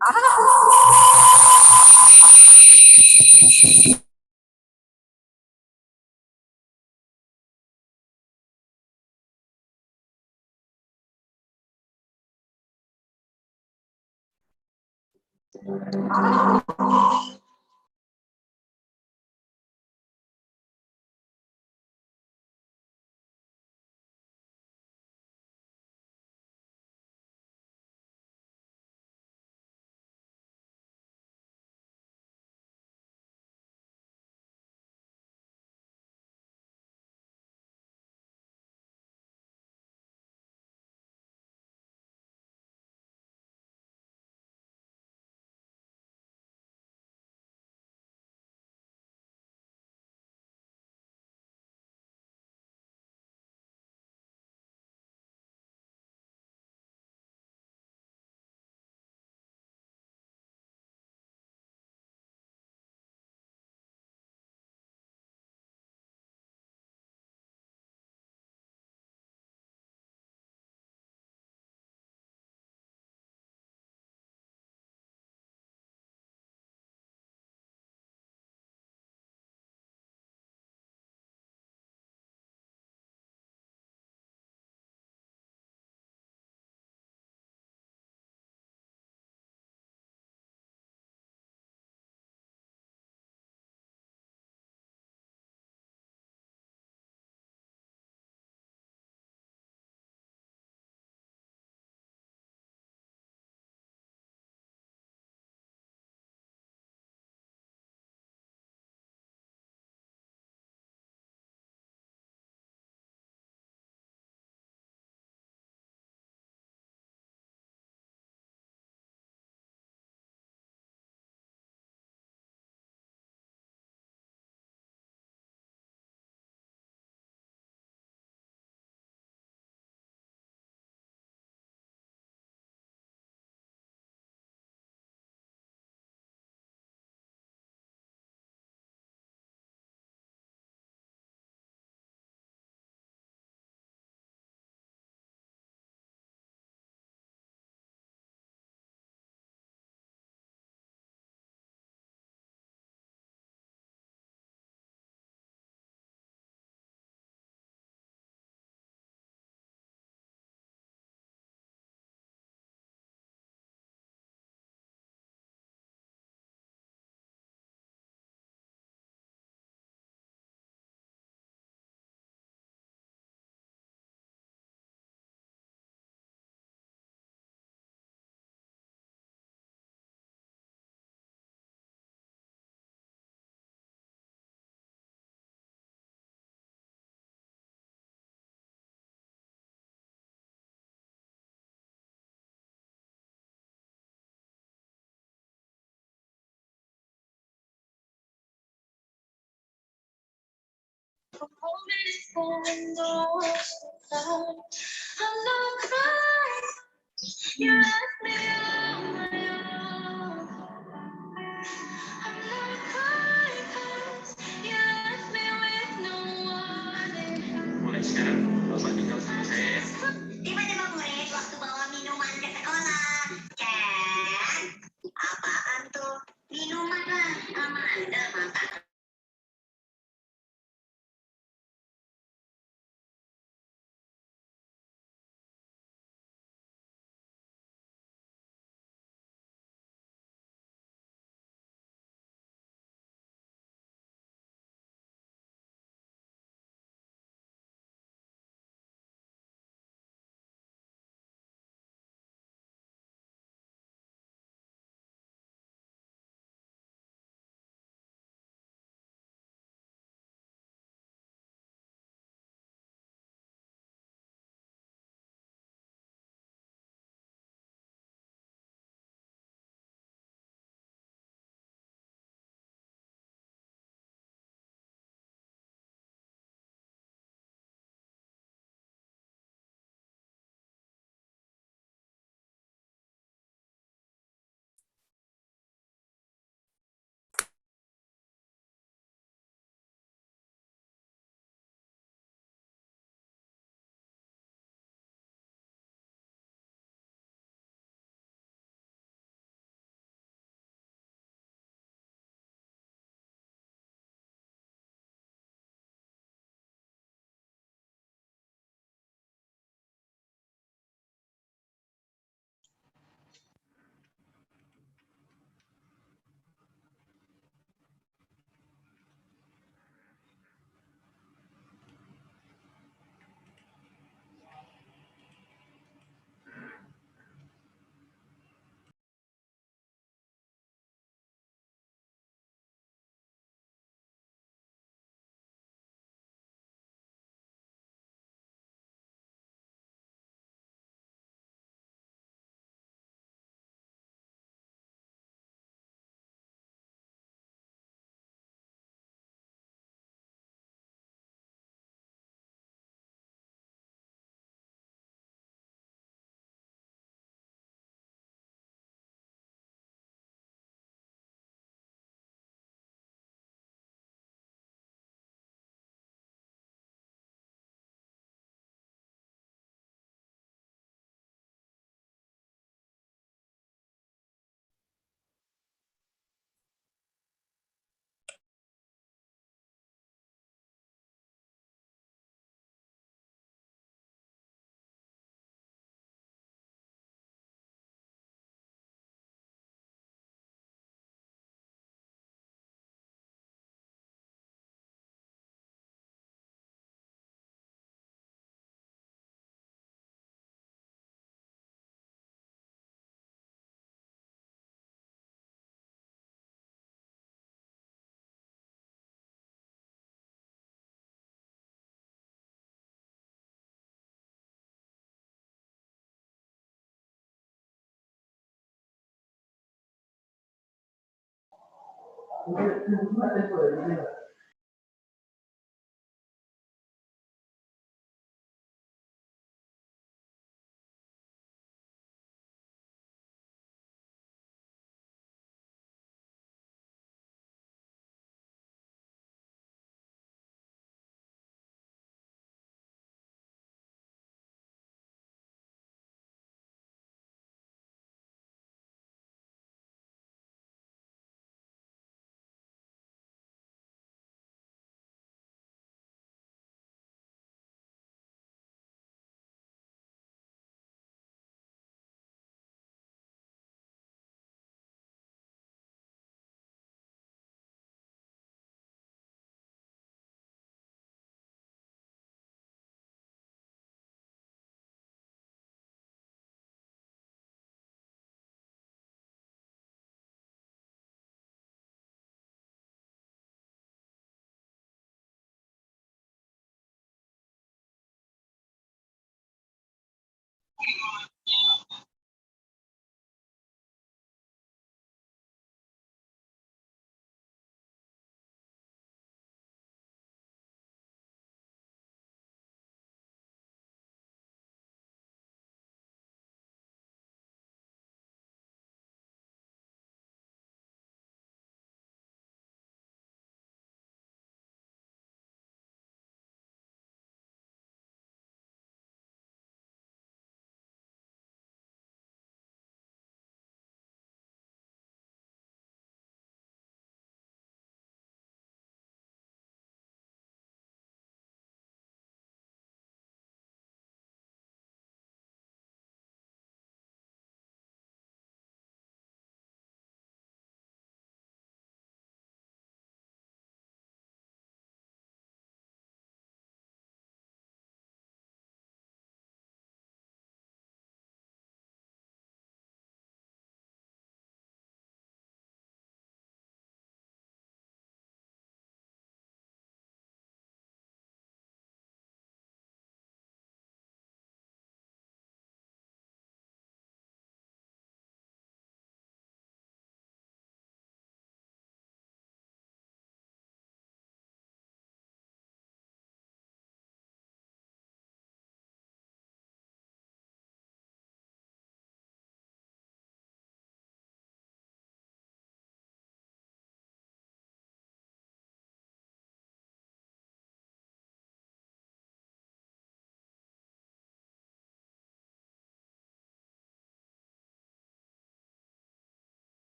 Mulai sekarang, Bapak tinggal sama saya. Tiba-tiba murid waktu bawa minuman ke sekolah. Cek, apaan tuh? Minuman lah, sama Anda mata.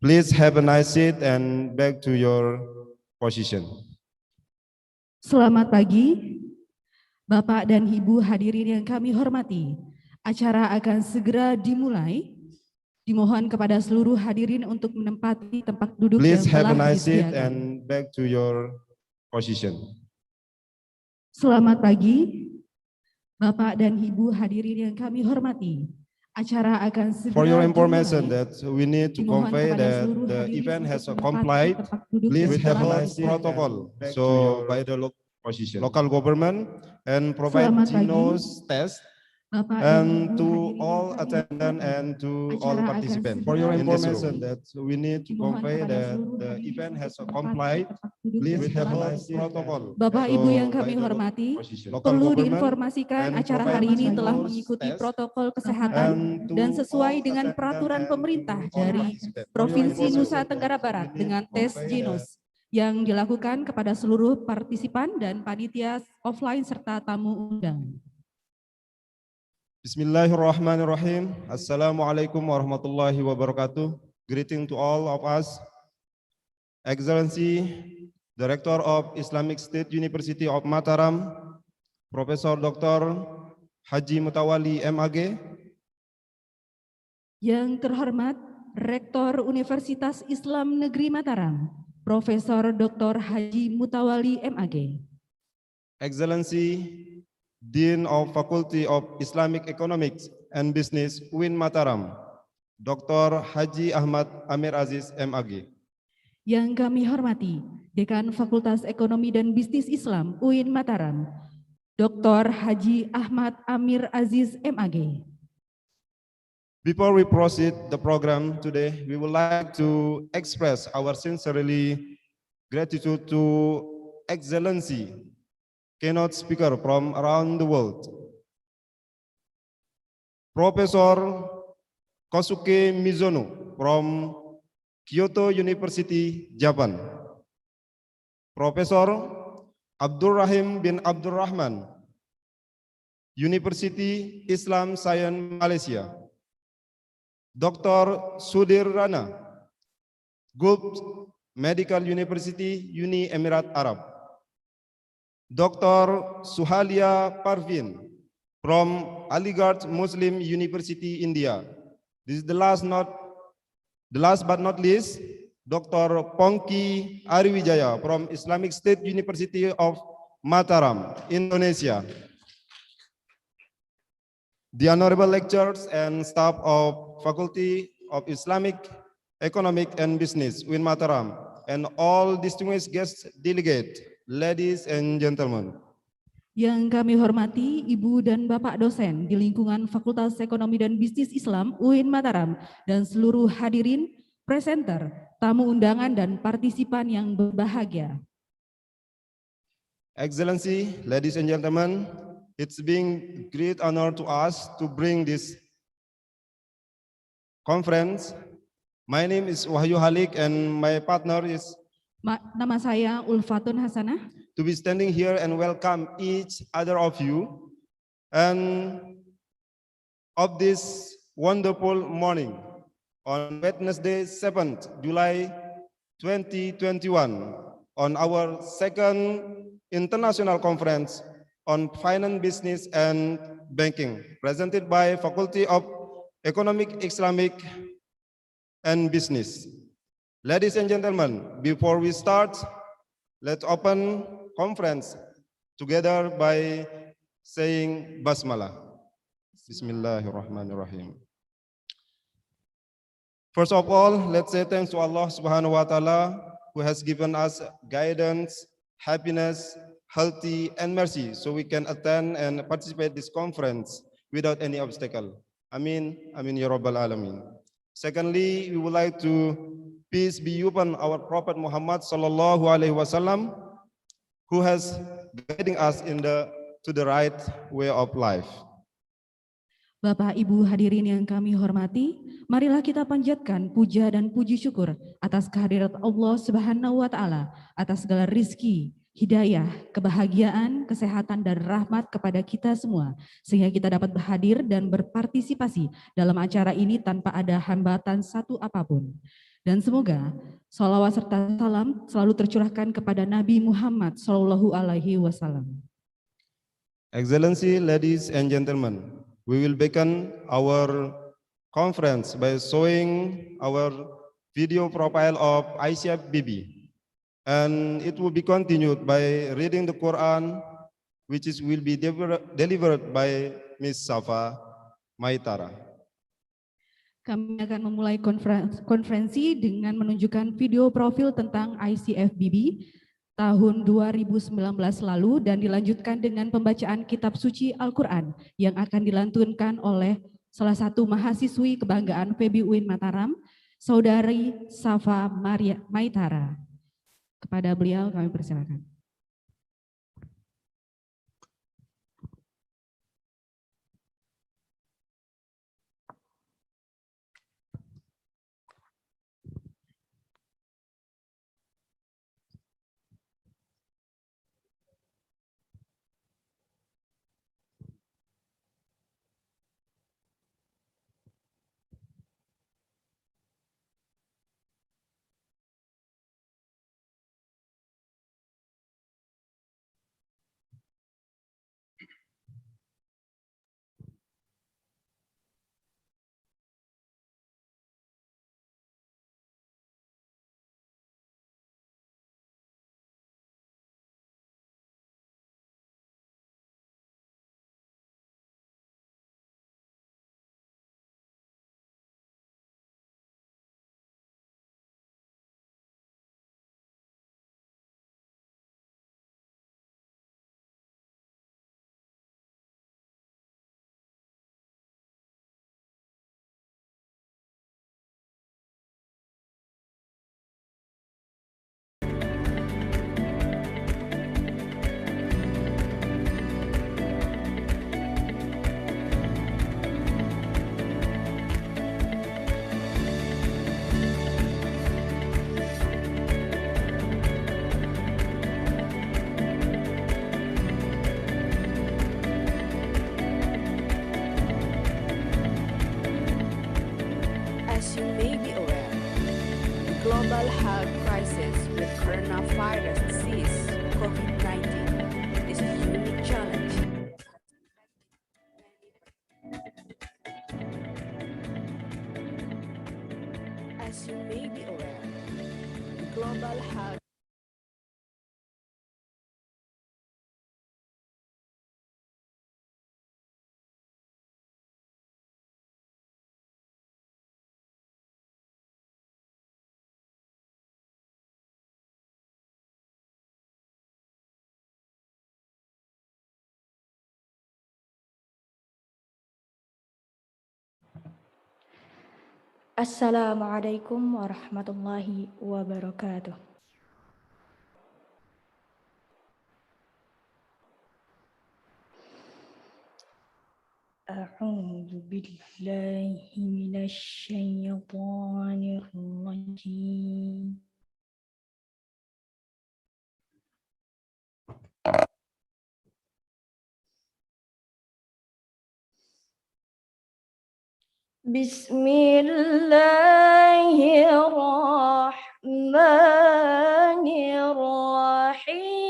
Please have a nice seat and back to your position. Selamat pagi, Bapak dan Ibu hadirin yang kami hormati. Acara akan segera dimulai. Dimohon kepada seluruh hadirin untuk menempati tempat duduk Please yang have a telah nice seat disediakan. and back to your position. Selamat pagi, Bapak dan Ibu hadirin yang kami hormati. Acara akan segera For your information dimulai. that we need to Dimohon convey kepada that seluruh the hadirin event untuk has menempati complied tempat duduk with yang the telah health disediakan. protocol. So by the local government and provide Selamat pagi, genos test Bapak dan and Ibu to hadirin all yang kami attendant hormati. and to Acara all akan participants. segera For your dimulai. information that we need to Dimohon convey kepada that seluruh the hadirin event has untuk menempati complied tempat duduk with yang the telah health disediakan. protocol. Bapak So Ibu yang by kami the hormati, local perlu government diinformasikan and acara provide hari ini telah genos mengikuti test protokol kesehatan and to dan sesuai all dengan attendant peraturan and pemerintah to all dari participants. For your Provinsi information Nusa that Tenggara we Barat need dengan to tes convey genos yang dilakukan kepada seluruh partisipan dan panitia offline serta tamu undangan. Bismillahirrahmanirrahim. Assalamualaikum warahmatullahi wabarakatuh. Greeting to all of us. Excellency, Director of Islamic State University of Mataram, Profesor Dr. Haji Mutawalli MAG, Yang terhormat Rektor Universitas Islam Negeri Mataram, Profesor Dr. Haji Mutawalli MAG. Excellency, Dean of Faculty of Islamic Economics and Business UIN Mataram, Dr. Haji Ahmad Amir Aziz MAG. Yang kami hormati Dekan Fakultas Ekonomi dan Bisnis Islam UIN Mataram, Dr. Haji Ahmad Amir Aziz MAG. Before we proceed the program today, we would like to express our sincerely gratitude to Excellency, keynote speaker from around the world, Professor Kosuke Mizono from Kyoto University, Japan, Professor Abdurrahim bin Abdurrahman, University Islam Science Malaysia, Dr. Sudir Rana, Gulf Medical University, Uni Emirat Arab, Dr. Suhalia Parvin from Aligarh Muslim University, India. This is the last but not least, Dr. Pongki Ariwijaya from Islamic State University of Mataram, Indonesia. The honorable lecturers and staff of Faculty of Islamic Economic and Business UIN Mataram, and all distinguished guest delegate, ladies and gentlemen. Yang kami hormati Ibu dan Bapak dosen di lingkungan Fakultas Ekonomi dan Bisnis Islam UIN Mataram dan seluruh hadirin, presenter, tamu undangan dan partisipan yang berbahagia. Excellency, ladies and gentlemen, it's been great honor to us to bring this conference. My name is Wahyu Halik and my partner is Nama saya Ulfatun Hasanah. to be standing here and welcome each other of you and of this wonderful morning on Wednesday, 7th July 2021 on our second international conference on finance, business and banking presented by Faculty of Economic, Islamic and Business. Ladies and gentlemen, before we start, let's open conference together by saying Basmalah. Bismillahirrahmanirrahim. First of all, let's say thanks to Allah Subhanahu wa Ta'ala who has given us guidance, happiness, healthy, and mercy so we can attend and participate this conference without any obstacle. Amin, amin ya rabbal alamin. Secondly, we would like to peace be upon our Prophet Muhammad sallallahu alaihi wasallam who has guiding us to the right way of life. Bapak Ibu hadirin yang kami hormati, marilah kita panjatkan puja dan puji syukur atas kehadirat Allah Subhanahu wa Ta'ala, atas segala rizki, hidayah, kebahagiaan, kesehatan, dan rahmat kepada kita semua, sehingga kita dapat berhadir dan berpartisipasi dalam acara ini tanpa ada hambatan satu apapun. Dan semoga sholawat serta salam selalu tercurahkan kepada Nabi Muhammad SAW. Excellency, ladies and gentlemen, we will begin our conference by showing our video profile of ICFBB. And it will be continued by reading the Quran, which will be delivered by Ms. Safa Maitara. Kami akan memulai konferensi dengan menunjukkan video profil tentang ICFBB tahun 2019 lalu dan dilanjutkan dengan pembacaan kitab suci Al-Quran yang akan dilantunkan oleh salah satu mahasiswi kebanggaan FEBI UIN Mataram, Saudari Safa Maitara. Kepada beliau kami persilakan. As you may be aware, the global health crisis with coronavirus disease, COVID-19, is a unique challenge. As you may be aware, the global health Assalamualaikum warahmatullahi wabarakatuh. A'udzu billahi minasy syaithanir rajim. Bismillahirrahmanirrahim.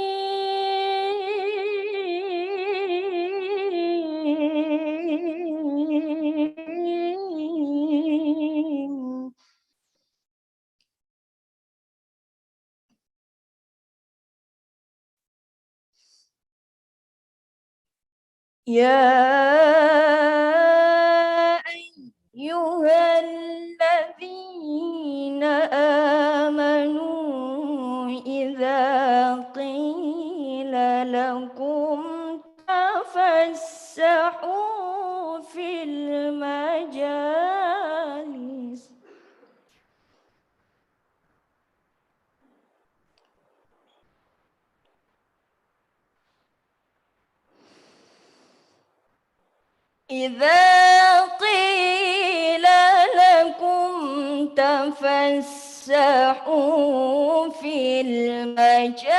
Ya ayyuhalladzina amanu idza qila lakum tafassahu fil majalis إذا قيل لكم تفسحوا في المجالس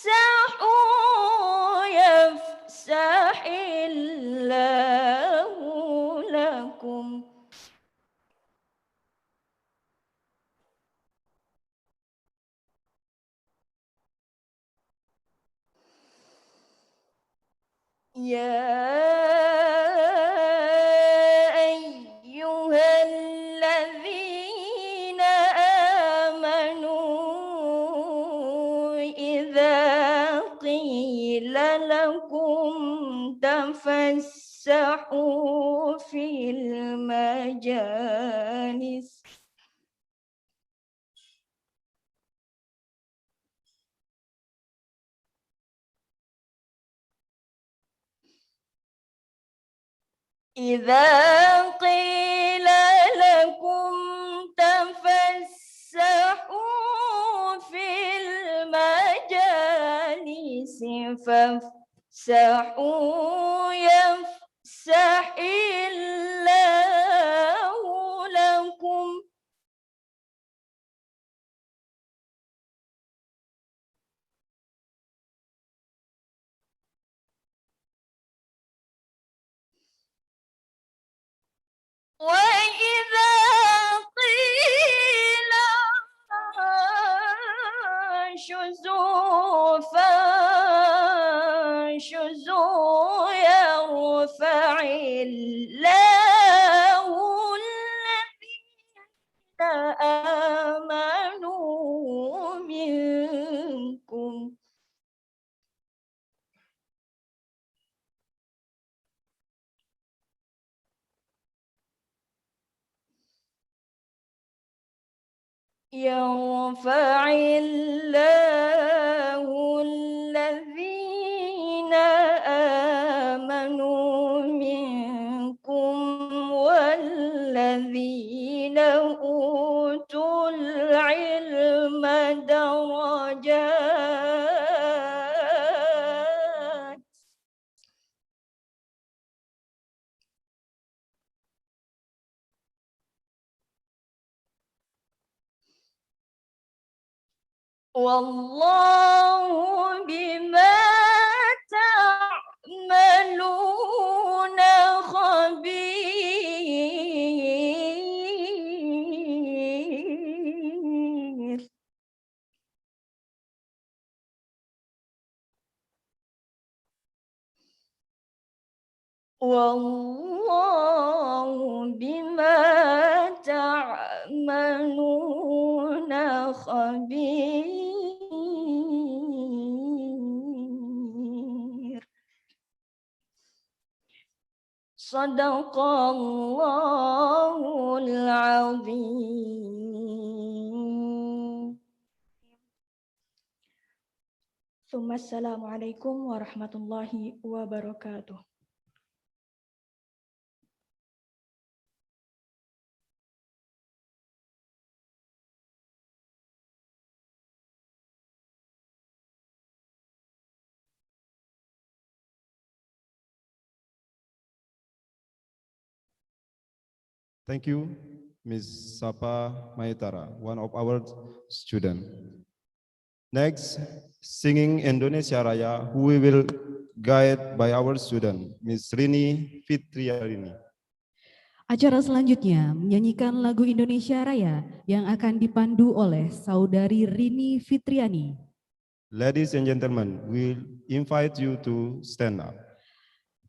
فافسحوا يفسح الله لكم يا أيها الذين آمنوا إذا قيل لكم تفسحوا في المجالس إذا قيل لكم تفسحوا في المجالس فافسحوا يفسح الله لكم وإذا قيل انشزوا فانشزوا يرفع الله الذين آمنوا منكم يرفع الله الذين آمنوا منكم والذين أوتوا العلم درجات والله بما تعملون خبير والله بما تعملون خبير صدق الله العظيم ثم السلام عليكم ورحمة الله وبركاته. Thank you, Ms. Sapa Maitara, one of our students. Next, singing Indonesia Raya, who we will guide by our student, Ms. Rini Fitriarini. Acara selanjutnya menyanyikan lagu Indonesia Raya yang akan dipandu oleh Saudari Rini Fitriani. Ladies and gentlemen, we invite you to stand up.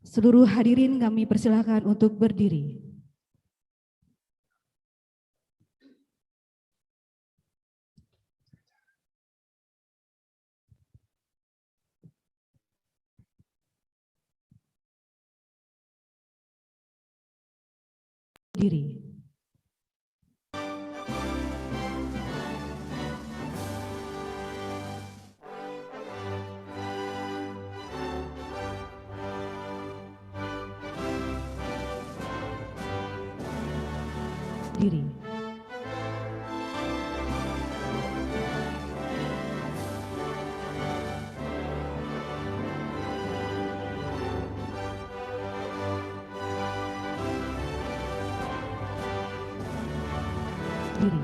Seluruh hadirin kami persilahkan untuk berdiri. Diri. Diri. Diri.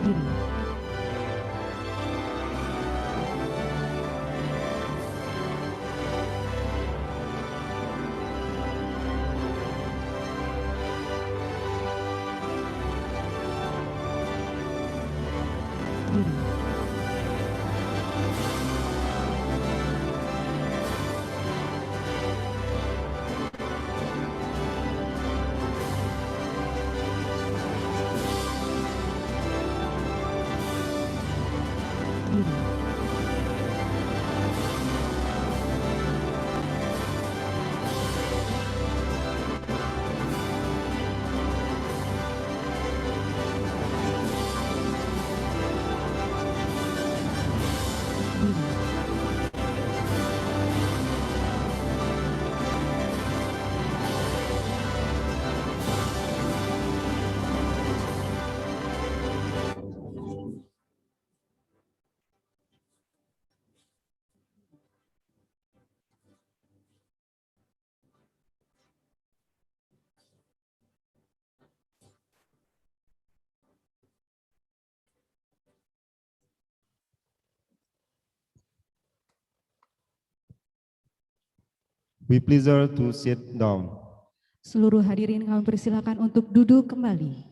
Diri. We please her to sit down. Seluruh hadirin kami persilakan untuk duduk kembali.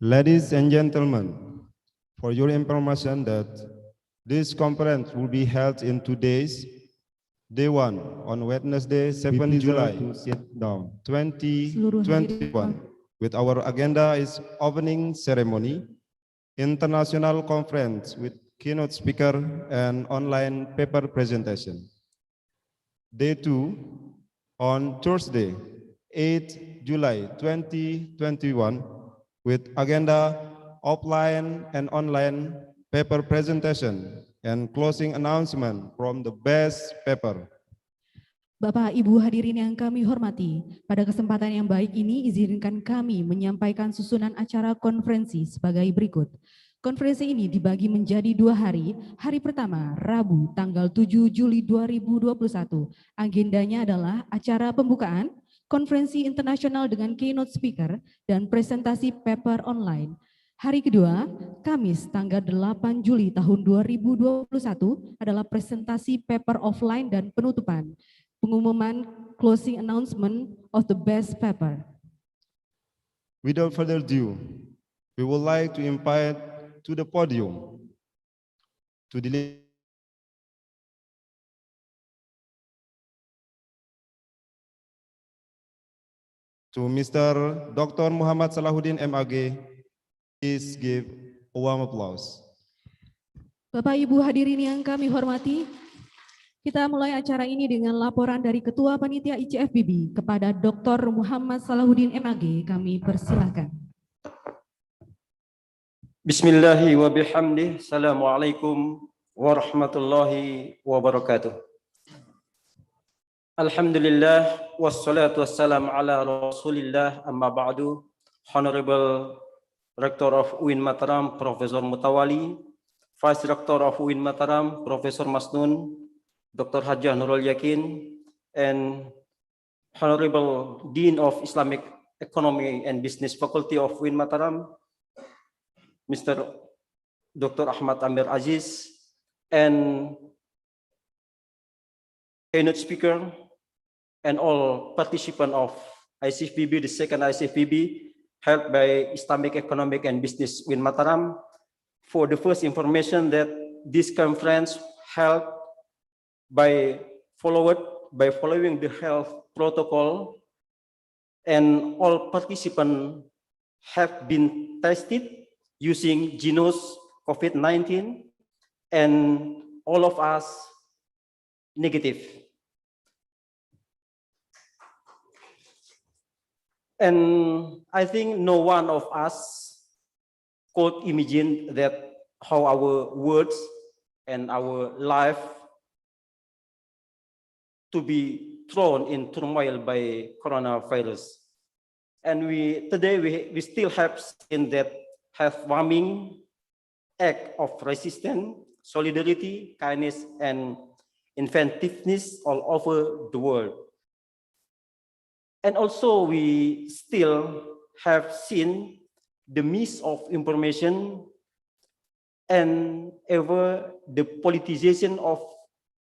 Ladies and gentlemen, for your information that this conference will be held in 2 days. Day 1 on Wednesday, 7 July, 2021. With our agenda is opening ceremony, international conference with keynote speaker and online paper presentation. Day 2 on Thursday, 8 July 2021 with agenda offline and online paper presentation and closing announcement from the best paper. Bapak Ibu hadirin yang kami hormati, pada kesempatan yang baik ini izinkan kami menyampaikan susunan acara konferensi sebagai berikut. Konferensi ini dibagi menjadi 2 hari. Hari pertama, Rabu, tanggal 7 Juli 2021. Agendanya adalah acara pembukaan, konferensi internasional dengan keynote speaker, dan presentasi paper online. Hari kedua, Kamis, tanggal 8 Juli tahun 2021 adalah presentasi paper offline dan penutupan. Pengumuman closing announcement of the best paper. Without further ado, we would like to invite to the podium to deliver to Mr. Dr. Muhammad Salahuddin MAG. Please give a warm applause. Bapak Ibu hadirin yang kami hormati, kita mulai acara ini dengan laporan dari Ketua Panitia ICFBB kepada Dr. Muhammad Salahuddin MAG. Kami persilahkan. Bismillahi wa bihamdih. Assalamualaikum warahmatullahi wabarakatuh. Alhamdulillah wassalatu wassalam ala rasulillah amma ba'du. Honorable Rector of UIN Mataram, Profesor Mutawali, Vice Rector of UIN Mataram, Profesor Masnun, Dr. Hajjah Nurul Yakin, and Honorable Dean of Islamic Economy and Business Faculty of UIN Mataram, Mr. Dr. Ahmad Amir Aziz, and keynote speaker, and all participants of ICFBB, the second ICFBB, held by Islamic Economic and Business UIN Mataram. For the first information that this conference held by following the health protocol, and all participants have been tested using Genos COVID-19, and all of us negative. And I think no one of us could imagine that how our words and our life to be thrown in turmoil by coronavirus. And today we still have seen that heartwarming act of resistance, solidarity, kindness, and inventiveness all over the world. And also we still have seen the misinformation and ever the politicization of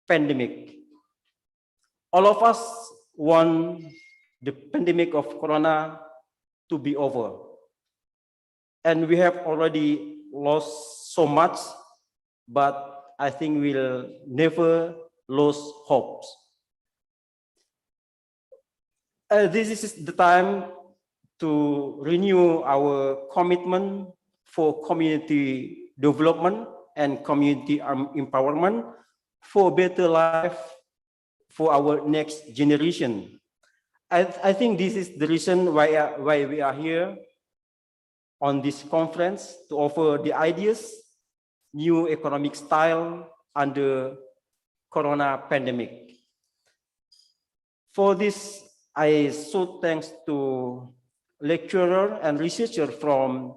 pandemic. All of us want the pandemic of corona to be over. And we have already lost so much, but I think we'll never lose hopes. This is the time to renew our commitment for community development and community empowerment for better life for our next generation. I think this is the reason why we are here on this conference, to offer the ideas, new economic style under corona pandemic. For this, I show thanks to lecturer and researcher from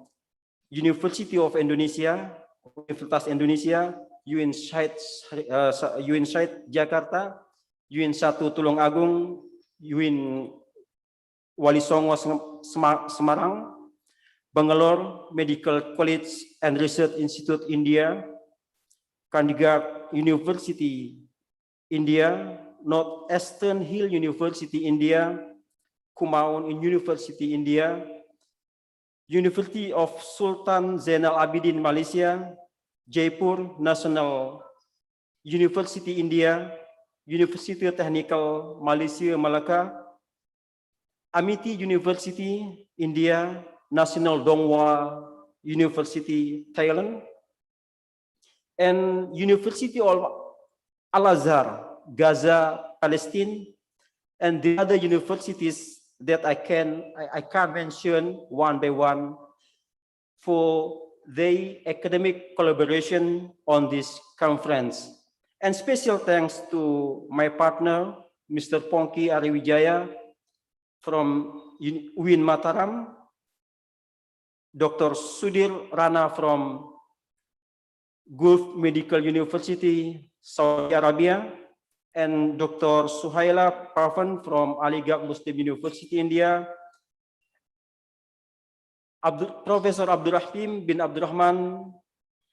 University of Indonesia, Universitas Indonesia, UIN Jakarta, UIN 1 Tulungagung, UIN Wali Songo Semarang, Bangalore Medical College and Research Institute India, Chandigarh University India, Northeastern Hill University, India, Kumaon University, India, University of Sultan Zainal Abidin, Malaysia, Jaipur National University, India, University Technical Malaysia, Malacca, Amity University, India, National Dongwa University, Thailand, and University of Al-Azhar, Gaza, Palestine, and the other universities that I can't mention one by one for the academic collaboration on this conference. And special thanks to my partner, Mr. Pongki Ariwijaya from UIN Mataram, Dr. Sudir Rana from Gulf Medical University, Saudi Arabia, and Dr. Suhaila Parvan from Aligarh Muslim University, India, Professor Abdurrahim bin Abdurrahman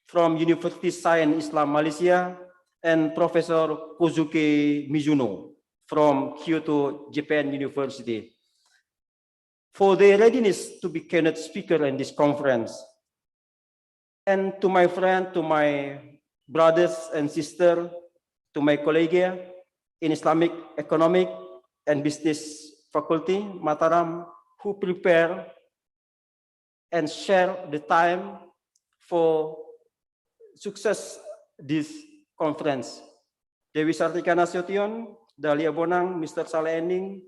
from University Science Islam Malaysia, and Professor Kozuke Mizuno from Kyoto, Japan University, for their readiness to be keynote speaker in this conference. And to my friend, to my brothers and sisters, to my colleagues in Islamic Economic and Business Faculty, Mataram, who prepare and share the time for success this conference. Dewi Sartika Nasution, Dahlia Bonang, Mr. Saleh Ending,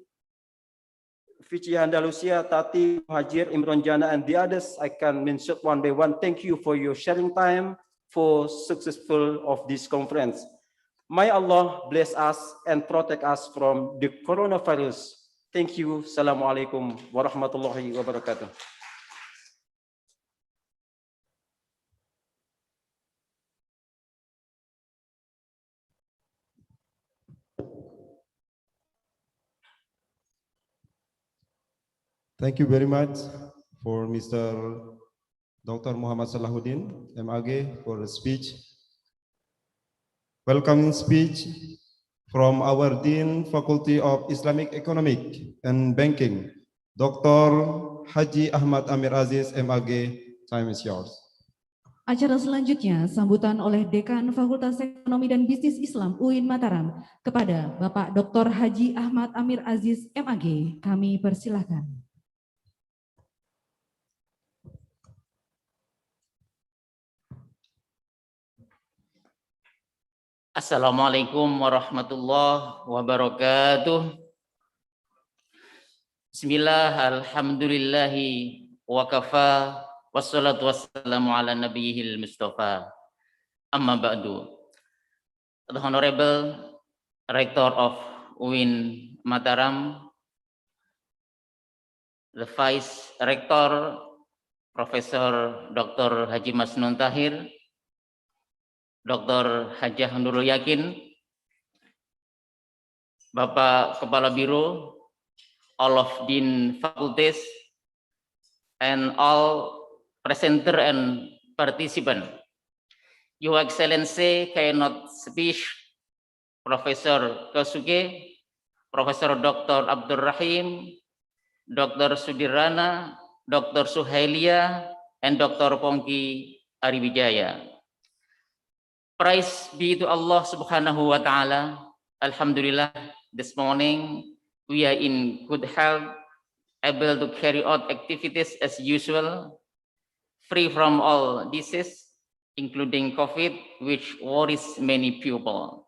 Vici Andalusia, Tati, Hajir, Imron Jana, and the others I can mention one by one. Thank you for your sharing time for successful of this conference. May Allah bless us and protect us from the coronavirus. Thank you. Assalamualaikum warahmatullahi wabarakatuh. Thank you very much for Mr. Dr. Muhammad Salahuddin, MAG, for the speech. Welcoming speech from our Dean, Faculty of Islamic Economic and Banking, Dr. Haji Ahmad Amir Aziz, MAG. Time is yours. Acara selanjutnya sambutan oleh Dekan Fakultas Ekonomi dan Bisnis Islam UIN Mataram kepada Bapak Dr. Haji Ahmad Amir Aziz, MAG. Kami persilahkan. Assalamualaikum warahmatullahi wabarakatuh. Bismillah, alhamdulillahi wa kafa, wassalatu wassalamu ala nabiyil mustafa. Amma ba'du. The Honorable Rector of UIN Mataram, the Vice Rector, Profesor Dr. Haji Masnun Tahir, Dr. Hajah Nurul Yakin, Bapak Kepala Biro, all of Dean Faculties, and all presenter and participant. Your Excellency cannot speech, Professor Kosuke, Professor Dr. Abdul Rahim, Dr. Sudirana, Dr. Suhailia, and Dr. Pongki Ariwijaya. Praise be to Allah Subhanahu wa Ta'ala. Alhamdulillah, this morning we are in good health, able to carry out activities as usual, free from all disease, including COVID, which worries many people.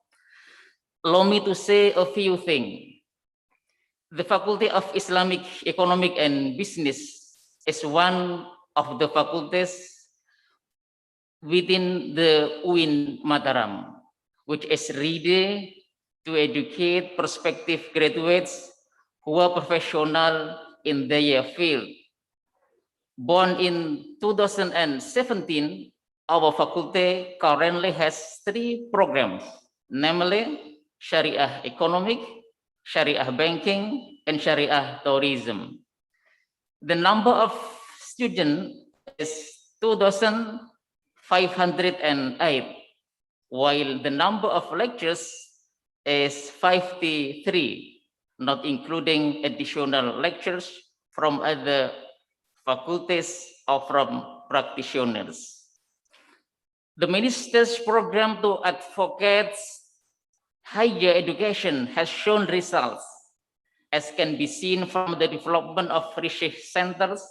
Allow me to say a few things. The Faculty of Islamic Economic and Business is one of the faculties within the UIN Mataram, which is ready to educate prospective graduates who are professional in their field. Born in 2017, our faculty currently has 3 programs, namely Sharia Economic, Sharia Banking, and Sharia Tourism. The number of students is 2,508, while the number of lectures is 53, not including additional lectures from other faculties or from practitioners. The minister's program to advocate higher education has shown results, as can be seen from the development of research centers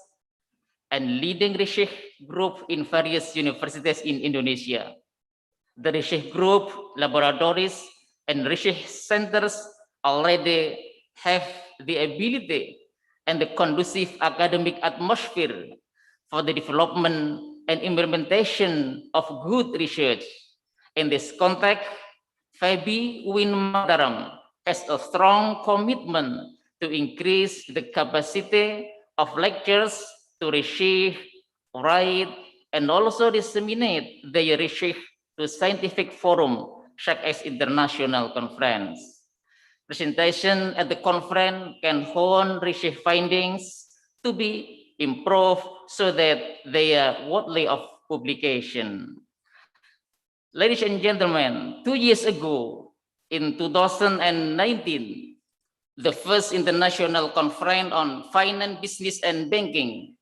and leading research group in various universities in Indonesia. The research group, laboratories, and research centers already have the ability and the conducive academic atmosphere for the development and implementation of good research. In this context, FEBI UIN Mataram has a strong commitment to increase the capacity of lecturers to receive, write, and also disseminate their research to scientific forum such as international conference. Presentation at the conference can hone research findings to be improved so that they are worthy of publication. Ladies and gentlemen, 2 years ago, in 2019, the first international conference on finance, business, and banking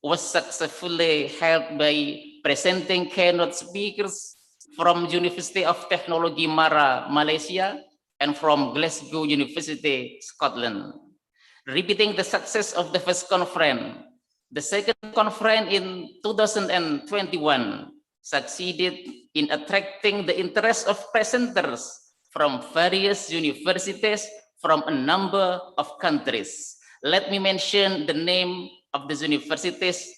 was successfully held by presenting keynote speakers from University of Technology Mara, Malaysia, and from Glasgow University, Scotland. Repeating the success of the first conference, the second conference in 2021 succeeded in attracting the interest of presenters from various universities from a number of countries. Let me mention the name of the universities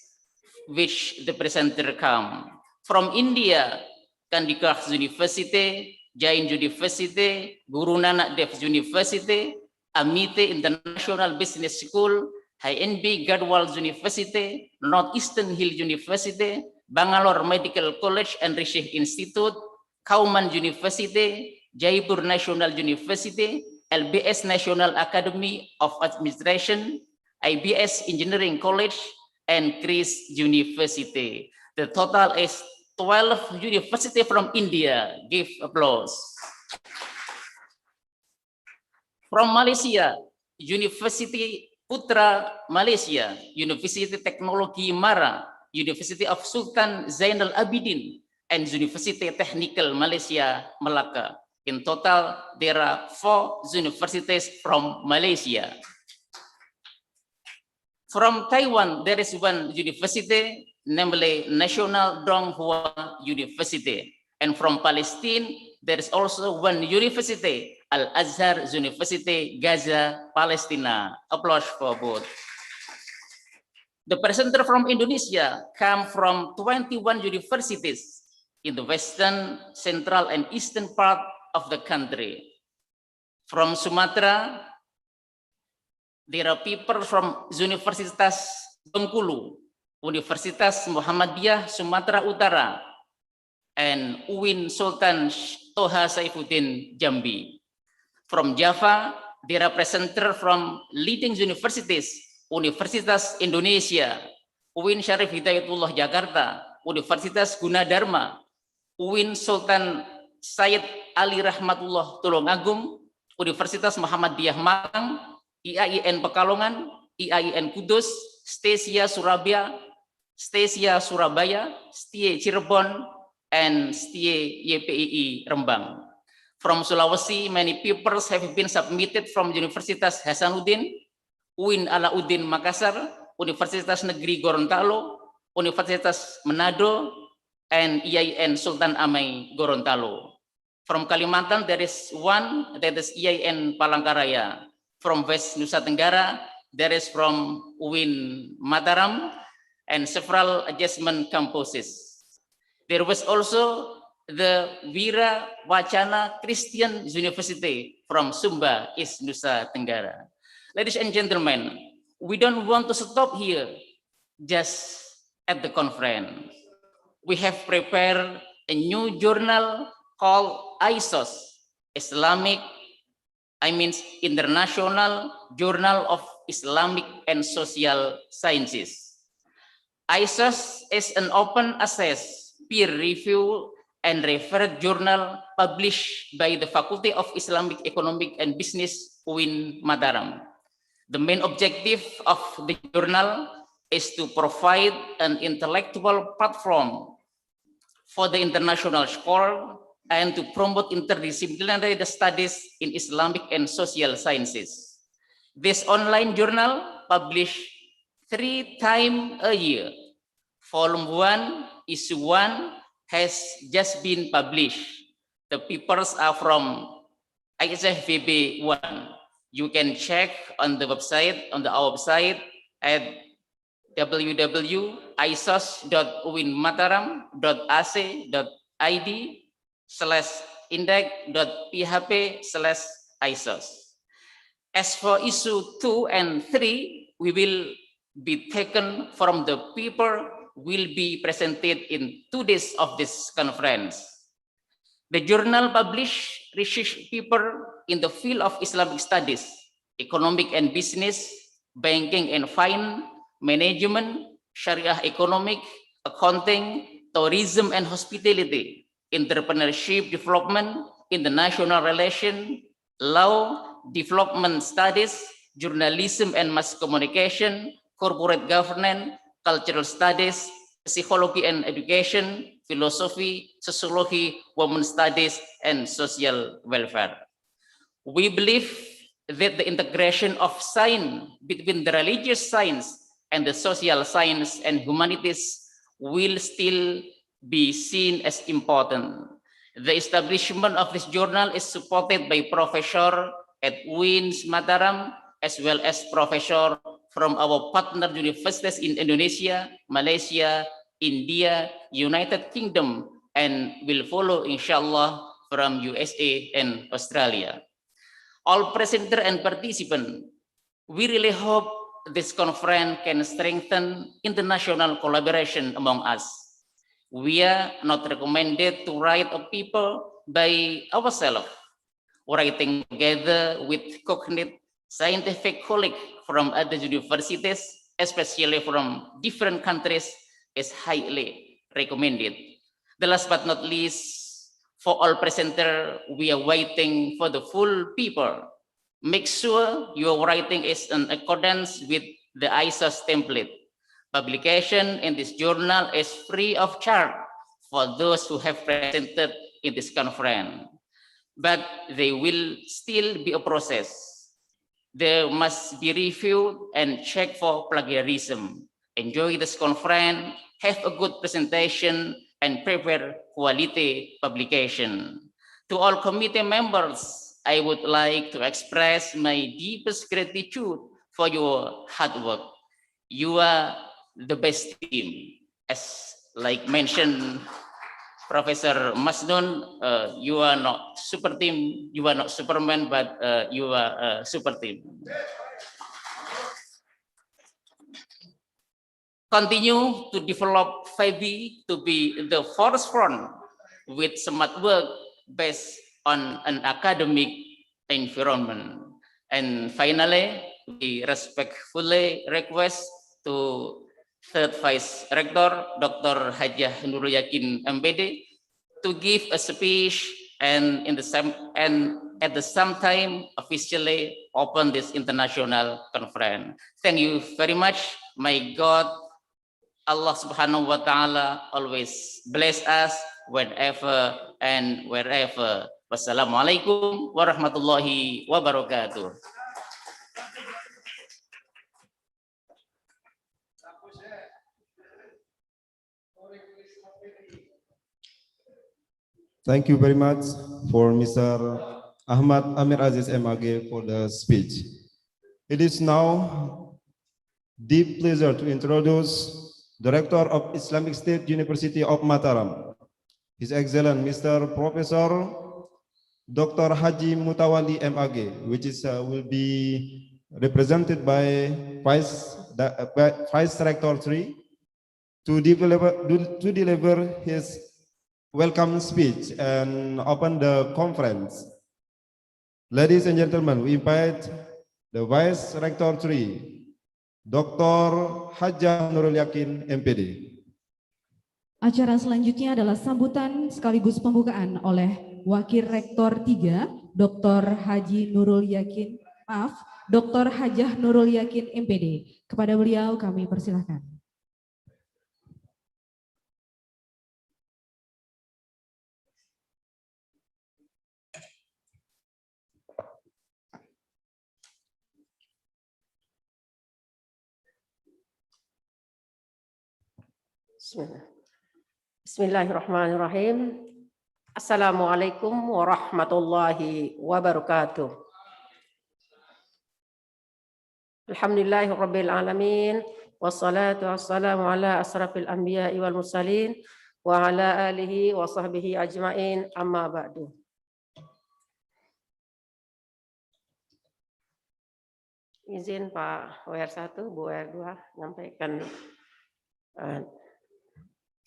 which the presenter come. From India, Kandikas University, Jain University, Guru Nanak Dev University, Amite International Business School, HNB Gadwal University, Northeastern Hill University, Bangalore Medical College and Research Institute, Kauman University, Jaipur National University, LBS National Academy of Administration, IBS Engineering College, and Chris University. The total is 12 universities from India. Give applause. From Malaysia, University Putra Malaysia, University Teknologi Mara, University of Sultan Zainal Abidin, and University Technical Malaysia, Malacca. In total, there are 4 universities from Malaysia. From Taiwan, there is one university, namely National Donghua University. And from Palestine, there is also one university, Al-Azhar University, Gaza, Palestina. Applause for both. The presenter from Indonesia come from 21 universities in the western, central, and eastern part of the country. From Sumatra, there are people from Universitas Bengkulu, Universitas Muhammadiyah Sumatera Utara, and UIN Sultan Toha Saifuddin Jambi. From Java, there are presenters from leading universities, Universitas Indonesia, UIN Syarif Hidayatullah Jakarta, Universitas Gunadarma, UIN Sultan Said Ali Rahmatullah Tulungagung, Universitas Muhammadiyah Malang, IAIN Pekalongan, IAIN Kudus, Stesia Surabaya, STIE Cirebon, and STIE YPII Rembang. From Sulawesi, many papers have been submitted from Universitas Hasanuddin, UIN Alauddin Makassar, Universitas Negeri Gorontalo, Universitas Manado, and IAIN Sultan Amai Gorontalo. From Kalimantan, there is one, that is IAIN Palangkaraya. From West Nusa Tenggara, there is from UIN Mataram, and several adjacent campuses. There was also the Wira Wacana Christian University from Sumba, East Nusa Tenggara. Ladies and gentlemen, we don't want to stop here just at the conference. We have prepared a new journal called ISOS, International Journal of Islamic and Social Sciences. ISOS is an open access, peer review, and referred journal published by the Faculty of Islamic Economic and Business UIN Mataram. The main objective of the journal is to provide an intellectual platform for the international scholar and to promote interdisciplinary studies in Islamic and social sciences. This online journal published 3 times a year. Volume 1, Issue 1 has just been published. The papers are from ICFBB 1. You can check on the website, our website at www.isos.uinmataram.ac.id/index.php/isos. As for issue 2 and 3, we will be taken from the paper will be presented in 2 days of this conference. The journal published research paper in the field of Islamic studies, economic and business, banking and finance, management, Sharia economic, accounting, tourism and hospitality, entrepreneurship development, international relation, law, development studies, journalism and mass communication, corporate governance, cultural studies, psychology and education, philosophy, sociology, women's studies, and social welfare. We believe that the integration of science between the religious science and the social science and humanities will still be seen as important. The establishment of this journal is supported by professor at UIN Mataram, as well as professor from our partner universities in Indonesia, Malaysia, India, United Kingdom, and will follow, inshallah, from USA and Australia. All presenter and participants, we really hope this conference can strengthen international collaboration among us. We are not recommended to write a paper by ourselves. Writing together with cognate scientific colleagues from other universities, especially from different countries, is highly recommended. The last but not least, for all presenters, we are waiting for the full paper. Make sure your writing is in accordance with the ISOS template. Publication in this journal is free of charge for those who have presented in this conference, but there will still be a process. They must be reviewed and checked for plagiarism. Enjoy this conference, have a good presentation, and prepare quality publication. To all committee members, I would like to express my deepest gratitude for your hard work. You are the best team. As like mentioned Professor Masnun, you are not super team, you are not Superman, but you are a super team. Continue to develop FEBI to be the forefront with smart work based on an academic environment. And finally, we respectfully request to Third Vice Rector, Dr. Hajah Nurul Yakin MPD, to give a speech and at the same time officially open this international conference. Thank you very much. May God, Allah Subhanahu wa Ta'ala, always bless us whenever and wherever. Wassalamualaikum warahmatullahi wabarakatuh. Thank you very much for Mr. Ahmad Amir Aziz MAG for the speech. It is now deep pleasure to introduce Director of Islamic State University of Mataram, His Excellency Mr. Professor Dr. Haji Mutawalli MAG, which is will be represented by Vice Rector 3 to deliver his welcome speech and open the conference. Ladies and gentlemen, we invite the Vice Rector 3, Dr. Hajah Nurul Yakin, MPD. Acara selanjutnya adalah sambutan sekaligus pembukaan oleh Wakil Rektor 3, Dr. Hajah Nurul Yakin MPD. Kepada beliau kami persilahkan. Bismillahirrahmanirrahim. Assalamualaikum warahmatullahi wabarakatuh. Alhamdulillahirabbil alamin wassalatu wassalamu ala asrafil anbiya'i wal mursalin wa ala alihi wa sahbihi ajmain, amma ba'du. Izin Pak WR1, Bu WR2 menyampaikan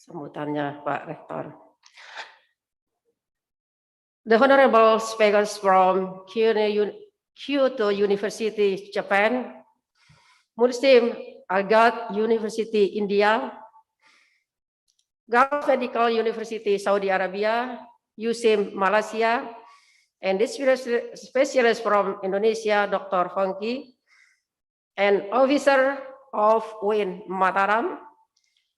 sambutannya Pak Rektor. The honorable speakers from Kyoto University, Japan, Muslim Agad University, India, Gulf Medical University, Saudi Arabia, USIM, Malaysia, and this specialist from Indonesia, Dr. Fongki, and officer of UIN Mataram,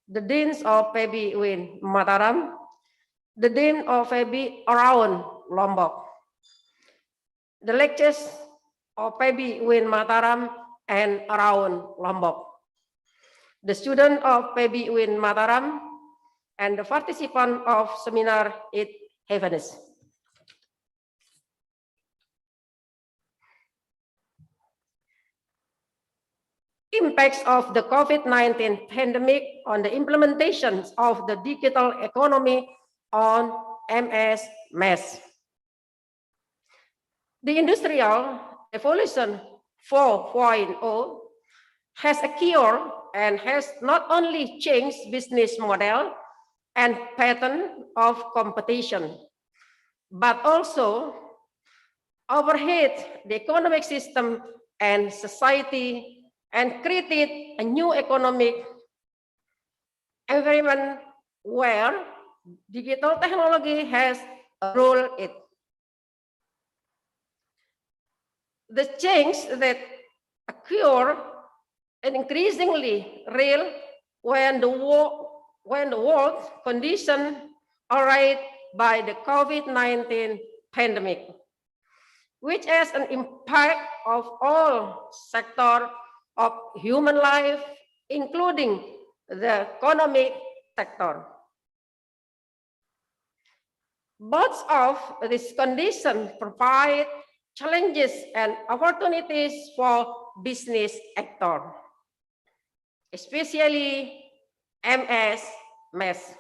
the deans of FEBI UIN Mataram, the dean of FEBI around Lombok, the lectures of FEBI UIN Mataram and around Lombok, the student of FEBI UIN Mataram, and the participant of seminar It Heavens. Impacts of the COVID-19 pandemic on the implementation of the digital economy on MS-MES. The industrial evolution 4.0 has occurred and has not only changed business model and pattern of competition, but also overhauled the economic system and society and created a new economic environment where digital technology has ruled it. The change that occur and increasingly real when the world conditions arise by the COVID-19 pandemic, which has an impact of all sectors of human life, including the economic sector. Both of these conditions provide challenges and opportunities for business actors, especially MS-MES.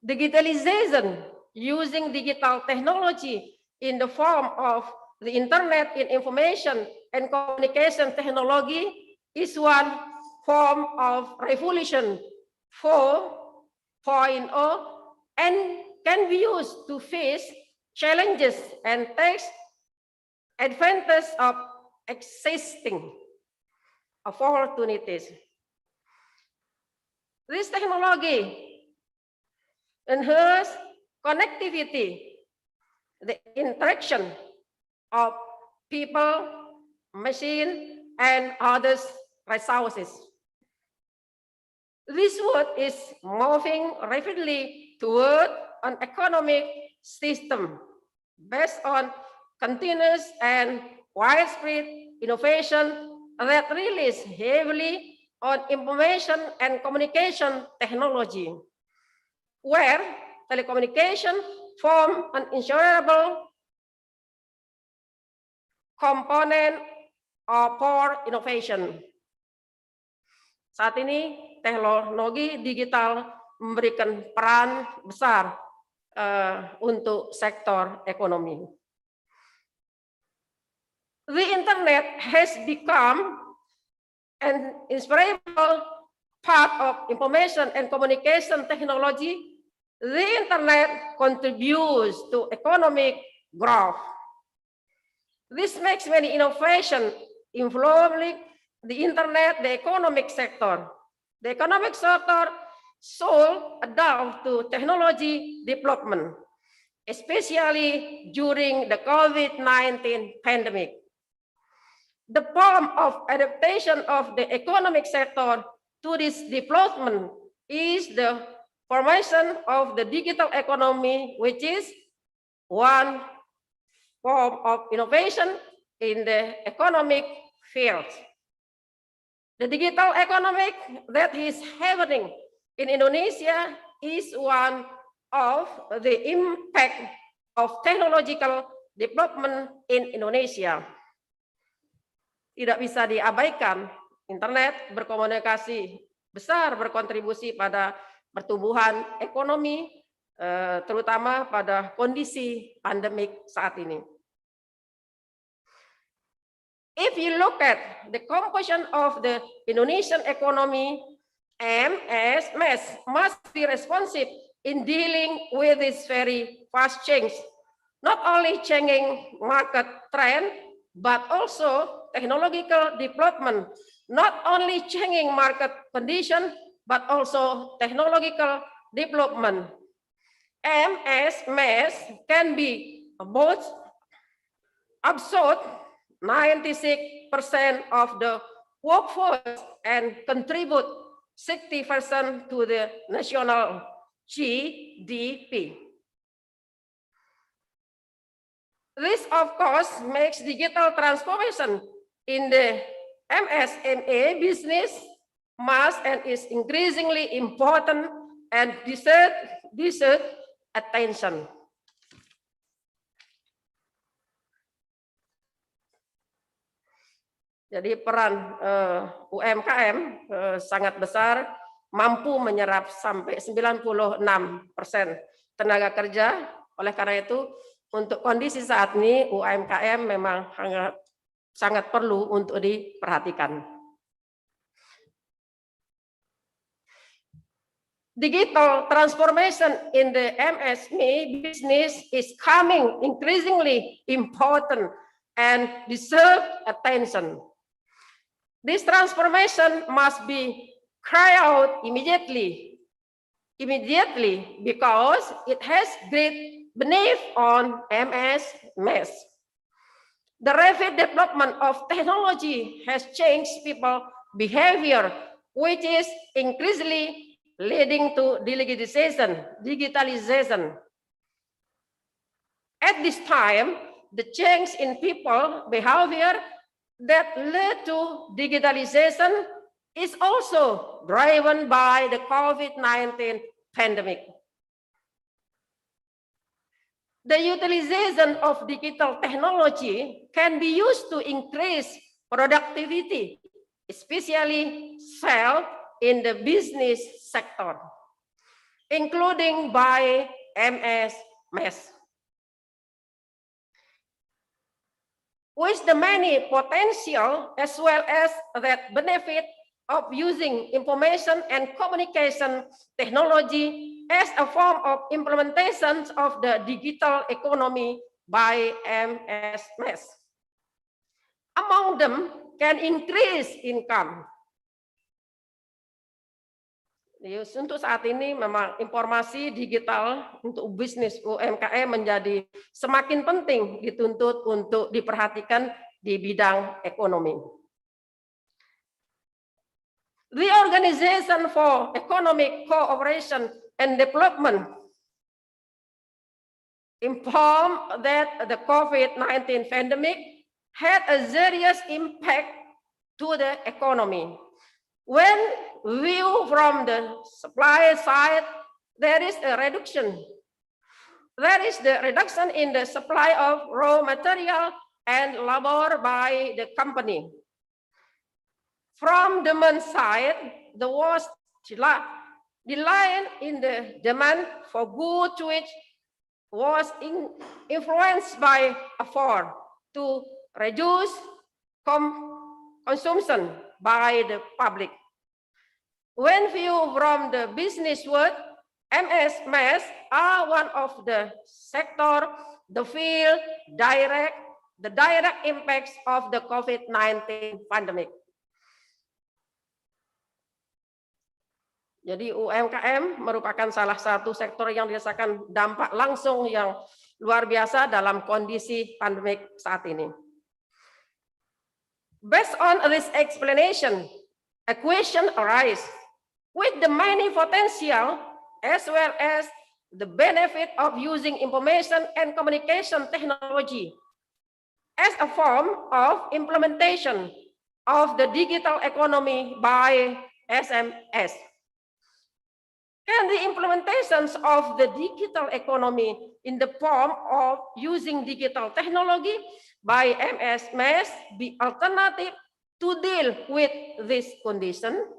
Digitalization using digital technology in the form of the Internet in Information and Communication Technology is one form of revolution 4.0 and can be used to face challenges and take advantage of existing opportunities. This technology enhances connectivity, the interaction of people, machine, and other resources. This world is moving rapidly toward an economic system based on continuous and widespread innovation that relies heavily on information and communication technology, where telecommunication form an inseparable component for innovation. Saat ini teknologi digital memberikan peran besar untuk sektor ekonomi. The internet has become an inseparable part of information and communication technology. The internet contributes to economic growth. This makes many innovations involving the internet, the economic sector, The economic sector should adapt to technology development, especially during the COVID-19 pandemic. The form of adaptation of the economic sector to this development is the formation of the digital economy, which is one form of innovation in the economic field. The digital economic that is happening in Indonesia is one of the impact of technological development in Indonesia. Tidak bisa diabaikan, internet berkomunikasi besar berkontribusi pada pertumbuhan ekonomi, terutama pada kondisi pandemik saat ini. If you look at the composition of the Indonesian economy, MS must be responsive in dealing with this very fast change, not only changing market trend, but also technological development, not only changing market condition, but also technological development. MS can be both absorb 96% of the workforce and contribute 60% to the national GDP. This, of course, makes digital transformation in the MSME business must and is increasingly important and deserve attention. Jadi peran UMKM sangat besar, mampu menyerap sampai 96% tenaga kerja. Oleh karena itu, untuk kondisi saat ini UMKM memang sangat perlu untuk diperhatikan. Digital transformation in the MSME business is becoming increasingly important and deserve attention. This transformation must be carried out immediately because it has great benefit on MSMEs. The rapid development of technology has changed people's behavior, which is increasingly leading to digitalization. At this time, the change in people behavior that led to digitalization is also driven by the COVID-19 pandemic. The utilization of digital technology can be used to increase productivity, especially sales in the business sector, including by MSMEs. With the many potential as well as that benefit of using information and communication technology as a form of implementation of the digital economy by MSMEs. Among them can increase income. Untuk saat ini memang informasi digital untuk bisnis UMKM menjadi semakin penting dituntut untuk diperhatikan di bidang ekonomi. The Organization for Economic Cooperation and Development informed that the COVID-19 pandemic had a serious impact to the economy. When viewed from the supply side, there is a reduction. There is the reduction in the supply of raw material and labor by the company. From demand side, the worst decline in the demand for goods which was influenced by effort to reduce consumption by the public. When viewed from the business world, MSMEs are one of the sector that feel the direct impacts of the COVID-19 pandemic. Jadi UMKM merupakan salah satu sektor yang dirasakan dampak langsung yang luar biasa dalam kondisi pandemik saat ini. Based on this explanation, a question arises, with the many potential as well as the benefit of using information and communication technology as a form of implementation of the digital economy by SMS. Can the implementations of the digital economy in the form of using digital technology by SMS be alternative to deal with this condition?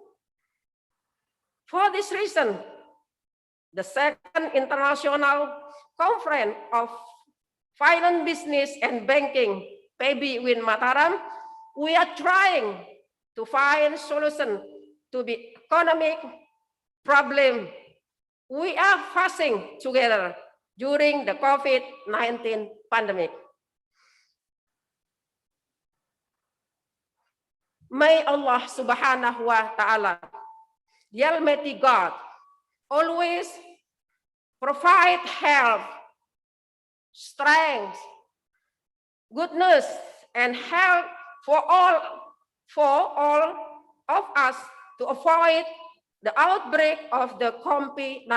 For this reason, the second international conference of finance, business, and banking, FEBI UIN Mataram, we are trying to find solution to the economic problem we are facing together during the COVID-19 pandemic. May Allah subhanahu wa ta'ala, the Almighty God, always provide health, strength, goodness, and help for all of us to avoid the outbreak of the COVID-19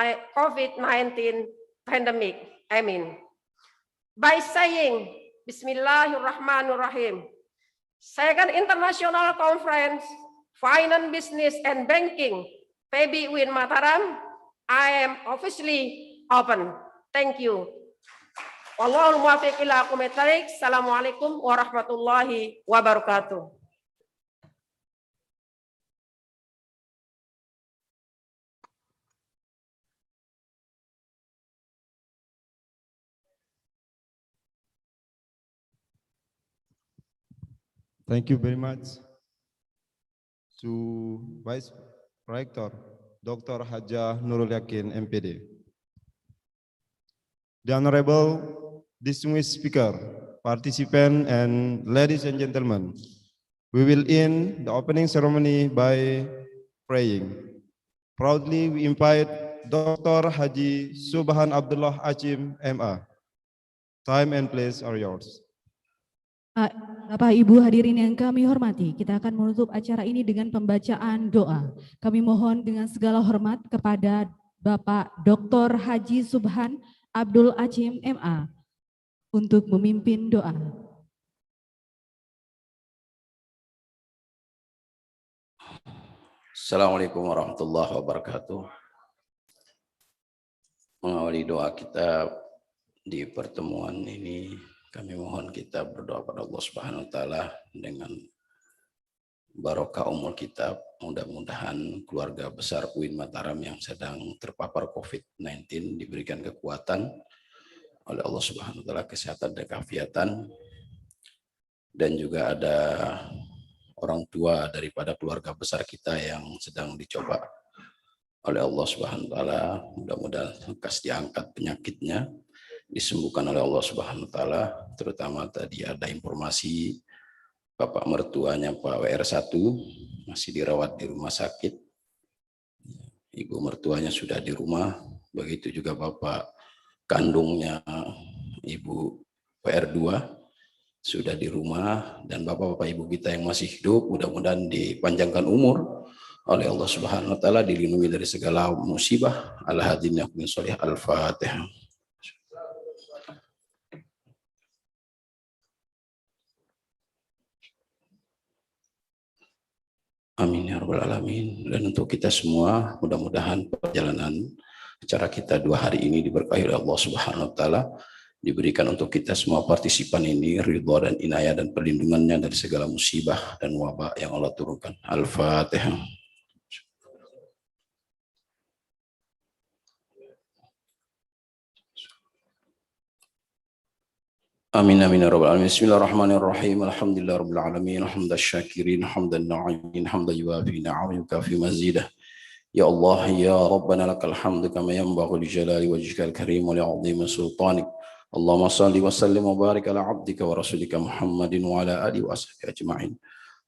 pandemic. Amen. By saying Bismillahirrahmanirrahim, Second International Conference, Finance, Business, and Banking, FEBI UIN Mataram, I am officially open. Thank you. Wallahul muwaffiq ila aqwamit thoriq. Assalamualaikum warahmatullahi wabarakatuh. Thank you very much to Vice Rector Dr. Hajah Nurul Yakin, MPD. The Honorable distinguished speaker, participant, and ladies and gentlemen, we will end the opening ceremony by praying. Proudly we invite Dr. Haji Subhan Abdullah Achim, MA. Time and place are yours. Bapak Ibu hadirin yang kami hormati, kita akan menutup acara ini dengan pembacaan doa. Kami mohon dengan segala hormat kepada Bapak Dr. Haji Subhan Abdul Achim, MA, untuk memimpin doa. Assalamualaikum warahmatullahi wabarakatuh. Mengawali doa kita di pertemuan ini, kami mohon kita berdoa pada Allah Subhanahu wa taala dengan barokah umur kita. Mudah-mudahan keluarga besar UIN Mataram yang sedang terpapar COVID-19 diberikan kekuatan oleh Allah Subhanahu wa taala, kesehatan dan keafiatan. Dan juga ada orang tua daripada keluarga besar kita yang sedang dicoba oleh Allah Subhanahu wa taala, mudah-mudahan lekas diangkat penyakitnya, disembuhkan oleh Allah Subhanahu wa taala. Terutama tadi ada informasi bapak mertuanya Pak WR1 masih dirawat di rumah sakit, ibu mertuanya sudah di rumah, begitu juga bapak kandungnya ibu WR2 sudah di rumah, dan bapak-bapak ibu kita yang masih hidup mudah-mudahan dipanjangkan umur oleh Allah Subhanahu wa taala, dilindungi dari segala musibah. Al-hadin min sholih. Al-Fatihah. Amin ya rabbal alamin. Dan untuk kita semua, mudah-mudahan perjalanan acara kita 2 hari ini diberkahi oleh Allah Subhanahu wa taala, diberikan untuk kita semua partisipan ini ridha dan inayah dan perlindungannya dari segala musibah dan wabah yang Allah turunkan. Al-Fatihah. Amin amin ya rabbal alamin. Bismillahirrahmanirrahim. Alhamdulillahirabbil alamin. Hamdan syakirin, hamdan na'imin, hamdan yuwafi ni'amahu yukafi mazidah. Ya Allah ya Rabbana lakal hamdu kama yanbaghi li jalali wajhikal karim wa li 'azimi sultanik. Allahumma shalli wa sallim wa barik ala 'abdika wa rasulika Muhammadin wa ala alihi wa ashabihi ajma'in.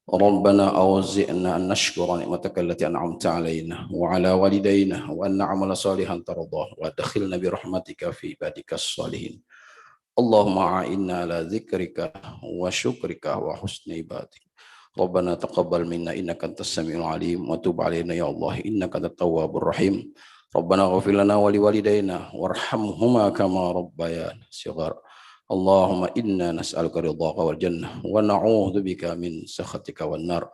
ربنا أوزئنا أن نشكر نعمتك التي أنعمت علينا وعلى والدينا وأن نعمل صالحا ترضاه وأدخلنا برحمتك في عبادك الصالحين. اللهم أعنا على ذكرك وشكرك وحسن عبادك. ربنا تقبل منا إنك أنت السميع العليم وتب علينا يا الله إنك أنت التواب الرحيم. ربنا اغفر لنا ولوالدينا وارحمهما كما ربيانا صغارا. اللهم إنا نسألك رضاك والجنة ونعوذ بك من سخطك والنار.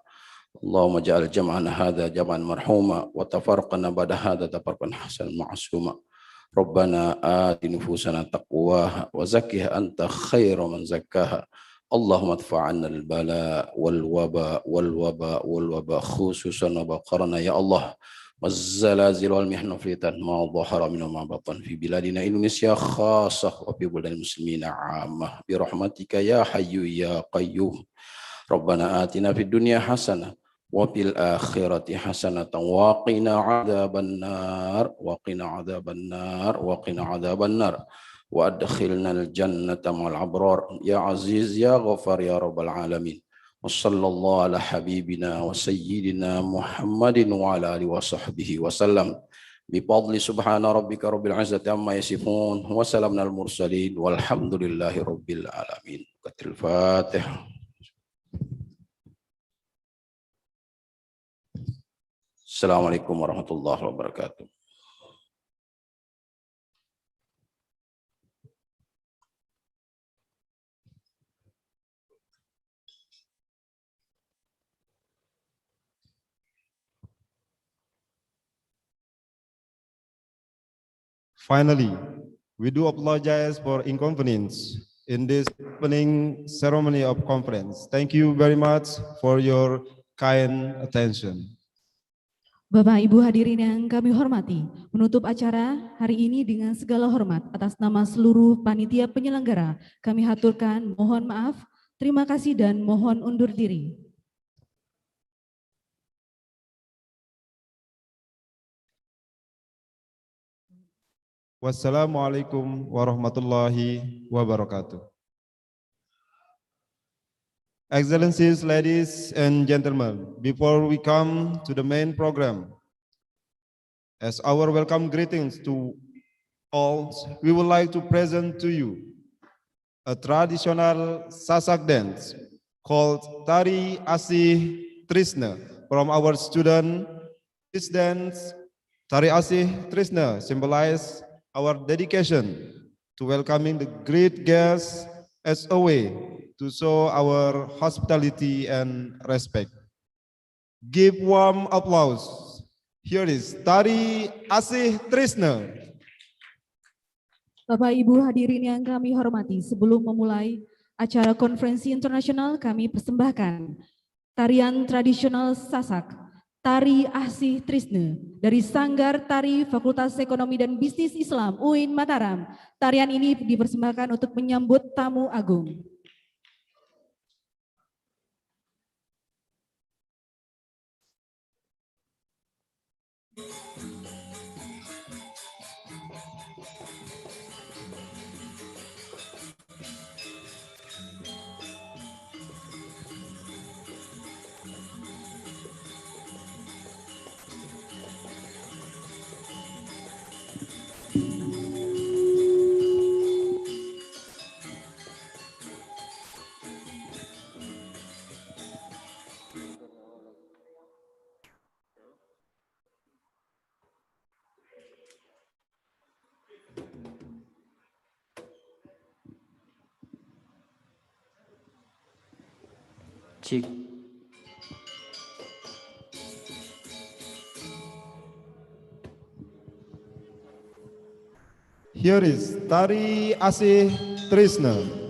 اللهم اجعل جمعنا هذا جمعا مرحوما وتفرقنا بعد هذا تفرقا حسنا معصوما. ربنا آت نفوسنا تقواها وزكها أنت خير من زكاها. اللهم ادفع عنا البلاء والوباء خصوصا وبقرنا يا الله والزلازل والمحن والفتن ما ظهر منه ما بطن في بلادنا إندونيسيا خاصة وفي بلاد المسلمين عامة برحمتك يا حي يا قيوم. ربنا آتنا في الدنيا حسنة وفي الآخرة حسنة وقنا عذاب النار وأدخلنا الجنة مع الأبرار يا عزيز يا غفار يا رب العالمين. وصلى الله على حبيبنا وسيدنا محمد وعلى آله وصحبه وسلم بفضل سبحان ربك رب العزة عما يصفون وسلام على المرسلين والحمد لله رب العالمين. الفاتحة. Assalamualaikum warahmatullahi wabarakatuh. Finally, we do apologize for inconvenience in this opening ceremony of conference. Thank you very much for your kind attention. Bapak Ibu hadirin yang kami hormati, menutup acara hari ini dengan segala hormat atas nama seluruh panitia penyelenggara, kami haturkan mohon maaf, terima kasih dan mohon undur diri. Wassalamualaikum warahmatullahi wabarakatuh. Excellencies, ladies and gentlemen, before we come to the main program, as our welcome greetings to all, we would like to present to you a traditional Sasak dance called Tari Asih Trisna from our student. This dance, Tari Asih Trisna, symbolizes our dedication to welcoming the great guests as a way to show our hospitality and respect. Give warm applause. Here is Tari Asih Trisna. Bapak Ibu hadirin yang kami hormati, sebelum memulai acara konferensi internasional, kami persembahkan tarian tradisional Sasak, Tari Asih Trisna dari Sanggar Tari Fakultas Ekonomi dan Bisnis Islam UIN Mataram. Tarian ini dipersembahkan untuk menyambut tamu agung. Cik. Here is Tari Asih Trisna.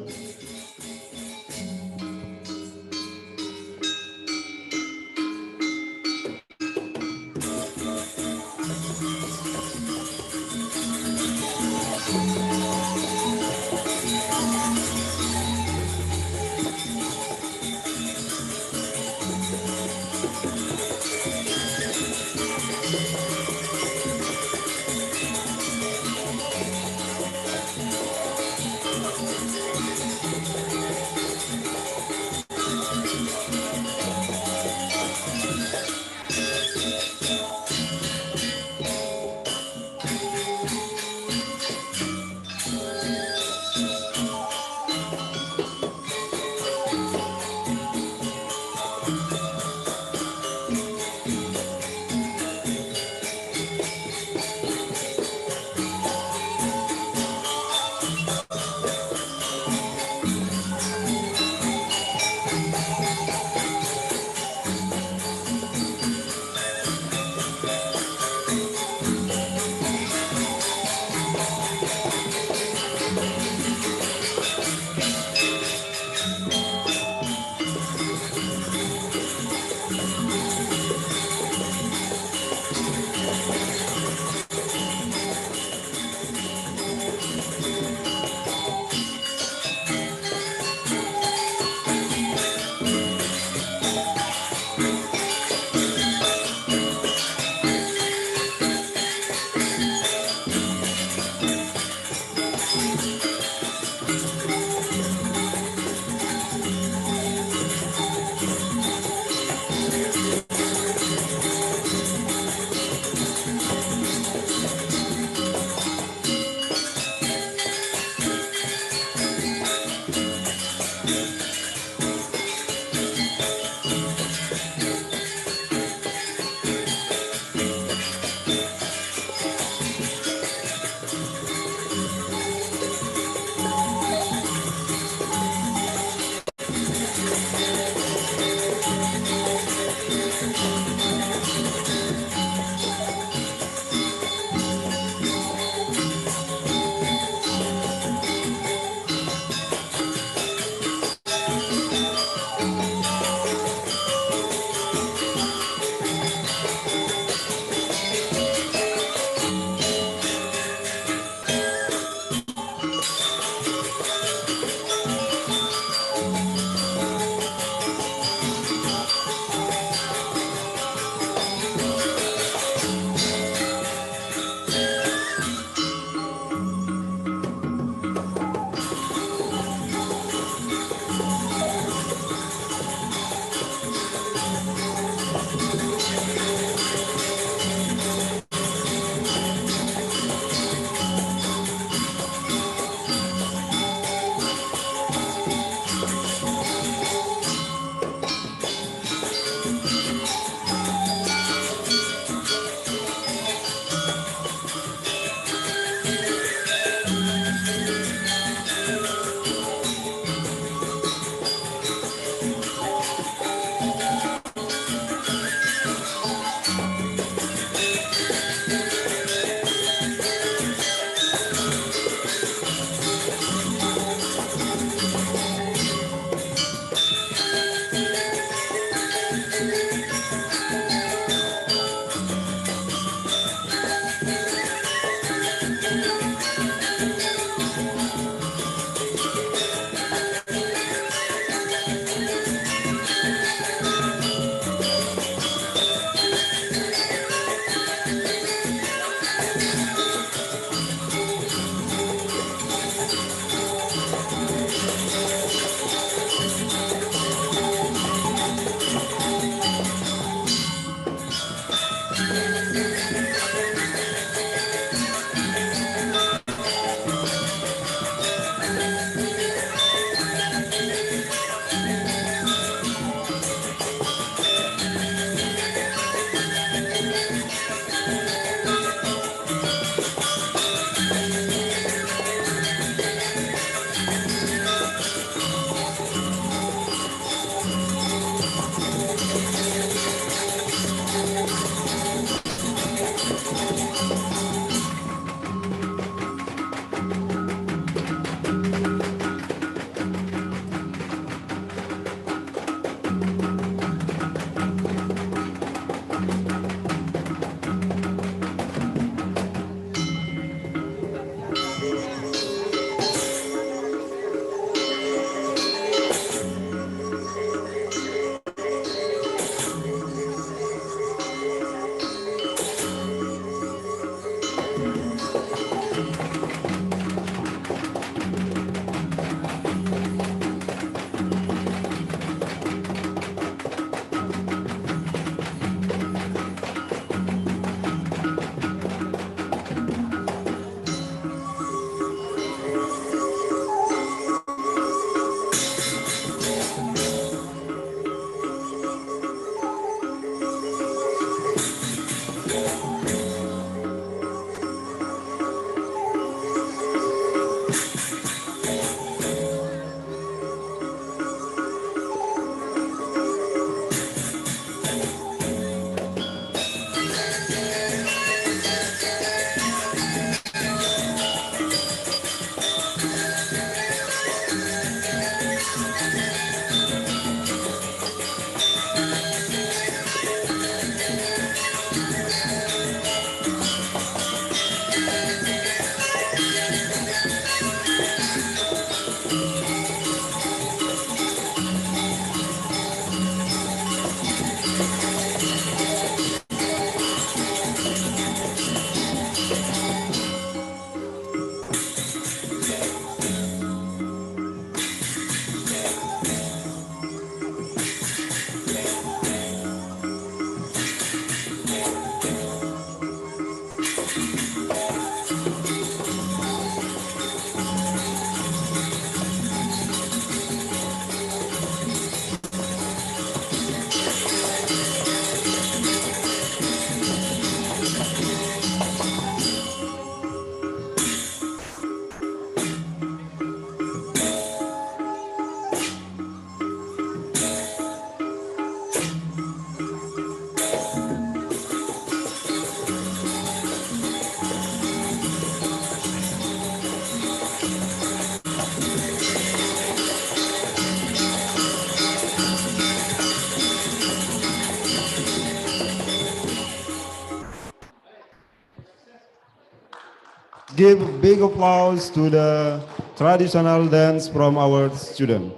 Give big applause to the traditional dance from our student.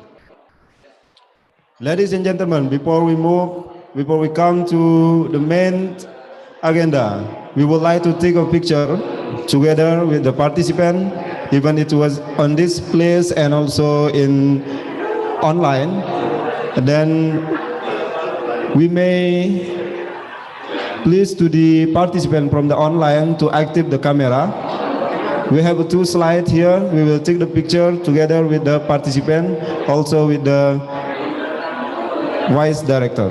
Ladies and gentlemen, before we come to the main agenda, we would like to take a picture together with the participant, even it was on this place and also in online. And then we may please to the participant from the online to activate the camera. We have 2 slides here. We will take the picture together with the participant, also with the vice rector.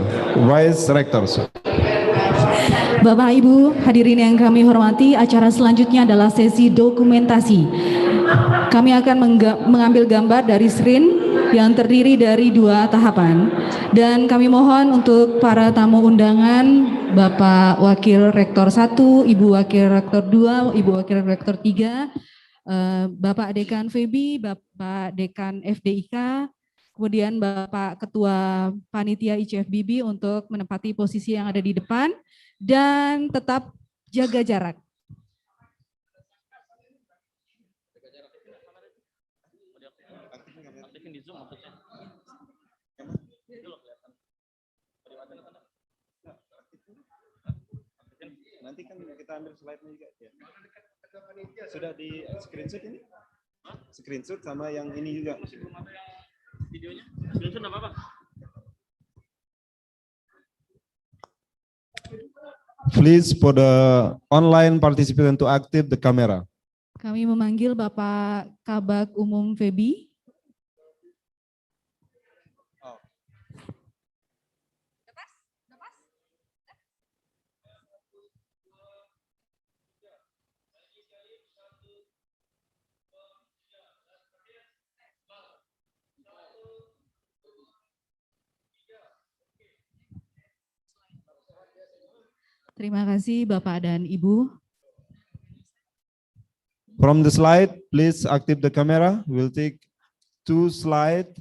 Bapak Ibu hadirin yang kami hormati, acara selanjutnya adalah sesi dokumentasi. Kami akan mengambil gambar dari screen yang terdiri dari 2 tahapan. Dan kami mohon untuk para tamu undangan, Bapak Wakil Rektor 1, Ibu Wakil Rektor 2, Ibu Wakil Rektor 3, Bapak Dekan FEBI, Bapak Dekan FDIK, kemudian Bapak Ketua Panitia ICFBB untuk menempati posisi yang ada di depan dan tetap jaga jarak. Nanti kan kita ambil slide-nya juga ya. Sudah di screenshot ini? Screenshot sama yang ini juga. Videonya? Screenshot apa? Please for the online participant to active the camera. Kami memanggil Bapak Kabag Umum FEBI. Terima kasih Bapak dan Ibu. From the slide, please active the camera. We'll take 2 slides.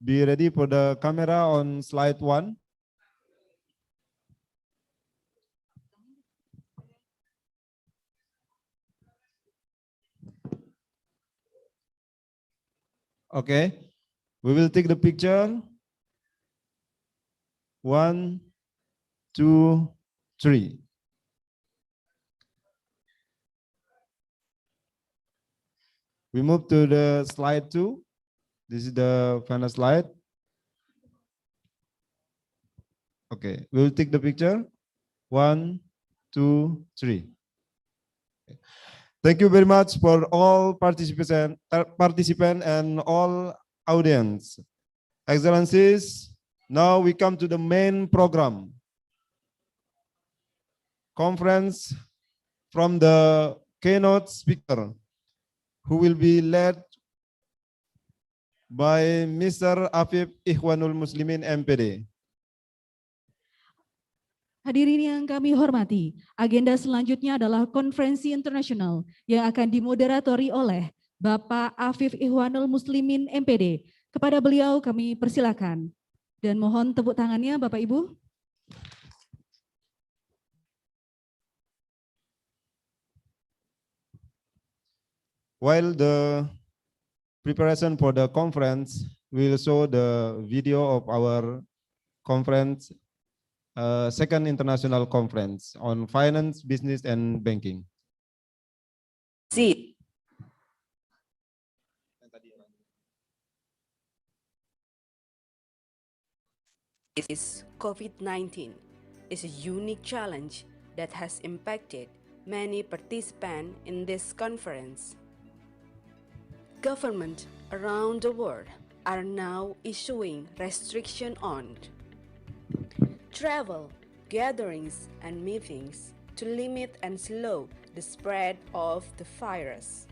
Be ready for the camera on slide 1. Okay, we will take the picture. 1, 2, 3. We move to the slide 2. This is the final slide. Okay, we will take the picture. 1, 2, 3. Thank you very much for all participants and all audience. Excellencies, now we come to the main program. Conference from the keynote speaker, who will be led by Mr. Afif Ikhwanul Muslimin MPD. Hadirin yang kami hormati, agenda selanjutnya adalah konferensi internasional yang akan dimoderatori oleh Bapak Afif Ikhwanul Muslimin MPD, Kepada beliau kami persilakan dan mohon tepuk tangannya Bapak Ibu. While the preparation for the conference will show the video of our conference, second international conference on finance, business, and banking. See. Is COVID-19 is a unique challenge that has impacted many participants in this conference. Governments around the world are now issuing restrictions on travel, gatherings, and meetings to limit and slow the spread of the virus.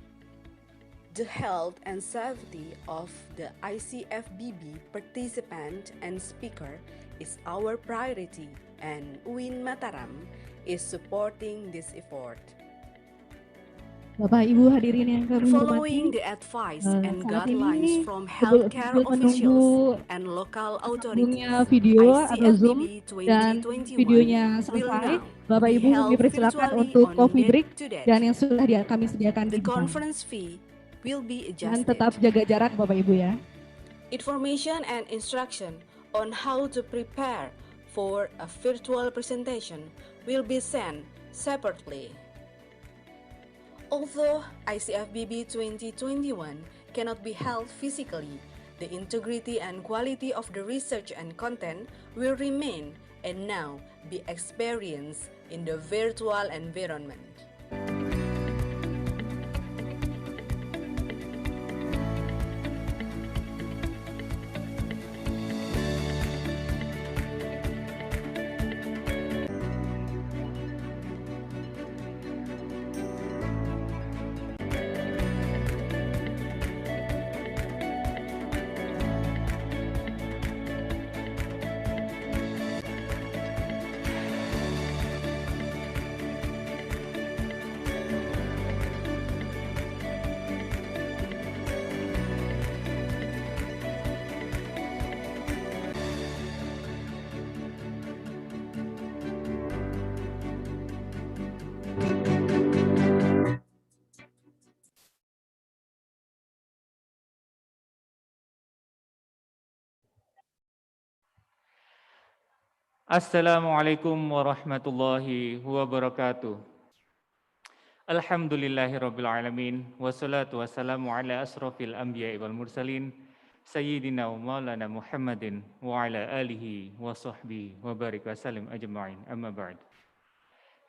The health and safety of the ICFBB participant and speaker is our priority, and UIN Mataram is supporting this effort. Bapak Ibu hadirin yang kami Following hormati, the advice and saat guidelines ini from sambil healthcare menunggu officials and local sambungnya authorities, video atau Zoom ICFBB dan 2021 videonya will selesai, now Bapak be Ibu kami held persilakan virtually untuk on coffee break date-to-date. dan yang sudah kami sediakan The di depan. conference fee will be Dan adjusted. tetap jaga jarak Bapak Ibu ya. Information and instruction on how to prepare for a virtual presentation will be sent separately. Although ICFBB 2021 cannot be held physically, the integrity and quality of the research and content will remain and now be experienced in the virtual environment. Assalamualaikum warahmatullahi wabarakatuh. Alhamdulillahirabbil alamin wassalatu wassalamu ala asrofil anbiya'i wal mursalin sayyidina wa maulana Muhammadin wa ala alihi wa sahbihi wa barik wa salim ajma'in, amma ba'd.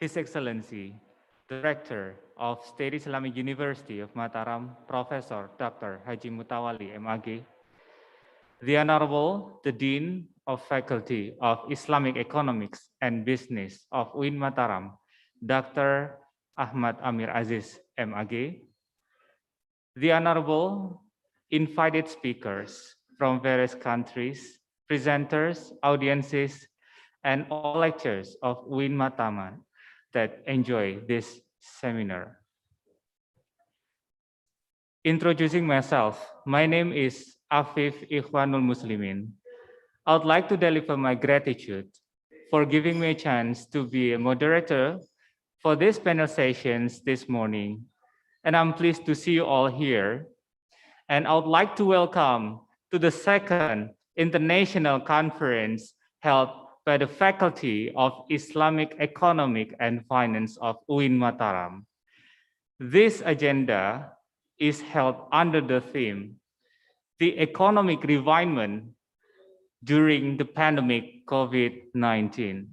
His Excellency, Director of State Islamic University of Mataram, Professor Dr. Haji Mutawalli MAG, the Honorable, the Dean of Faculty of Islamic Economics and Business of UIN Mataram, Dr. Ahmad Amir Aziz, MAG, the Honorable invited speakers from various countries, presenters, audiences, and all lecturers of UIN Mataram that enjoy this seminar. Introducing myself, my name is Afif Ikhwanul Muslimin. I would like to deliver my gratitude for giving me a chance to be a moderator for this panel sessions this morning. And I'm pleased to see you all here. And I would like to welcome to the second international conference held by the Faculty of Islamic Economic and Finance of UIN Mataram. This agenda is held under the theme, the economic revival during the pandemic COVID-19.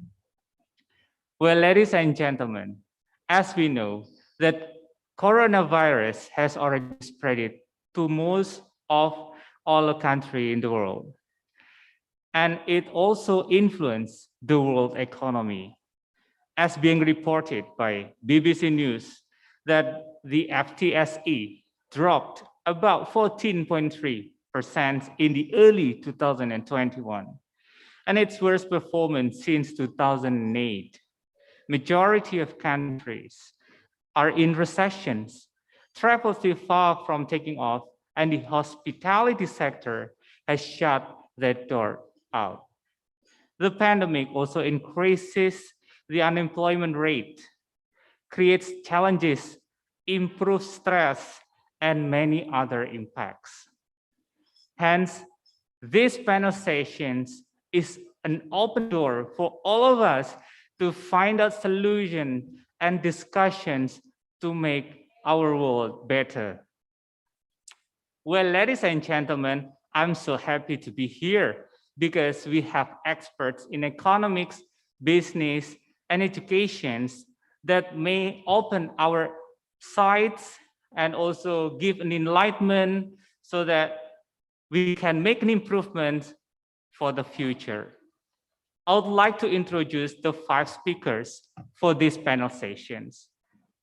Well, ladies and gentlemen, as we know that coronavirus has already spread to most of all the countries in the world. And it also influenced the world economy, as being reported by BBC News that the FTSE dropped about 14.3% in the early 2021, and its worst performance since 2008. Majority of countries are in recessions, travel still far from taking off, and the hospitality sector has shut that door out. The pandemic also increases the unemployment rate, creates challenges, improves stress, and many other impacts. Hence, this panel sessions is an open door for all of us to find a solution and discussions to make our world better. Well, ladies and gentlemen, I'm so happy to be here because we have experts in economics, business, and educations that may open our sights and also give an enlightenment so that we can make an improvement for the future. I would like to introduce the 5 speakers for these panel sessions.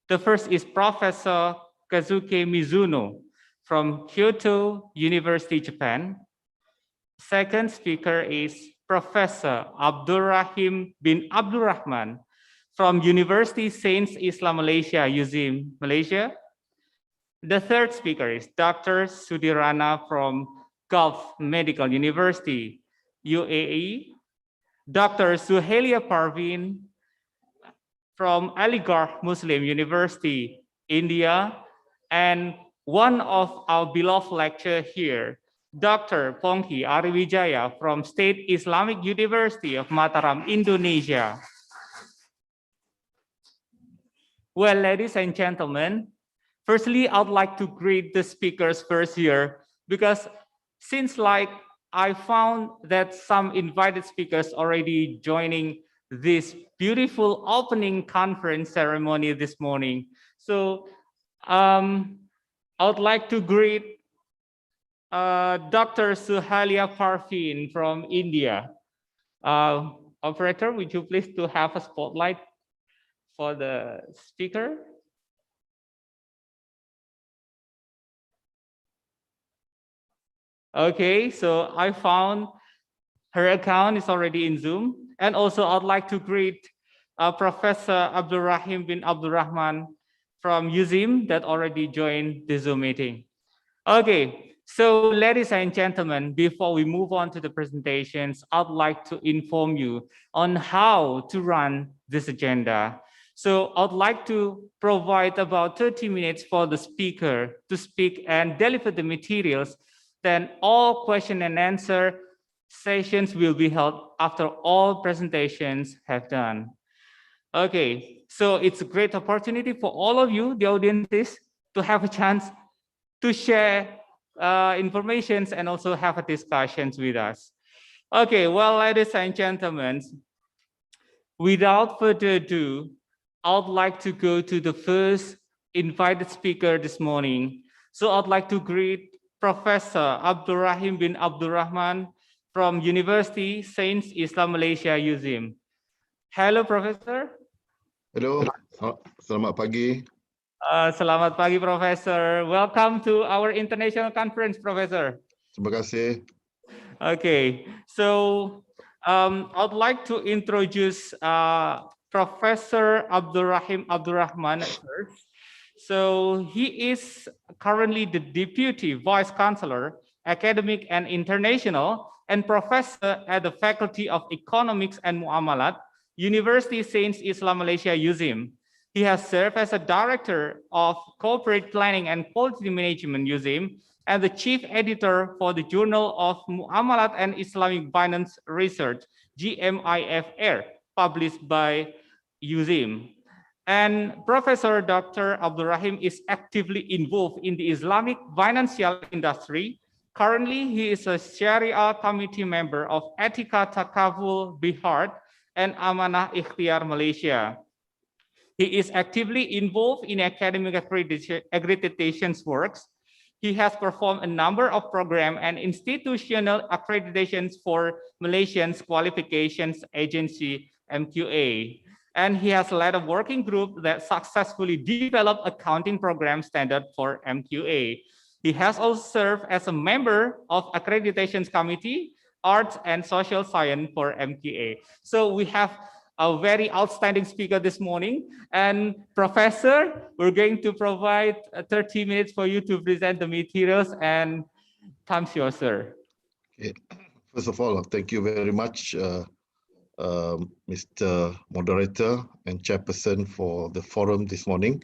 The first is Professor Kazuki Mizuno from Kyoto University, Japan. Second speaker is Professor Abdurrahim bin Abdurrahman from University Saint Islam Malaysia, UZIM, Malaysia. The third speaker is Dr. Sudirana from Gulf Medical University, UAE. Dr. Suhelia Parveen from Aligarh Muslim University, India, and one of our beloved lecturer here, Dr. Pongki Ariwijaya from State Islamic University of Mataram, Indonesia. Well, ladies and gentlemen, firstly, I'd like to greet the speakers first here because since I found that some invited speakers already joining this beautiful opening conference ceremony this morning. So I would like to greet Dr. Suhalia Parveen from India. Operator, would you please to have a spotlight for the speaker? Okay, so I found her account is already in Zoom. And also I'd like to greet Professor Abdurrahim bin Abdurrahman from UZIM that already joined the Zoom meeting. Okay, so ladies and gentlemen, before we move on to the presentations, I'd like to inform you on how to run this agenda. So I'd like to provide about 30 minutes for the speaker to speak and deliver the materials. Then all question and answer sessions will be held after all presentations have done. Okay, so it's a great opportunity for all of you, the audiences, to have a chance to share information and also have a discussions with us. Okay, well, ladies and gentlemen, without further ado, I'd like to go to the first invited speaker this morning. So I'd like to greet Professor Abdurrahim bin Abdurrahman from University Saint Islam Malaysia, UZIM. Hello, Professor. Hello, selamat pagi. Selamat pagi, Professor. Welcome to our international conference, Professor. Terima kasih. Okay, so I'd like to introduce Professor Abdurrahim Abdurrahman at first. So he is currently the Deputy Vice Chancellor, Academic and International, and Professor at the Faculty of Economics and Muamalat, University Saint Islam Malaysia, UZIM. He has served as a Director of Corporate Planning and Quality Management, UZIM, and the Chief Editor for the Journal of Muamalat and Islamic Finance Research, GMIFR, published by UZIM. And Professor Dr. Abdurrahim is actively involved in the Islamic financial industry. Currently, he is a Sharia Committee member of Etika Takaful Bihar and Amanah Ikhtiar Malaysia. He is actively involved in academic accreditation works. He has performed a number of program and institutional accreditations for Malaysian's Qualifications Agency, MQA. And he has led a working group that successfully developed accounting program standard for MQA. He has also served as a member of Accreditations Committee, Arts and Social Science for MQA. So we have a very outstanding speaker this morning. And Professor, we're going to provide 30 minutes for you to present the materials, and time's yours, sir. Okay. First of all, thank you very much, Mr. Moderator and Chairperson for the forum this morning.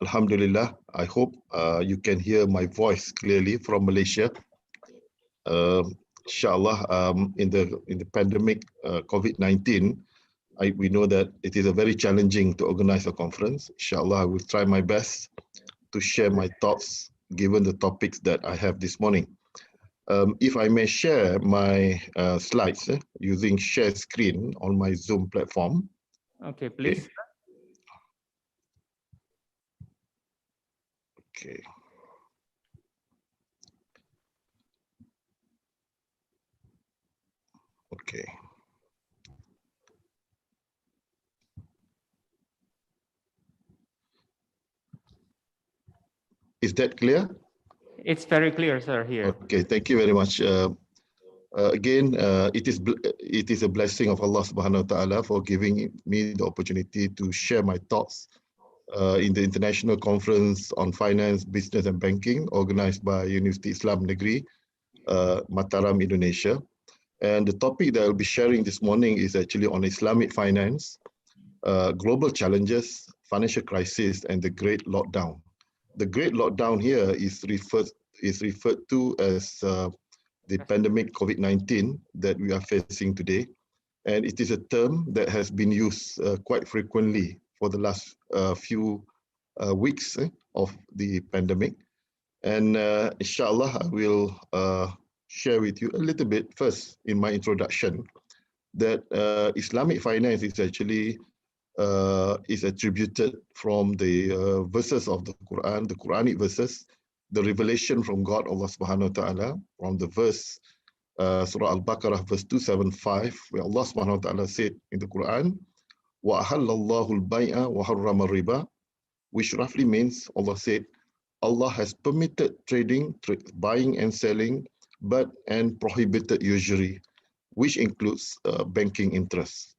Alhamdulillah, I hope you can hear my voice clearly from Malaysia. Inshallah, in the pandemic COVID-19, we know that it is a very challenging to organize a conference. Inshallah, I will try my best to share my thoughts given the topics that I have this morning. If I may share my slides using share screen on my Zoom platform. Okay, please. Okay. Okay. Is that clear? It's very clear, sir, here. Okay, thank you very much. Again, it is a blessing of Allah Subhanahu wa Taala for giving me the opportunity to share my thoughts in the International Conference on Finance, Business and Banking organized by Universiti Islam Negeri Mataram, Indonesia. And the topic that I'll be sharing this morning is actually on Islamic finance, global challenges, financial crisis, and the Great Lockdown. The Great Lockdown here is referred to as the pandemic COVID-19 that we are facing today. And it is a term that has been used quite frequently for the last few weeks of the pandemic. And inshallah, I will share with you a little bit first in my introduction that Islamic finance is actually is attributed from the verses of the Quran, the Quranic verses, the revelation from God, Allah Subhanahu wa Taala, from the verse Surah Al-Baqarah, verse 275, where Allah Subhanahu wa Taala said in the Quran, "Wa ahallallahu al-bay'a wa harrama riba," which roughly means Allah said, Allah has permitted trading, buying and selling, but and prohibited usury, which includes banking interest.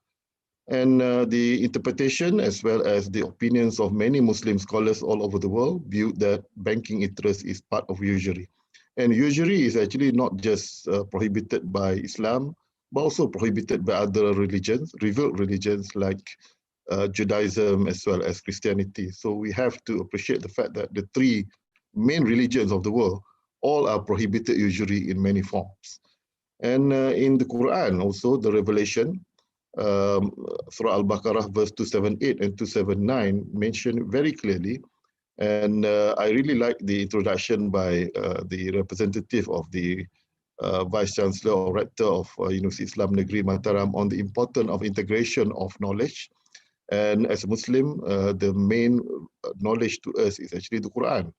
And the interpretation, as well as the opinions of many Muslim scholars all over the world, viewed that banking interest is part of usury. And usury is actually not just prohibited by Islam, but also prohibited by other religions, revealed religions like Judaism as well as Christianity. So we have to appreciate the fact that the three main religions of the world all are prohibited usury in many forms. And in the Quran also, the revelation, Surah Al-Baqarah verse 278 and 279 mention very clearly, and I really like the introduction by the representative of the Vice Chancellor or Rector of Universiti Islam Negeri Mataram on the importance of integration of knowledge. And as a Muslim, the main knowledge to us is actually the Quran.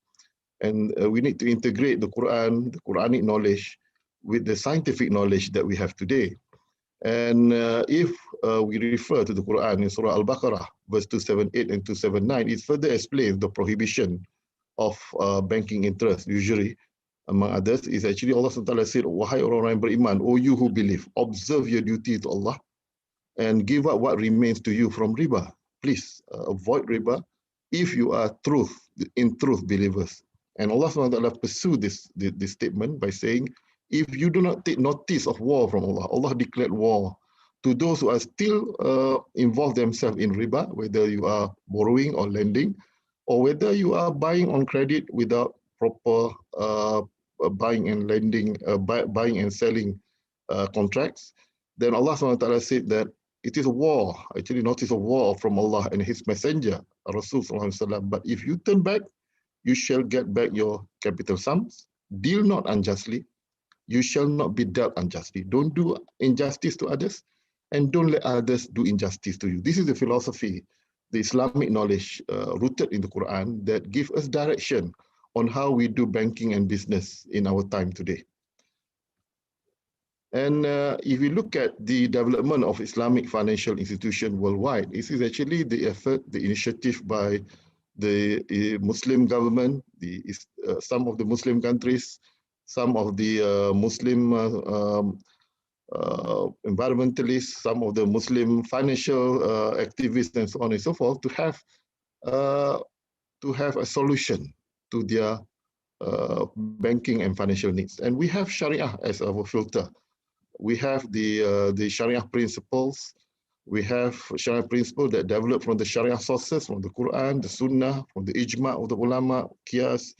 And we need to integrate the Quran, the Quranic knowledge, with the scientific knowledge that we have today. And if we refer to the Quran in Surah Al-Baqarah, verse 278 and 279, it further explains the prohibition of banking interest, usury, among others, is actually Allah SWT said, "Wahai orang-orang yang beriman, O you who believe, observe your duty to Allah and give up what remains to you from riba. Please avoid riba if you are in truth believers." And Allah SWT pursued this statement by saying, if you do not take notice of war from Allah, Allah declared war to those who are still involved themselves in riba, whether you are borrowing or lending, or whether you are buying on credit without proper buying and lending, buying and selling contracts. Then Allah SWT said that it is a war, actually notice a war from Allah and His Messenger, Rasul SAW. But if you turn back, you shall get back your capital sums. Deal not unjustly. You shall not be dealt unjustly. Don't do injustice to others, and don't let others do injustice to you. This is the philosophy, the Islamic knowledge rooted in the Quran that give us direction on how we do banking and business in our time today. And if you look at the development of Islamic financial institutions worldwide, this is actually the effort, the initiative by the Muslim government, some of the Muslim countries, some of the Muslim environmentalists, some of the Muslim financial activists, and so on and so forth, to have a solution to their banking and financial needs. And we have Sharia as our filter. We have the Sharia principles. We have Sharia principles that develop from the Sharia sources, from the Quran, the Sunnah, from the Ijma of the ulama, Qiyas,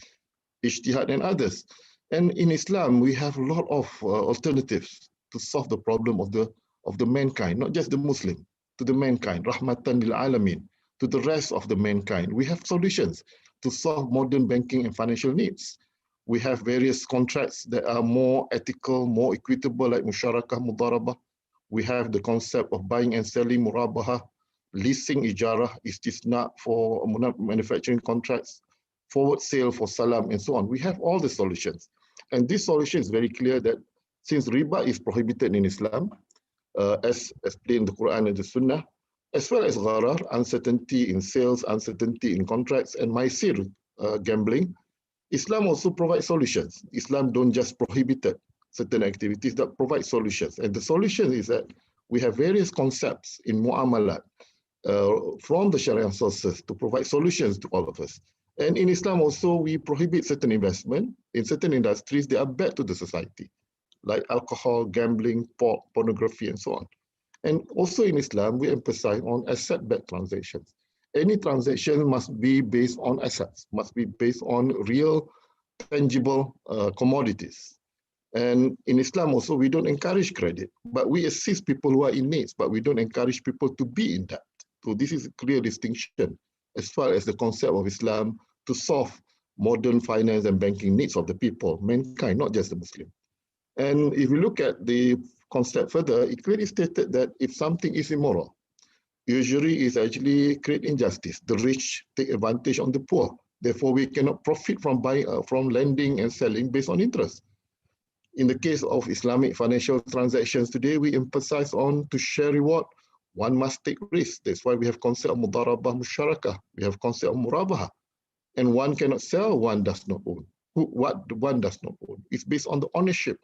Ijtihad, and others. And in Islam, we have a lot of alternatives to solve the problem of the mankind, not just the Muslim, to the mankind, rahmatan lil alamin, to the rest of the mankind. We have solutions to solve modern banking and financial needs. We have various contracts that are more ethical, more equitable, like musyarakah, mudarabah. We have the concept of buying and selling, murabaha, leasing, ijarah, istisna for manufacturing contracts, forward sale for salam, and so on. We have all the solutions. And this solution is very clear that since riba is prohibited in Islam, as explained in the Quran and the Sunnah, as well as gharar, uncertainty in sales, uncertainty in contracts, and maisir, gambling, Islam also provides solutions. Islam don't just prohibit certain activities, that provide solutions. And the solution is that we have various concepts in mu'amalat from the Sharia sources to provide solutions to all of us. And in Islam also, we prohibit certain investment in certain industries that are bad to the society, like alcohol, gambling, pornography, and so on. And also in Islam, we emphasize on asset-backed transactions. Any transaction must be based on assets, must be based on real, tangible commodities. And in Islam also, we don't encourage credit, but we assist people who are in needs, but we don't encourage people to be in debt. So this is a clear distinction as far as the concept of Islam to solve modern finance and banking needs of the people, mankind, not just the Muslim. And if you look at the concept further, it clearly stated that if something is immoral, usury is actually create injustice. The rich take advantage on the poor. Therefore, we cannot profit from buying, from lending and selling based on interest. In the case of Islamic financial transactions today, we emphasize on to share reward. One must take risk. That's why we have concept of mudarabah, musyarakah. We have concept of murabaha. And one cannot sell, one does not own. What one does not own. It's based on the ownership.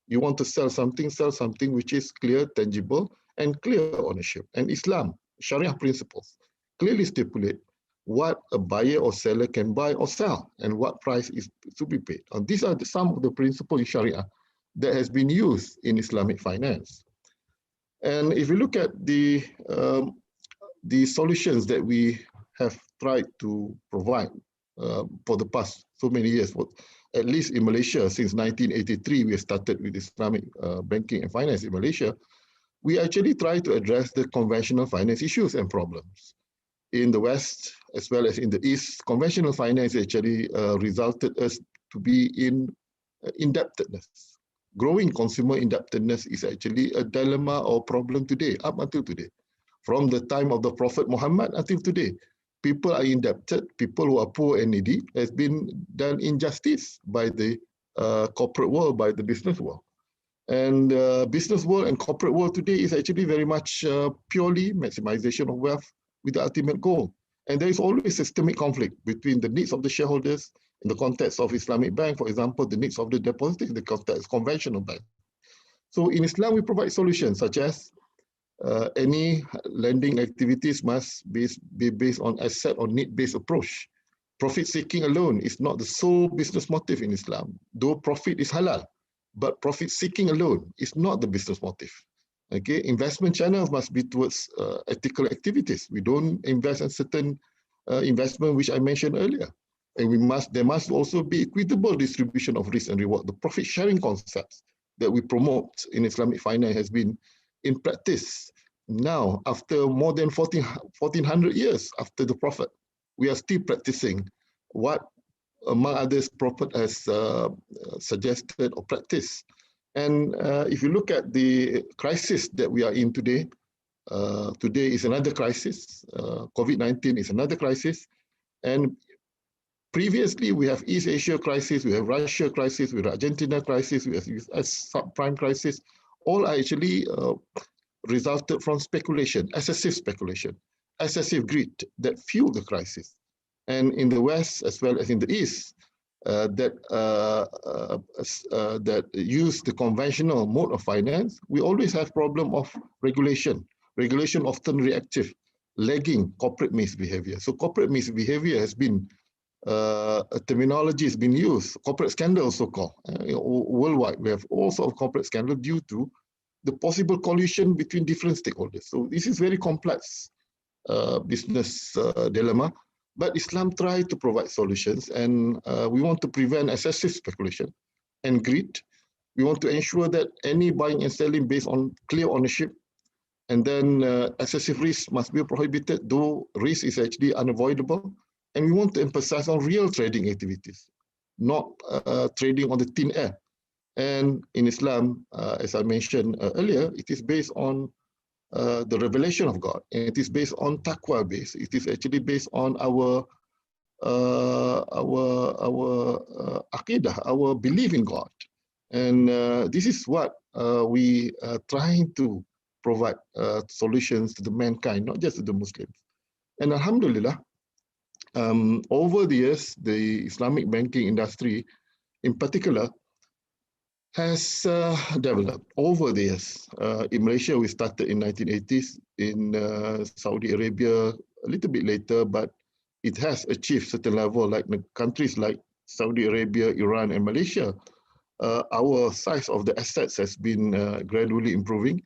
You want to sell something which is clear, tangible, and clear ownership. And Islam, Sharia principles, clearly stipulate what a buyer or seller can buy or sell and what price is to be paid. And these are some of the principles in Sharia that has been used in Islamic finance. And if you look at the solutions that we have tried to provide for the past so many years, at least in Malaysia, since 1983, we started with Islamic banking and finance in Malaysia, we actually try to address the conventional finance issues and problems. In the West, as well as in the East, conventional finance actually resulted us to be in indebtedness. Growing consumer indebtedness is actually a dilemma or problem today, up until today. From the time of the Prophet Muhammad until today, people are indebted, people who are poor and needy has been done injustice by the corporate world, by the business world. And business world and corporate world today is actually very much purely maximization of wealth with the ultimate goal. And there is always systemic conflict between the needs of the shareholders in the context of Islamic bank, for example, the needs of the depositors in the context of conventional bank. So in Islam, we provide solutions such as any lending activities must be based on asset or need-based approach. Profit seeking alone is not the sole business motive in Islam, though profit is halal, but profit seeking alone is not the business motive. Okay, investment channels must be towards ethical activities. We don't invest in certain investment which I mentioned earlier. And there must also be equitable distribution of risk and reward. The profit sharing concepts that we promote in Islamic finance has been in practice now after more than 1400 years after the Prophet. We are still practicing what, among others, Prophet has suggested or practiced. And if you look at the crisis that we are in today, today is another crisis. COVID-19 is another crisis. And previously, we have East Asia crisis, we have Russia crisis, we have Argentina crisis, we have subprime crisis. All are actually resulted from speculation, excessive greed that fueled the crisis. And in the West, as well as in the East, that use the conventional mode of finance, we always have problem of regulation. Regulation often reactive, lagging corporate misbehavior. So corporate misbehavior has been terminology has been used, corporate scandal so-called. Worldwide, we have all sorts of corporate scandal due to the possible collusion between different stakeholders. So this is very complex business dilemma, but Islam tries to provide solutions, and we want to prevent excessive speculation and greed. We want to ensure that any buying and selling based on clear ownership, and then excessive risk must be prohibited, though risk is actually unavoidable. And we want to emphasize on real trading activities, not trading on the thin air. And in Islam, as I mentioned earlier, it is based on the revelation of God, and it is based on taqwa base. It is actually based on our aqidah, our belief in God. And this is what we are trying to provide solutions to the mankind, not just to the Muslims. And Alhamdulillah, over the years, the Islamic banking industry in particular has developed over the years. In Malaysia, we started in 1980s, in Saudi Arabia a little bit later, but it has achieved certain level, like countries like Saudi Arabia, Iran, and Malaysia. Our size of the assets has been gradually improving,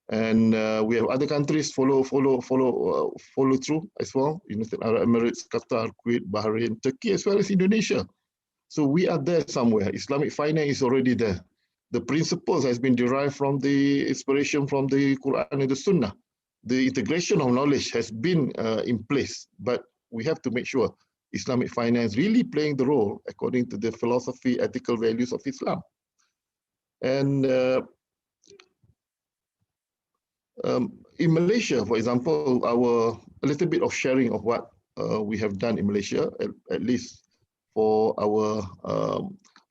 and we have other countries follow through as well. United Arab Emirates, Qatar, Kuwait, Bahrain, Turkey, as well as Indonesia. So we are there somewhere. Islamic finance is already there. The principles has been derived from the inspiration from the Quran and the Sunnah. The integration of knowledge has been in place, but we have to make sure Islamic finance really playing the role according to the philosophy, ethical values of Islam. And in Malaysia, for example, a little bit of sharing of what we have done in Malaysia, at least for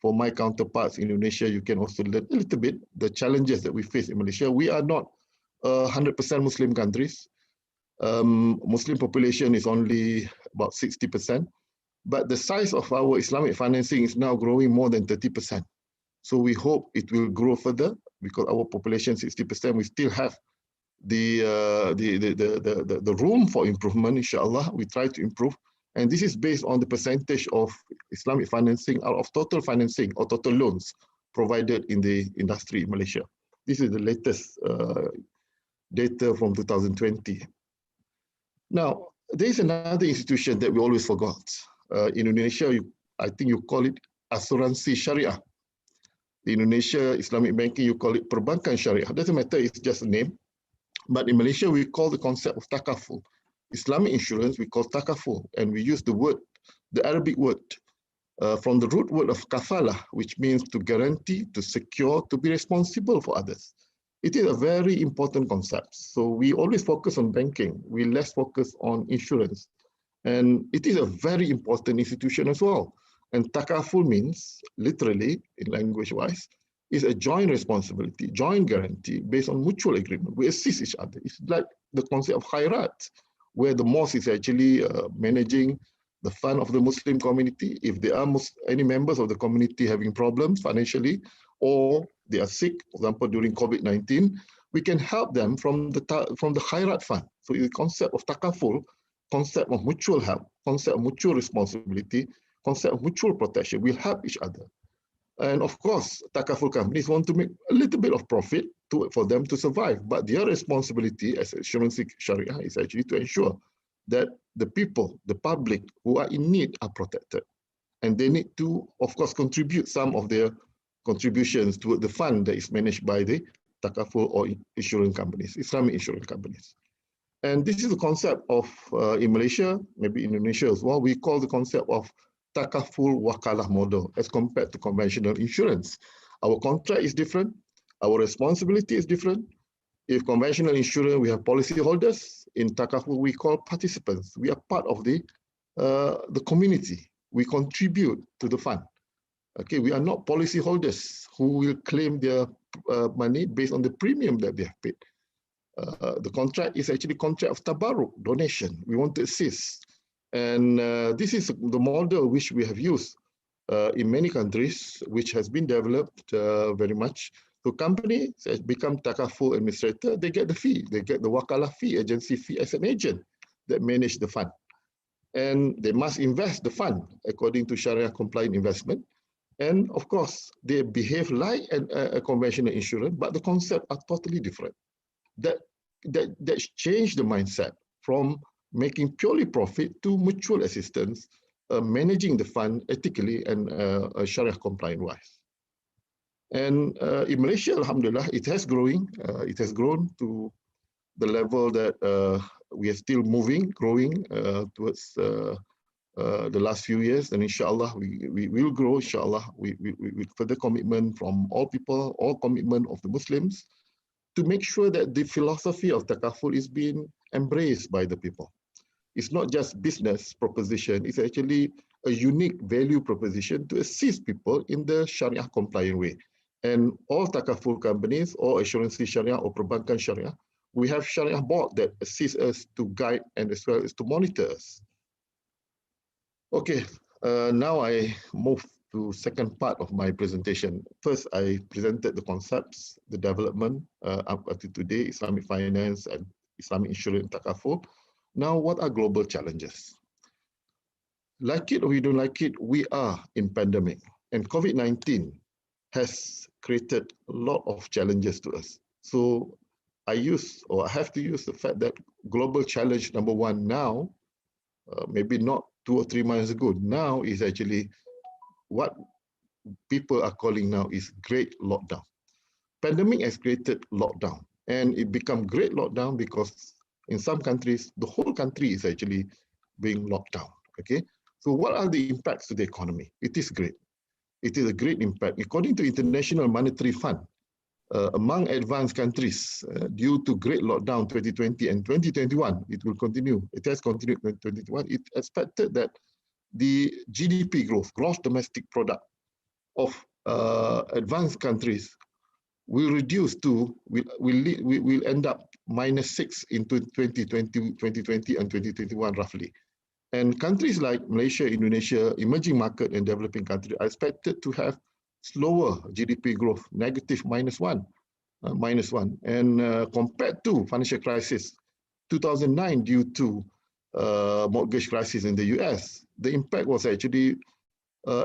my counterparts in Indonesia, you can also learn a little bit the challenges that we face in Malaysia. We are not 100% Muslim countries. Muslim population is only about 60%, but the size of our Islamic financing is now growing more than 30%. So we hope it will grow further because our population 60%. We still have the room for improvement. Inshallah, we try to improve. And this is based on the percentage of Islamic financing out of total financing or total loans provided in the industry in Malaysia. This is the latest data from 2020. Now, there is another institution that we always forgot. In Indonesia, I think you call it asuransi syariah. In Indonesia, Islamic banking, you call it perbankan syariah. Doesn't matter, it's just a name. But in Malaysia, we call the concept of takaful. Islamic insurance, we call takaful, and we use the word, the Arabic word, from the root word of kafalah, which means to guarantee, to secure, to be responsible for others. It is a very important concept. So we always focus on banking. We less focus on insurance. And it is a very important institution as well. And takaful means, literally, in language-wise, is a joint responsibility, joint guarantee based on mutual agreement. We assist each other. It's like the concept of khairat, where the mosque is actually managing the fund of the Muslim community. If there are any members of the community having problems financially, or they are sick, for example, during COVID-19, we can help them from the khairat fund. So the concept of takaful, concept of mutual help, concept of mutual responsibility, concept of mutual protection. We'll help each other. And of course, takaful companies want to make a little bit of profit for them to survive. But their responsibility as insurance sharia is actually to ensure that the people, the public who are in need are protected. And they need to, of course, contribute some of their contributions to the fund that is managed by the takaful or insurance companies, Islamic insurance companies. And this is the concept of, in Malaysia, maybe Indonesia as well, we call the concept of takaful wakalah model as compared to conventional insurance. Our contract is different. Our responsibility is different. If conventional insurance, we have policy holders. In takaful, we call participants. We are part of the community. We contribute to the fund. Okay, we are not policy holders who will claim their money based on the premium that they have paid. The contract is actually contract of tabarruk, donation. We want to assist. And this is the model which we have used in many countries, which has been developed very much. So companies has become takaful administrator, they get the fee, they get the wakalah fee, agency fee as an agent that manage the fund. and they must invest the fund according to Sharia compliant investment. And of course, they behave like a conventional insurance, but the concept are totally different. That changed the mindset from making purely profit to mutual assistance, managing the fund ethically and Sharia compliant wise. And in Malaysia, alhamdulillah, it has grown to the level that we are still growing towards the last few years, and inshallah we will grow, inshallah, with further commitment from all people, all commitment of the Muslims, to make sure that the philosophy of takaful is being embraced by the people. It's not just business proposition, it's actually a unique value proposition to assist people in the Sharia compliant way. And all takaful companies, or assurance Sharia or perbankan Sharia, we have Sharia board that assists us to guide and as well as to monitor us. Okay, now I move to second part of my presentation. First, I presented the concepts, the development up to today, Islamic finance and Islamic insurance takaful. Now, what are global challenges? Like it or we don't like it, we are in pandemic, and COVID-19 has created a lot of challenges to us. So I have to use the fact that global challenge number one now, maybe not 2 or 3 months ago, now is actually what people are calling now is great lockdown. Pandemic has created lockdown, and it become great lockdown because in some countries, the whole country is actually being locked down, okay? So what are the impacts to the economy? It is great. It is a great impact. According to International Monetary Fund, among advanced countries, due to great lockdown 2020 and 2021, it will continue. It has continued in 2021. It expected that the GDP growth, gross domestic product of advanced countries will reduce to, will end up -6 in 2020 and 2021 roughly. And countries like Malaysia, Indonesia, emerging market and developing countries are expected to have slower GDP growth, negative -1. And compared to financial crisis 2009 due to mortgage crisis in the US, the impact was actually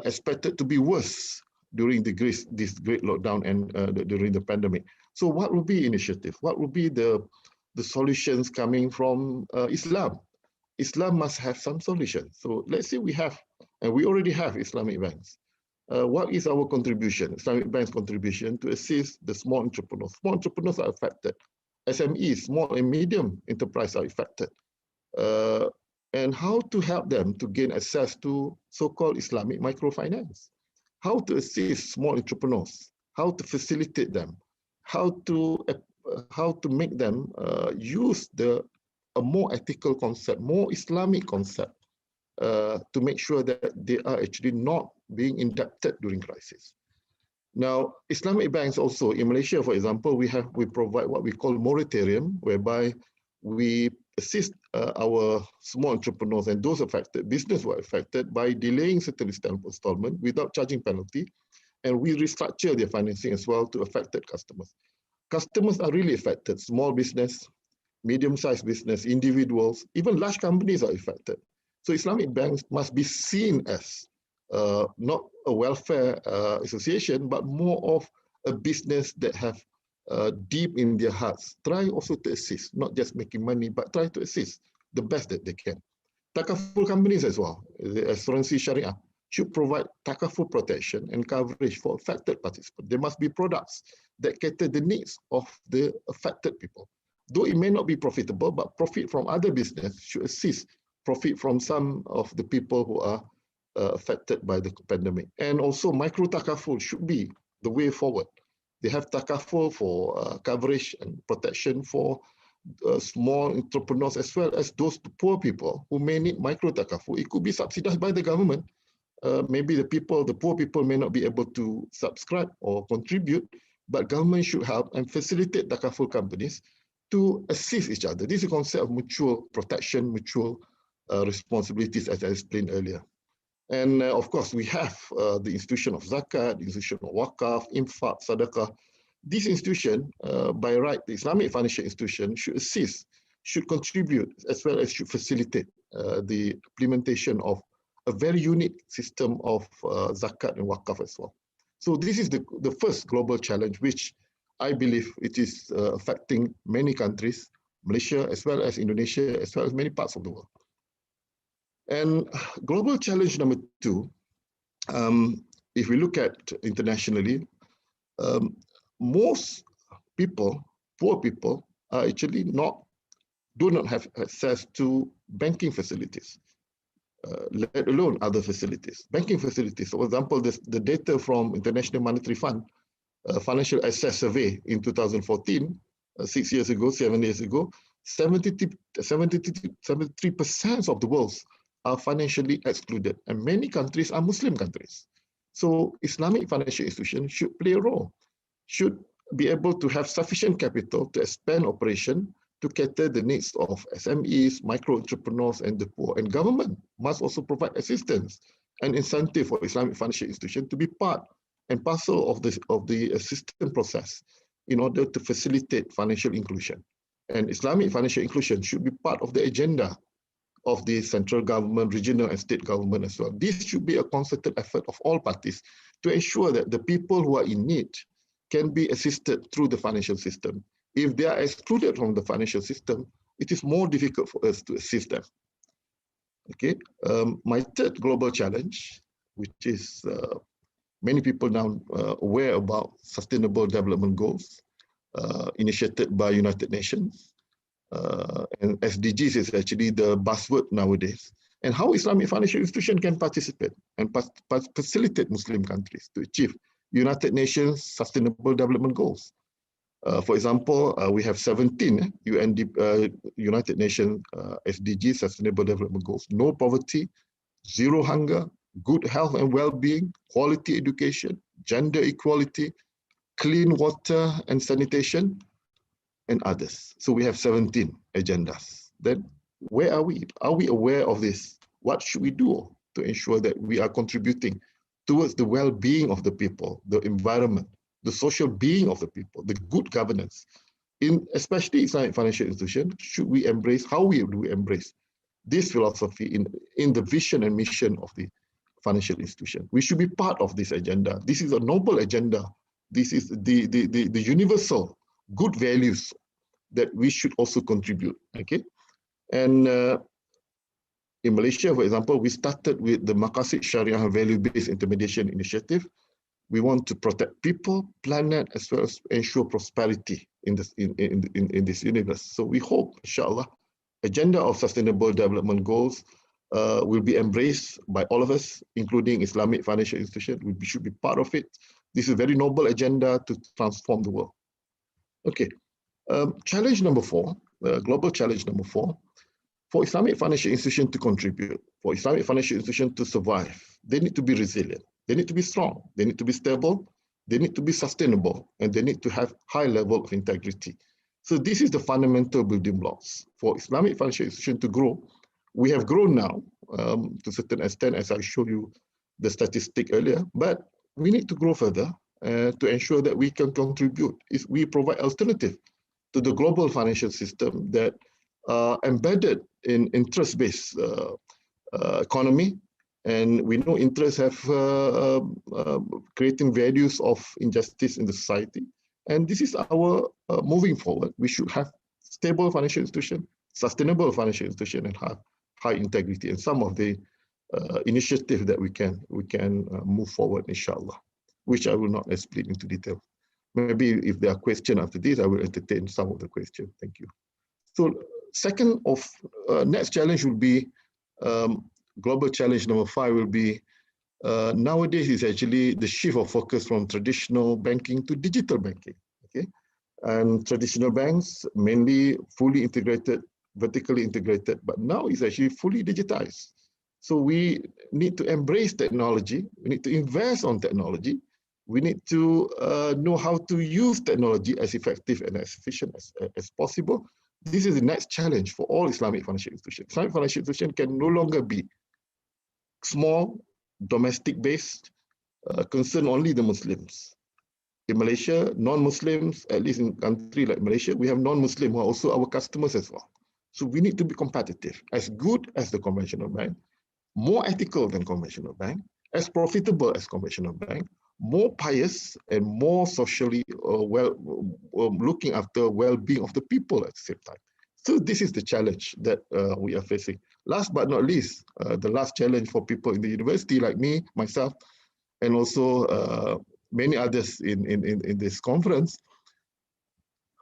expected to be worse during this great lockdown and during the pandemic. So what will be initiative? What will be the solutions coming from Islam? Islam must have some solution. So let's say we have, and we already have Islamic banks. What is our contribution, Islamic bank's contribution to assist the small entrepreneurs? Small entrepreneurs are affected. SMEs, small and medium enterprise are affected. And how to help them to gain access to so-called Islamic microfinance? How to assist small entrepreneurs? How to facilitate them? How to make them use a more ethical concept, more Islamic concept, to make sure that they are actually not being indebted during crisis. Now, Islamic banks also, in Malaysia, for example, we provide what we call moratorium, whereby we assist our small entrepreneurs and those affected, business were affected, by delaying certain installment without charging penalty, and we restructure their financing as well to affected customers. Customers are really affected, small business, medium-sized business, individuals, even large companies are affected. So Islamic banks must be seen as not a welfare association, but more of a business that have deep in their hearts. Try also to assist, not just making money, but try to assist the best that they can. Takaful companies as well, the assurance Sharia, should provide takaful protection and coverage for affected participants. There must be products that cater the needs of the affected people. Though it may not be profitable, but profit from other business should assist profit from some of the people who are affected by the pandemic. And also micro takaful should be the way forward. They have takaful for coverage and protection for small entrepreneurs as well as those poor people who may need micro takaful. It could be subsidized by the government. Maybe the poor people may not be able to subscribe or contribute, but government should help and facilitate takaful companies to assist each other. This is a concept of mutual protection, mutual responsibilities, as I explained earlier. And of course, we have the institution of zakat, the institution of wakaf, infaq, sadaqah. This institution, by right, the Islamic financial institution should assist should contribute as well as should facilitate the implementation of a very unique system of zakat and wakaf as well. So this is the first global challenge, which I believe it is affecting many countries, Malaysia as well as Indonesia, as well as many parts of the world. And global challenge number two, if we look at internationally, most people, poor people, are actually do not have access to banking facilities, let alone other facilities. Banking facilities, for example, the data from International Monetary Fund, Financial Access Survey in 2014, 6 years ago, 7 years ago, 73% of the world are financially excluded, and many countries are Muslim countries. So Islamic financial institutions should play a role, should be able to have sufficient capital to expand operation to cater the needs of SMEs, micro entrepreneurs, and the poor. And government must also provide assistance and incentive for Islamic financial institutions to be part and parcel of the system process in order to facilitate financial inclusion. And Islamic financial inclusion should be part of the agenda of the central government, regional and state government as well. This should be a concerted effort of all parties to ensure that the people who are in need can be assisted through the financial system. If they are excluded from the financial system, it is more difficult for us to assist them. Okay, my third global challenge, which is many people now aware about Sustainable Development Goals initiated by United Nations. And SDGs is actually the buzzword nowadays. And how Islamic financial institution can participate and facilitate Muslim countries to achieve United Nations Sustainable Development Goals. For example, we have 17 United Nations SDGs, Sustainable Development Goals: no poverty, zero hunger, good health and well-being, quality education, gender equality, clean water and sanitation, and others. So we have 17 agendas. Then where are we? Are we aware of this? What should we do to ensure that we are contributing towards the well-being of the people, the environment, the social being of the people, the good governance? In especially Islamic financial institutions, should we embrace, how do we embrace this philosophy in the vision and mission of the financial institution? We should be part of this agenda. This is a noble agenda. This is the universal good values that we should also contribute, okay? And in Malaysia, for example, we started with the Maqasid Syariah Value-Based Intermediation Initiative. We want to protect people, planet, as well as ensure prosperity in this universe. So we hope, inshallah, agenda of Sustainable Development Goals will be embraced by all of us, including Islamic financial institutions. We should be part of it. This is a very noble agenda to transform the world. Okay, challenge number 4, global challenge number 4, for Islamic financial institutions to contribute, for Islamic financial institutions to survive, they need to be resilient, they need to be strong, they need to be stable, they need to be sustainable, and they need to have high level of integrity. So this is the fundamental building blocks for Islamic financial institutions to grow. We have grown now to a certain extent, as I showed you the statistic earlier, but we need to grow further to ensure that we can contribute. We provide alternative to the global financial system that embedded in interest-based economy, and we know interests have creating values of injustice in the society. And this is our moving forward. We should have stable financial institution, sustainable financial institution, and have high integrity. And some of the initiatives that we can move forward, inshallah, which I will not explain into detail. Maybe if there are questions after this, I will entertain some of the questions. Thank you. So second of next challenge will be global challenge number 5 will be nowadays is actually the shift of focus from traditional banking to digital banking. Okay, and traditional banks mainly fully integrated, vertically integrated, but now it's actually fully digitized. So we need to embrace technology. We need to invest on technology. We need to know how to use technology as effective and as efficient as possible. This is the next challenge for all Islamic financial institutions. Islamic financial institutions can no longer be small, domestic-based, concern only the Muslims. In Malaysia, non-Muslims, at least in a country like Malaysia, we have non-Muslim who are also our customers as well. So we need to be competitive, as good as the conventional bank, more ethical than conventional bank, as profitable as conventional bank, more pious and more socially looking after well-being of the people at the same time. So this is the challenge that we are facing. Last but not least, the last challenge for people in the university like me, myself, and also many others in this conference,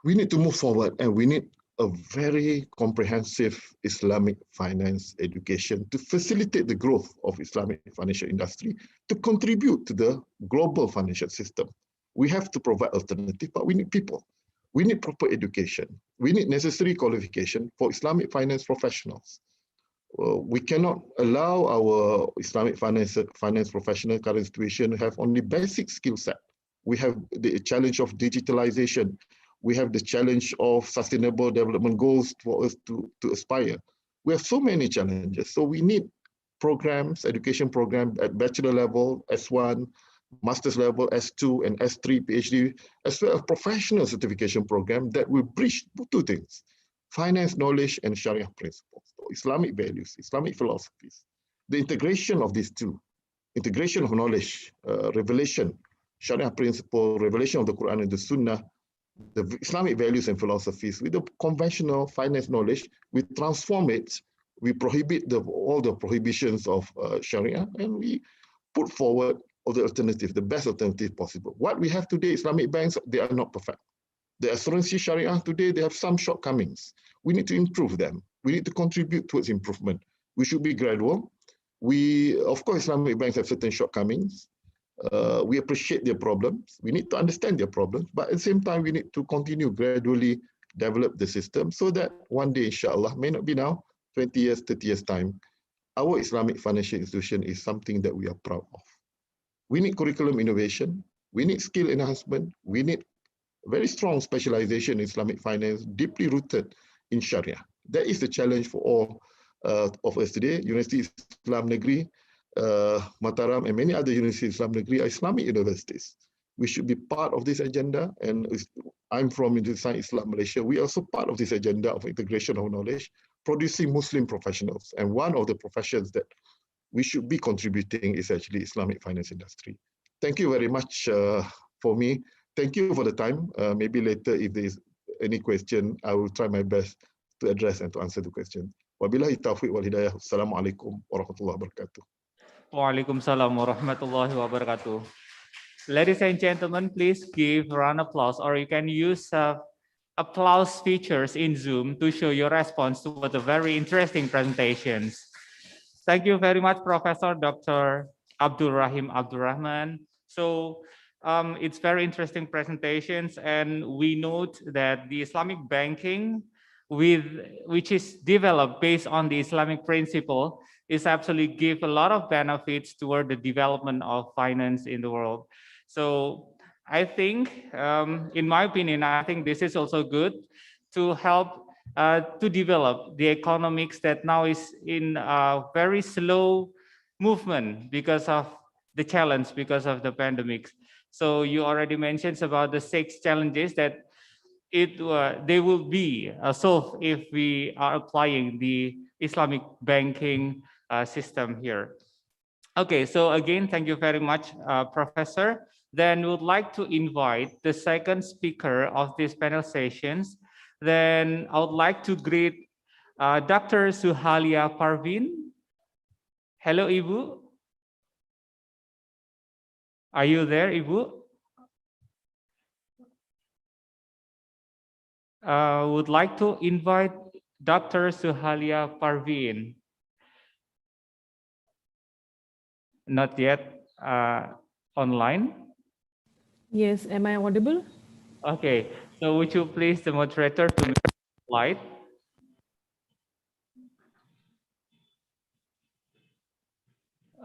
we need to move forward and we need a very comprehensive Islamic finance education to facilitate the growth of Islamic financial industry, to contribute to the global financial system. We have to provide alternative, but we need people. We need proper education. We need necessary qualification for Islamic finance professionals. We cannot allow our Islamic finance professional current situation to have only basic skill set. We have the challenge of digitalization. We have the challenge of sustainable development goals for us to aspire. We have so many challenges. So we need programs, education programs at bachelor level, S1, master's level, S2 and S3 PhD, as well as professional certification program that will bridge two things: finance knowledge and Sharia principles, so Islamic values, Islamic philosophies. The integration of these two, integration of knowledge, revelation, Sharia principle, revelation of the Quran and the Sunnah, the Islamic values and philosophies with the conventional finance knowledge, we transform it, we prohibit all the prohibitions of Sharia, and we put forward all the alternative, the best alternative possible. What we have today, Islamic banks, they are not perfect. The assurancy Sharia today, they have some shortcomings. We need to improve them. We need to contribute towards improvement. We should be gradual. Of course, Islamic banks have certain shortcomings. We appreciate their problems. We need to understand their problems, but at the same time, we need to continue gradually develop the system so that one day, inshallah, may not be now, 20 years, 30 years time, our Islamic financial institution is something that we are proud of. We need curriculum innovation. We need skill enhancement. We need very strong specialization in Islamic finance, deeply rooted in Sharia. That is the challenge for all of us today. University Islam Negeri, Mataram, and many other universities Islam Negeri are Islamic universities. We should be part of this agenda, and I'm from Islam Malaysia. We are also part of this agenda of integration of knowledge, producing Muslim professionals. And one of the professions that we should be contributing is actually Islamic finance industry. Thank you very much for me. Thank you for the time. Maybe later, if there is any question, I will try my best to address and to answer the question. Wabillahi taufiq wal hidayah. Assalamualaikum warahmatullahi wabarakatuh. Waalaikumsalam warahmatullahi wabarakatuh. Ladies and gentlemen, please give a round of applause, or you can use applause features in Zoom to show your response to the very interesting presentations. Thank you very much, Professor Dr. Abdul Rahim Abdul Rahman. So it's very interesting presentations, and we note that the Islamic banking, which is developed based on the Islamic principle, is actually give a lot of benefits toward the development of finance in the world. So I think, in my opinion, I think this is also good to help to develop the economics that now is in a very slow movement because of the challenge, because of the pandemic. So you already mentioned about the 6 challenges that they will be solved if we are applying the Islamic banking system here. Okay, so again, thank you very much, Professor. Then we would like to invite the second speaker of this panel sessions. Then I would like to greet Dr. Suhalia Parvin. Hello, Ibu. Are you there, Ibu? Would like to invite Dr. Suhalia Parvin. Not yet online. Yes, am I audible? Okay, so would you please the moderator to make the slide?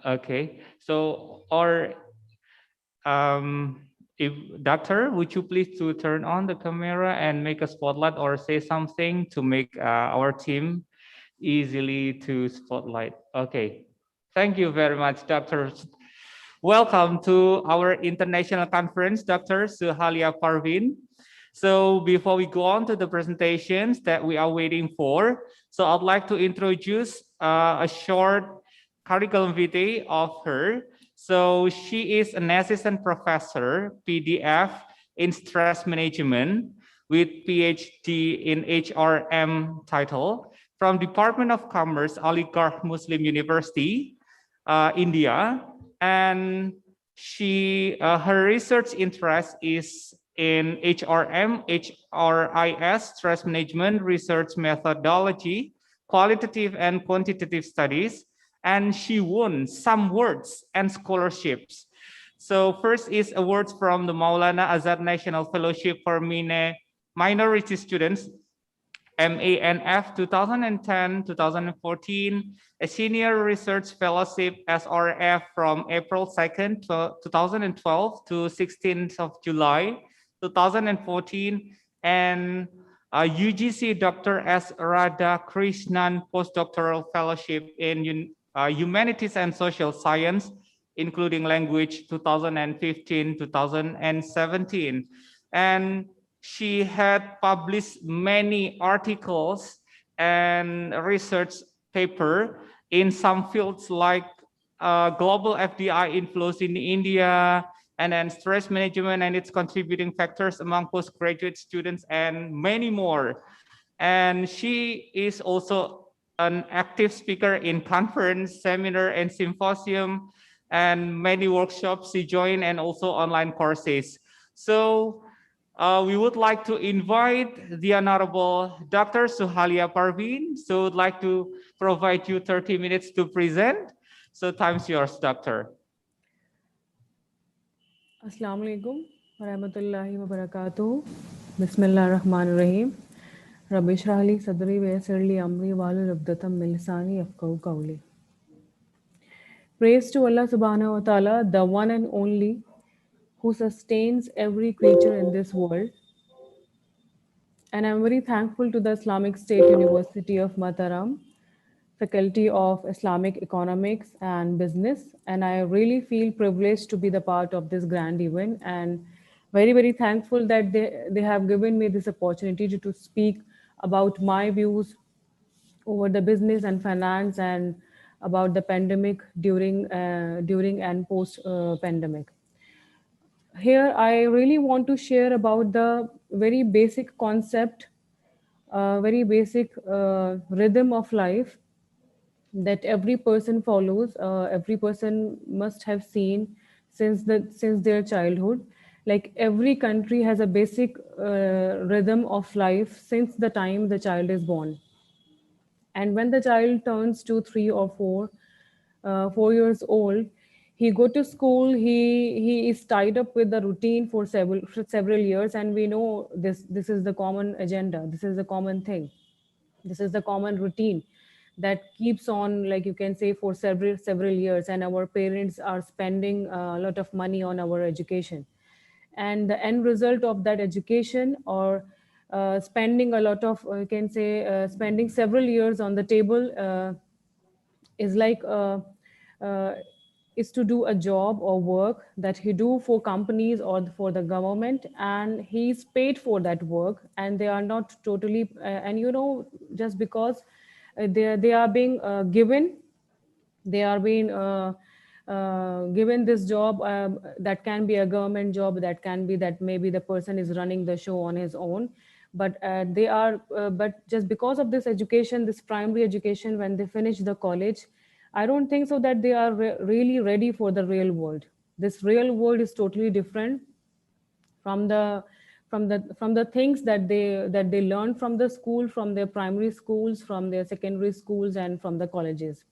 Okay, so if doctor, would you please to turn on the camera and make a spotlight or say something to make our team easily to spotlight? Okay, thank you very much, Dr. Welcome to our international conference, Dr. Suhalia Parvin. So before we go on to the presentations that we are waiting for, so I'd like to introduce a short curriculum vitae of her. So she is an assistant professor, PDF, in stress management with PhD in HRM title from Department of Commerce, Aligarh Muslim University, India. And her research interest is in HRM, HRIS, stress management, research methodology, qualitative and quantitative studies, and she won some awards and scholarships. So first is awards from the Maulana Azad National Fellowship for Minority Students, MANF 2010-2014, a senior research fellowship SRF from April 2nd, 2012 to 16th of July 2014, and UGC Dr. S. Radha Krishnan postdoctoral fellowship in Humanities and Social Science, including language 2015-2017. And she had published many articles and research paper in some fields like global FDI inflows in India, and then stress management and its contributing factors among postgraduate students, and many more. And she is also an active speaker in conference, seminar, and symposium, and many workshops she joined, and also online courses. So we would like to invite the Honorable Dr. Suhalia Parveen. So would like to provide you 30 minutes to present. So time's yours, Doctor. Assalamu alaikum wa rahmatullahi wa barakatuh. Bismillah ar-Rahman ar-Rahim. Rabbi shrah li sadri wa yassir li amri wahlul 'uqdatam min lisani yafqahu qawli. Praise to Allah subhanahu wa ta'ala, the one and only, who sustains every creature in this world. And I'm very thankful to the Islamic State University of Mataram, Faculty of Islamic Economics and Business. And I really feel privileged to be the part of this grand event, and very, very thankful that they have given me this opportunity to speak about my views over the business and finance and about the pandemic during and post pandemic. Here, I really want to share about the very basic concept, very basic rhythm of life that every person follows. Every person must have seen since their childhood. Like every country has a basic rhythm of life since the time the child is born. And when the child turns 2, 3, or 4 years old, he go to school. He is tied up with the routine for several years, and we know this is the common agenda. This is the common thing. This is the common routine that keeps on, like you can say, for several years, and our parents are spending a lot of money on our education, and the end result of that education, or spending a lot of, you can say, spending several years on the table, is like is to do a job or work that he do for companies or for the government, and he's paid for that work, and they are not totally and you know, just because they are being given, they are being given this job, that can be a government job, that can be that maybe the person is running the show on his own, but they are but just because of this education, this primary education, when they finish the college, I don't think so that they are really ready for the real world. This real world is totally different from the things that they learn from the school, from their primary schools, from their secondary schools, and from the colleges.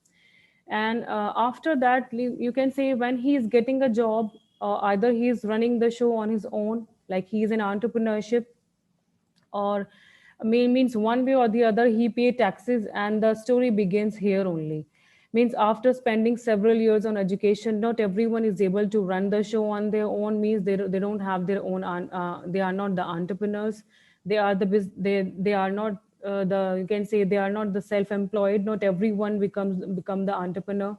And after that, you can say, when he is getting a job, either he is running the show on his own, like he is in entrepreneurship, or means one way or the other he pay taxes, and the story begins here only. Means after spending several years on education, not everyone is able to run the show on their own. Means they don't have their own they are not the entrepreneurs, they are they are not the, you can say, they are not the self-employed. Not everyone become the entrepreneur.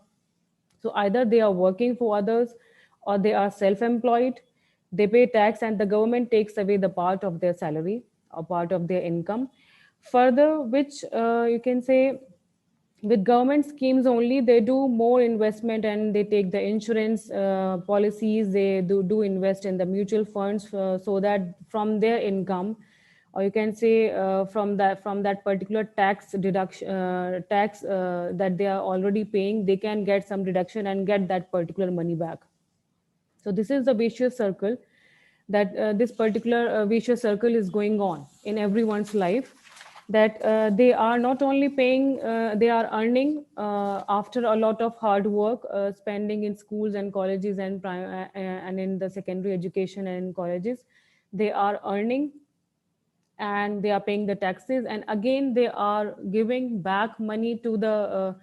So either they are working for others, or they are self-employed. They pay tax and the government takes away the part of their salary or part of their income. Further, which you can say with government schemes only, they do more investment and they take the insurance policies, they do invest in the mutual funds so that from their income, or you can say from that particular tax deduction tax that they are already paying, they can get some deduction and get that particular money back. So this is the vicious circle that this particular vicious circle is going on in everyone's life, that they are not only paying, they are earning after a lot of hard work, spending in schools and colleges and in the secondary education and in colleges. They are earning and they are paying the taxes, and again they are giving back money to the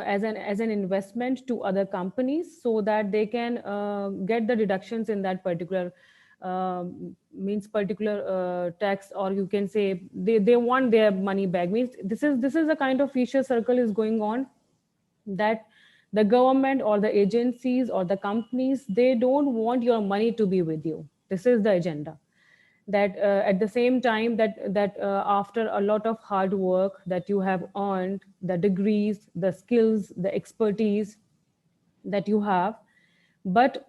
as an investment to other companies so that they can get the deductions in that particular means particular tax, or you can say they want their money back. Means this is a kind of vicious circle is going on, that the government or the agencies or the companies, they don't want your money to be with you. This is the agenda, that at the same time that after a lot of hard work that you have earned, the degrees, the skills, the expertise that you have, but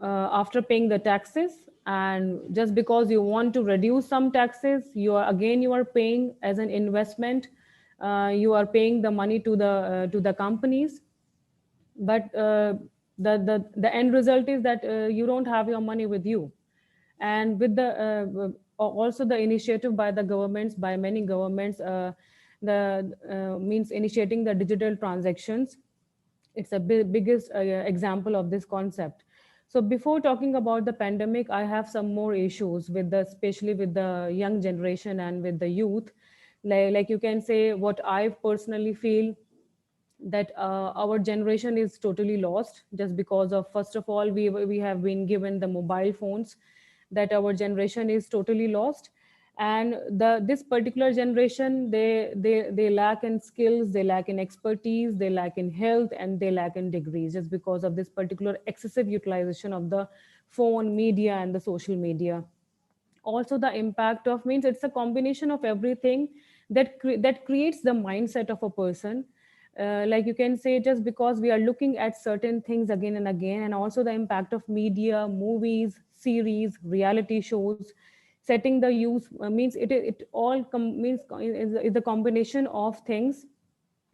after paying the taxes, and just because you want to reduce some taxes, you are paying as an investment, you are paying the money to the companies, but the end result is that you don't have your money with you. And with the also the initiative by the governments, by many governments, the means initiating the digital transactions, it's a biggest example of this concept. So before talking about the pandemic, I have some more issues with the, especially with the young generation and with the youth. Like you can say what I personally feel, that our generation is totally lost, just because of, first of all, we have been given the mobile phones, that our generation is totally lost. And this particular generation, they lack in skills, they lack in expertise, they lack in health, and they lack in degrees, just because of this particular excessive utilization of the phone, media, and the social media. Also the impact of, means it's a combination of everything that creates the mindset of a person. Like you can say, just because we are looking at certain things again and again, and also the impact of media, movies, series, reality shows, setting the use means it all means is a combination of things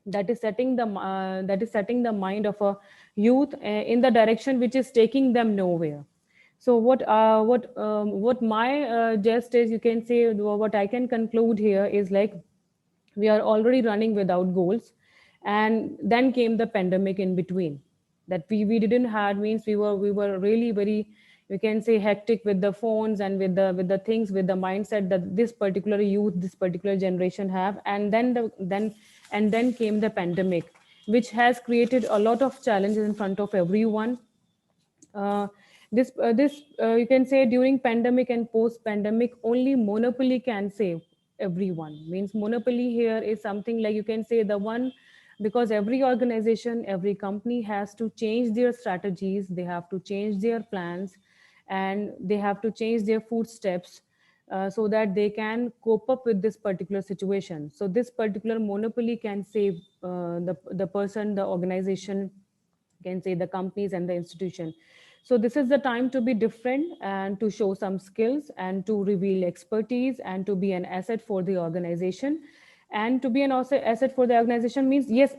that is setting the mind of a youth in the direction which is taking them nowhere. So what my jest is, you can say, what I can conclude here is, like, we are already running without goals, and then came the pandemic in between, that we didn't have, means we were really very, we can say, hectic with the phones and with the things, with the mindset that this particular youth, this particular generation have. And then came the pandemic, which has created a lot of challenges in front of everyone. Uh, this uh, this uh, you can say, during pandemic and post pandemic, only monopoly can save everyone. Means monopoly here is something like, you can say, the one, because every organization, every company has to change their strategies, they have to change their plans, and they have to change their footsteps, so that they can cope up with this particular situation. So this particular monopoly can save the person, the organization, can say the companies and the institution. So this is the time to be different and to show some skills and to reveal expertise and to be an asset for the organization. And to be an asset for the organization means, yes,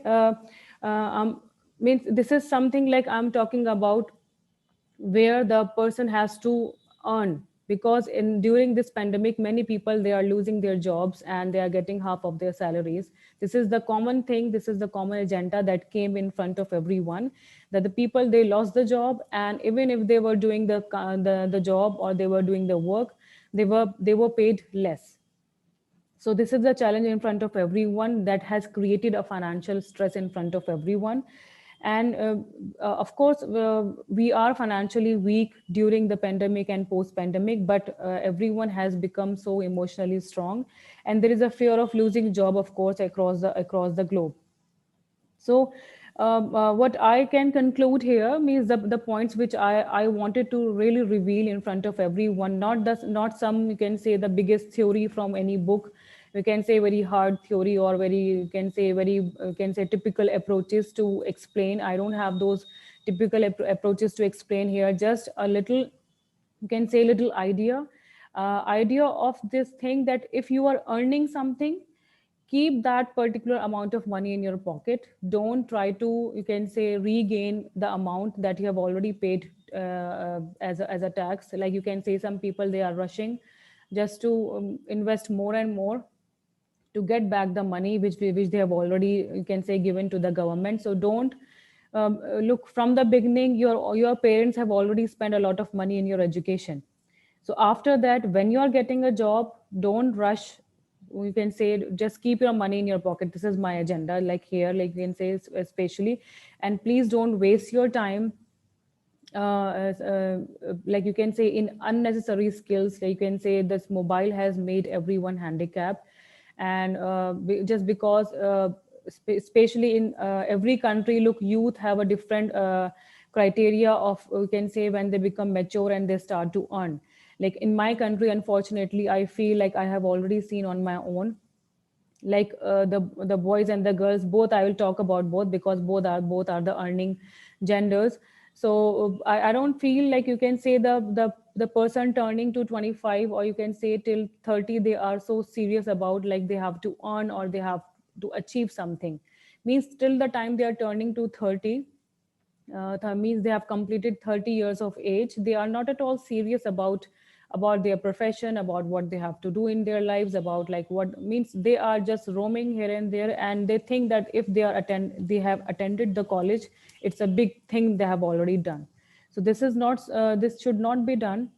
means this is something like I'm talking about, where the person has to earn, because in during this pandemic, many people, they are losing their jobs and they are getting half of their salaries. This is the common thing, this is the common agenda that came in front of everyone, that the people, they lost the job, and even if they were doing the job, or they were doing the work, they were paid less. So this is the challenge in front of everyone that has created a financial stress in front of everyone. And of course, we are financially weak during the pandemic and post pandemic, but everyone has become so emotionally strong, and there is a fear of losing job, of course, across the globe. So what I can conclude here means the points which I wanted to really reveal in front of everyone, not some, you can say, the biggest theory from any book, you can say very hard theory, or very, you can say, very, you can say, typical approaches to explain. I don't have those typical approaches to explain here, just a little, you can say, little idea of this thing, that if you are earning something, keep that particular amount of money in your pocket. Don't try to, you can say, regain the amount that you have already paid as a tax. Like, you can say, some people, they are rushing just to invest more and more to get back the money which they have already, you can say, given to the government. So don't look from the beginning, your parents have already spent a lot of money in your education. So after that, when you are getting a job, don't rush. You can say, just keep your money in your pocket. This is my agenda, like here, like you can say, especially. And please don't waste your time, like you can say, in unnecessary skills. Like you can say, this mobile has made everyone handicapped. And just because, especially in every country, look, youth have a different criteria of, you can say, when they become mature and they start to earn. Like in my country, unfortunately, I feel like I have already seen on my own, like the boys and the girls both, I will talk about both, because both are the earning genders. So I don't feel like, you can say, the person turning to 25, or you can say till 30, they are so serious about, like, they have to earn or they have to achieve something. Means till the time they are turning to 30, that means they have completed 30 years of age, they are not at all serious about their profession, about what they have to do in their lives, about, like, what means, they are just roaming here and there, and they think that if they have attended the college, it's a big thing they have already done. So this should not be done,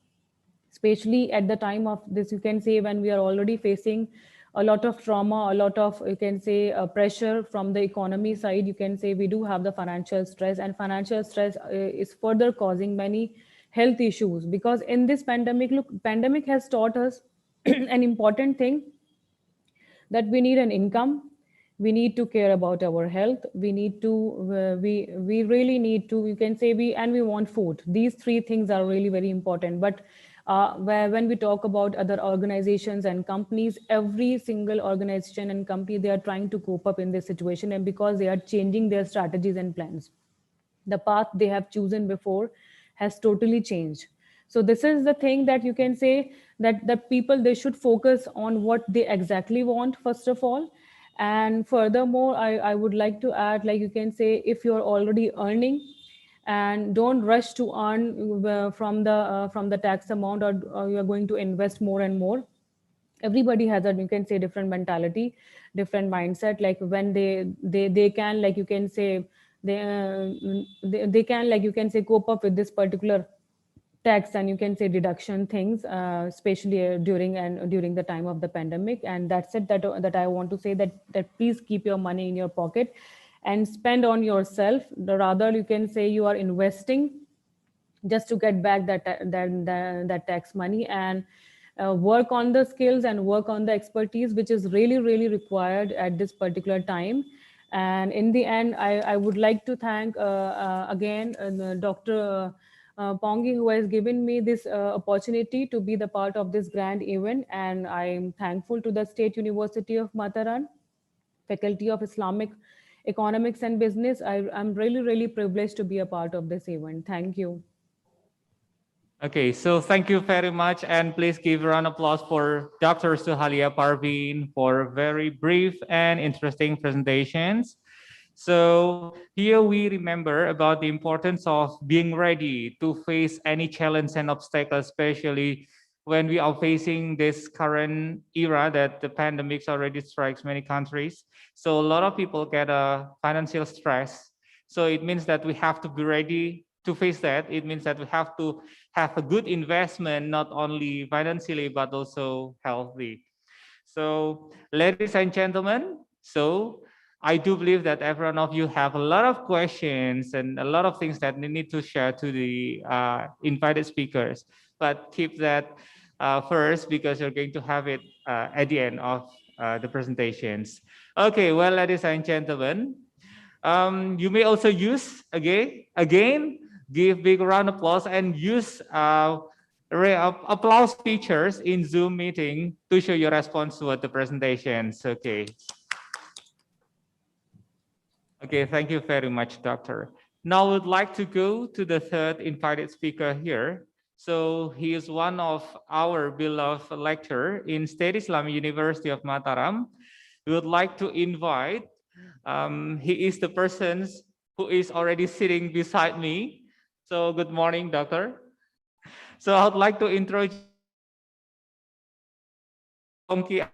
especially at the time of this, you can say, when we are already facing a lot of trauma, a lot of, you can say, pressure from the economy side. You can say we do have the financial stress, and financial stress is further causing many health issues, because in this pandemic, look, pandemic has taught us an important thing, that we need an income, we need to care about our health, we need to we really need to, you can say, we want food. These three things are really very important. But when we talk about other organizations and companies, every single organization and company, they are trying to cope up in this situation, and because they are changing their strategies and plans, the path they have chosen before has totally changed. So this is the thing, that you can say, that the people, they should focus on what they exactly want, first of all. And furthermore, I would like to add, like, you can say, if you're already earning, and don't rush to earn from the tax amount, or you're going to invest more and more. Everybody has a, you can say, different mentality, different mindset. Like when they can, like, you can say, they can, like, you can say, cope up with this particular tax, and you can say deduction things, especially during the time of the pandemic. And that's it, that I want to say, that please keep your money in your pocket and spend on yourself. Rather, you can say, you are investing just to get back that tax money, and work on the skills and work on the expertise, which is really, really required at this particular time. And in the end, I would like to thank again Dr. Pongi, who has given me this opportunity to be the part of this grand event. And I'm thankful to the State University of Mataram, Faculty of Islamic Economics and Business. I'm really, really privileged to be a part of this event. Thank you. Okay, so thank you very much, and please give a round of applause for Dr. Suhalia Parveen for very brief and interesting presentations. So here we remember about the importance of being ready to face any challenge and obstacle, especially when we are facing this current era that the pandemic already strikes many countries. So a lot of people get a financial stress. So it means that we have to be ready to face that. It means that we have to have a good investment, not only financially, but also healthy. So ladies and gentlemen, so I do believe that every one of you have a lot of questions and a lot of things that they need to share to the invited speakers, but keep that first, because you're going to have it at the end of the presentations. Okay, well, ladies and gentlemen, You may also use again, give big round of applause and use applause features in Zoom meeting to show your response to the presentations. Okay. Okay, thank you very much, Doctor. Now I would like to go to the third invited speaker here. So he is one of our beloved lecturer in State Islamic University of Mataram. We would like to invite, he is the person who is already sitting beside me. So good morning, Doctor. So I would like to introduce Ongki.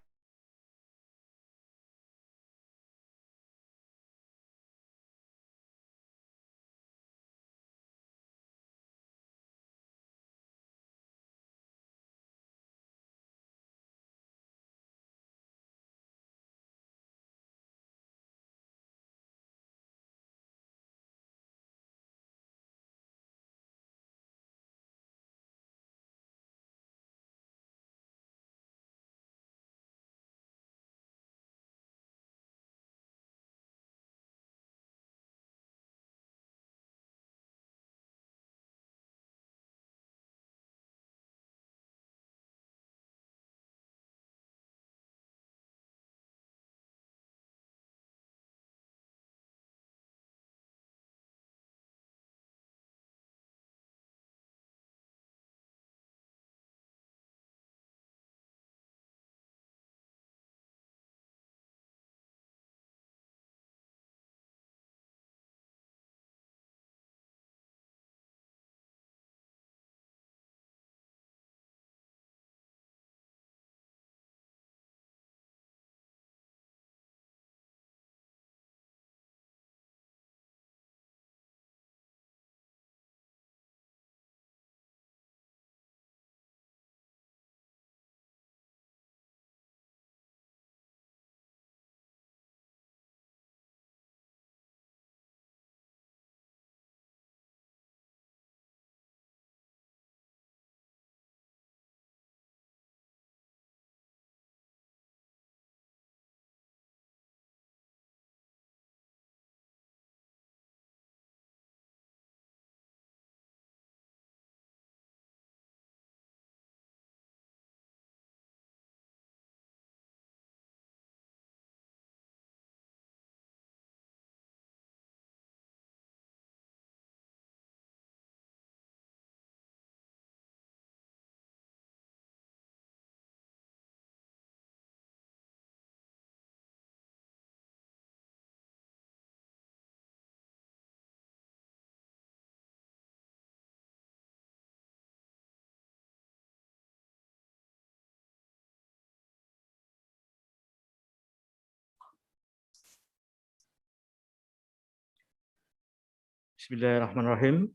Bismillahirrahmanirrahim.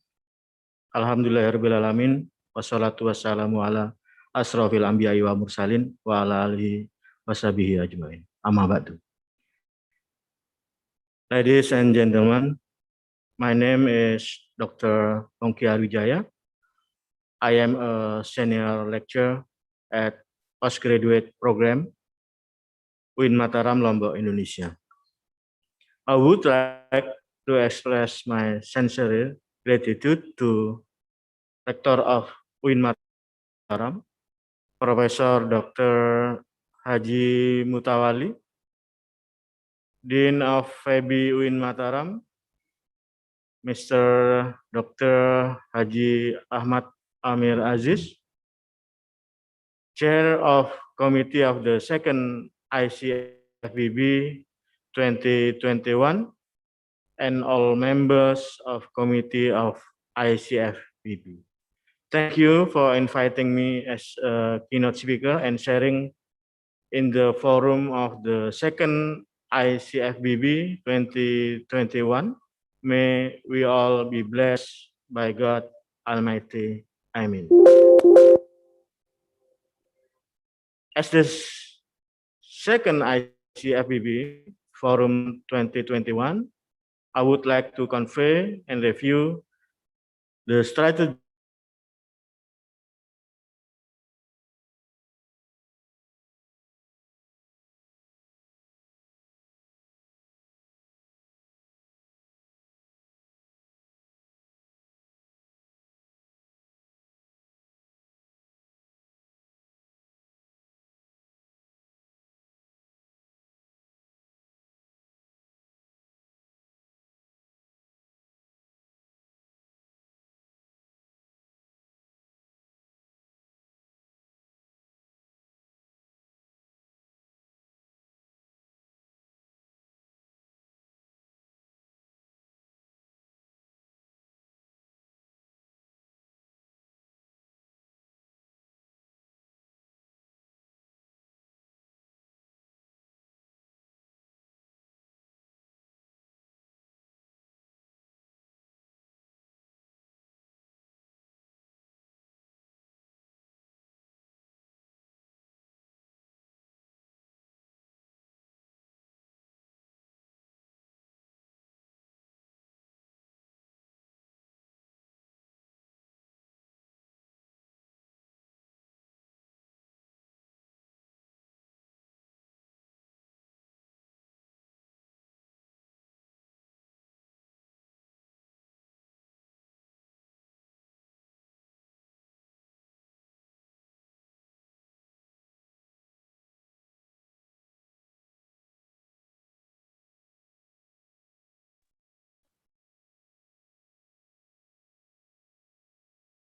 Alhamdulillahirrahmanirrahim. Wassalatu wassalamu ala asrafil anbiya'i wa mursalin wa ala alihi washabihi ajma'in. Amma ba'du. Ladies and gentlemen, my name is Dr. Ongki Wijaya. I am a senior lecturer at postgraduate program UIN Mataram, Lombok, Indonesia. I would like to express my sincere gratitude to Rector of UIN Mataram, Professor Dr. Haji Mutawali, Dean of FEBI UIN Mataram, Mr. Dr. Haji Ahmad Amir Aziz, Chair of Committee of the Second ICFBB 2021, and all members of Committee of ICFBB. Thank you for inviting me as a keynote speaker and sharing in the forum of the second ICFBB 2021. May we all be blessed by God Almighty. Amen. As the second ICFBB Forum 2021, I would like to convey and review the strategy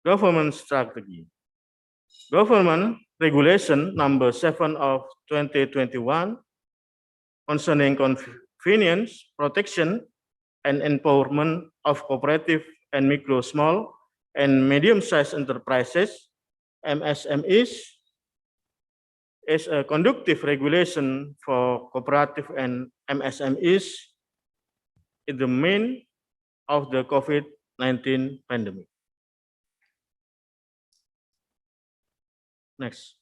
Government strategy. Government Regulation number 7 of 2021 concerning convenience, protection, and empowerment of cooperative and micro, small, and medium-sized enterprises, MSMEs, is a conducive regulation for cooperative and MSMEs in the main of the COVID-19 pandemic. Next.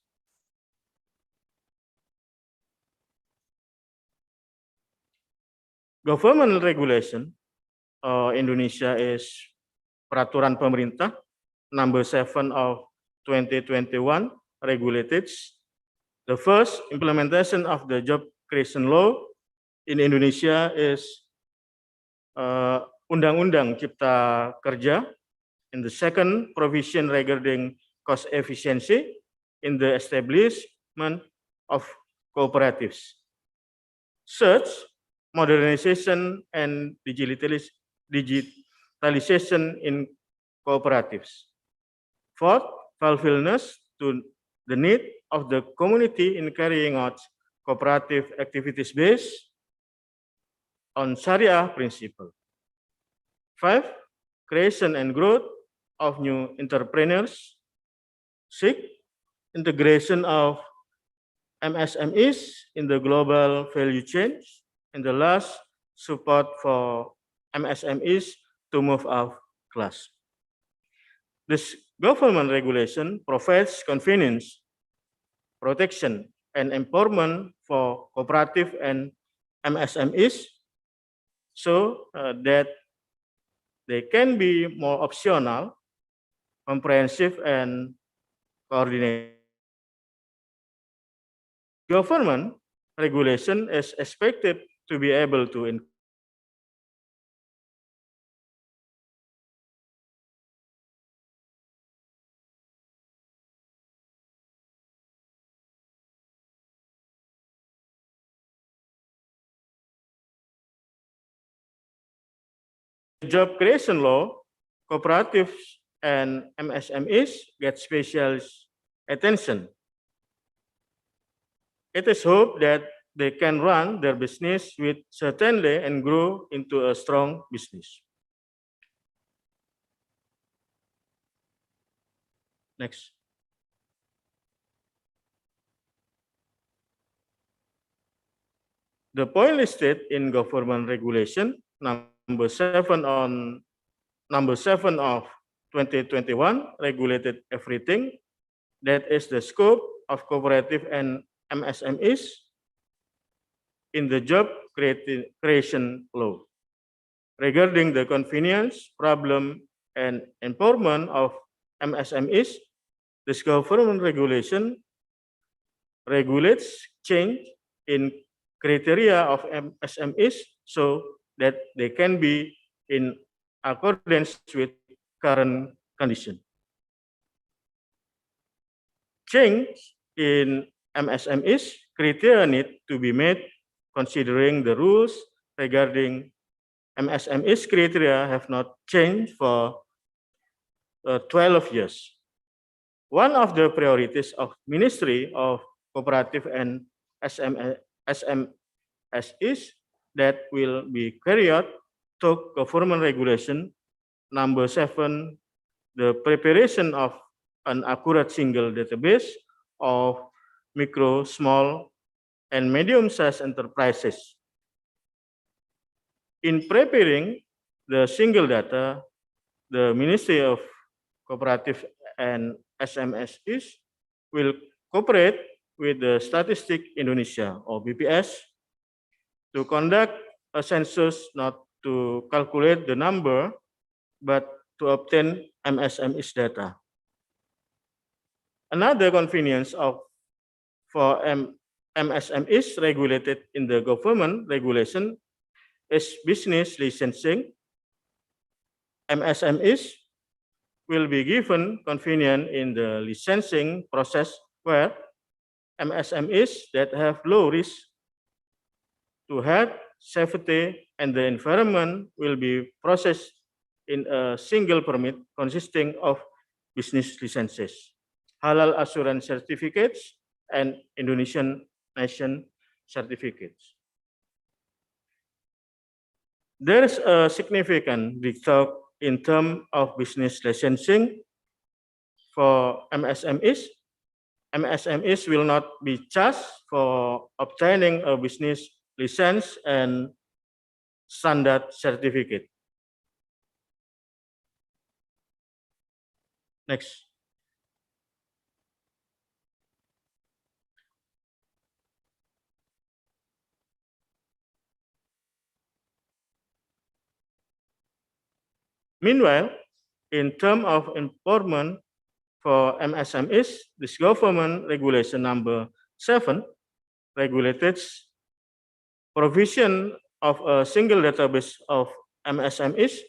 Government regulation Indonesia is peraturan pemerintah number 7 of 2021 regulated the first implementation of the job creation law in Indonesia is Undang-Undang Cipta Kerja, in the second provision regarding cost efficiency in the establishment of cooperatives. Such modernization and digitalization in cooperatives. Fourth, fulfillment to the need of the community in carrying out cooperative activities based on Sharia principle. Five, creation and growth of new entrepreneurs. Six, integration of MSMEs in the global value chain. And the last, support for MSMEs to move up class. This government regulation provides convenience, protection, and empowerment for cooperative and MSMEs so that they can be more optional, comprehensive, and coordinated. Government regulation is expected to be able to job creation law, cooperatives and MSMEs get special attention. It is hoped that they can run their business with certainty and grow into a strong business. Next. The point listed in government regulation number 7 of 2021 regulated everything that is the scope of cooperative and MSMEs in the job creation law. Regarding the convenience, problem, and empowerment of MSMEs, this government regulation regulates change in criteria of MSMEs so that they can be in accordance with current condition. Change in MSMEs criteria need to be made considering the rules regarding MSMEs criteria have not changed for 12 years. One of the priorities of Ministry of Cooperative and SMEs that will be carried out to government regulation number 7, the preparation of an accurate single database of micro, small, and medium-sized enterprises. In preparing the single data, the Ministry of Cooperative and SMEs will cooperate with the Statistic Indonesia or BPS to conduct a census not to calculate the number but to obtain MSMEs data. Another convenience for MSMEs regulated in the government regulation is business licensing. MSMEs will be given convenience in the licensing process where MSMEs that have low risk to health, safety, and the environment will be processed in a single permit consisting of business licenses, halal assurance certificates, and Indonesian nation certificates. There is a significant breakthrough in terms of business licensing for MSMEs. MSMEs will not be charged for obtaining a business license and standard certificate. Next. Meanwhile, in terms of empowerment for MSMEs, this government regulation number 7 regulated provision of a single database of MSMEs,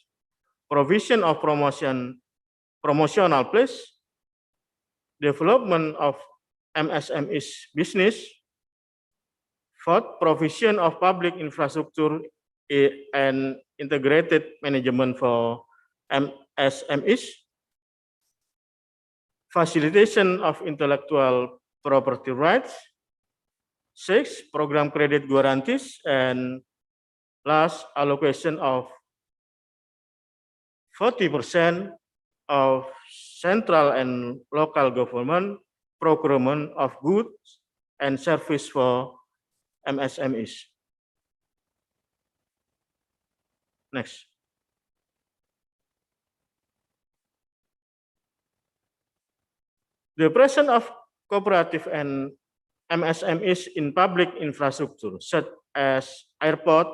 provision of promotional place, development of MSMEs business, fourth, provision of public infrastructure and integrated management for MSMEs, facilitation of intellectual property rights, 6, program credit guarantees, and last, allocation of 40% of central and local government procurement of goods and service for MSMEs. Next. The presence of cooperative and MSMEs in public infrastructure, such as airport,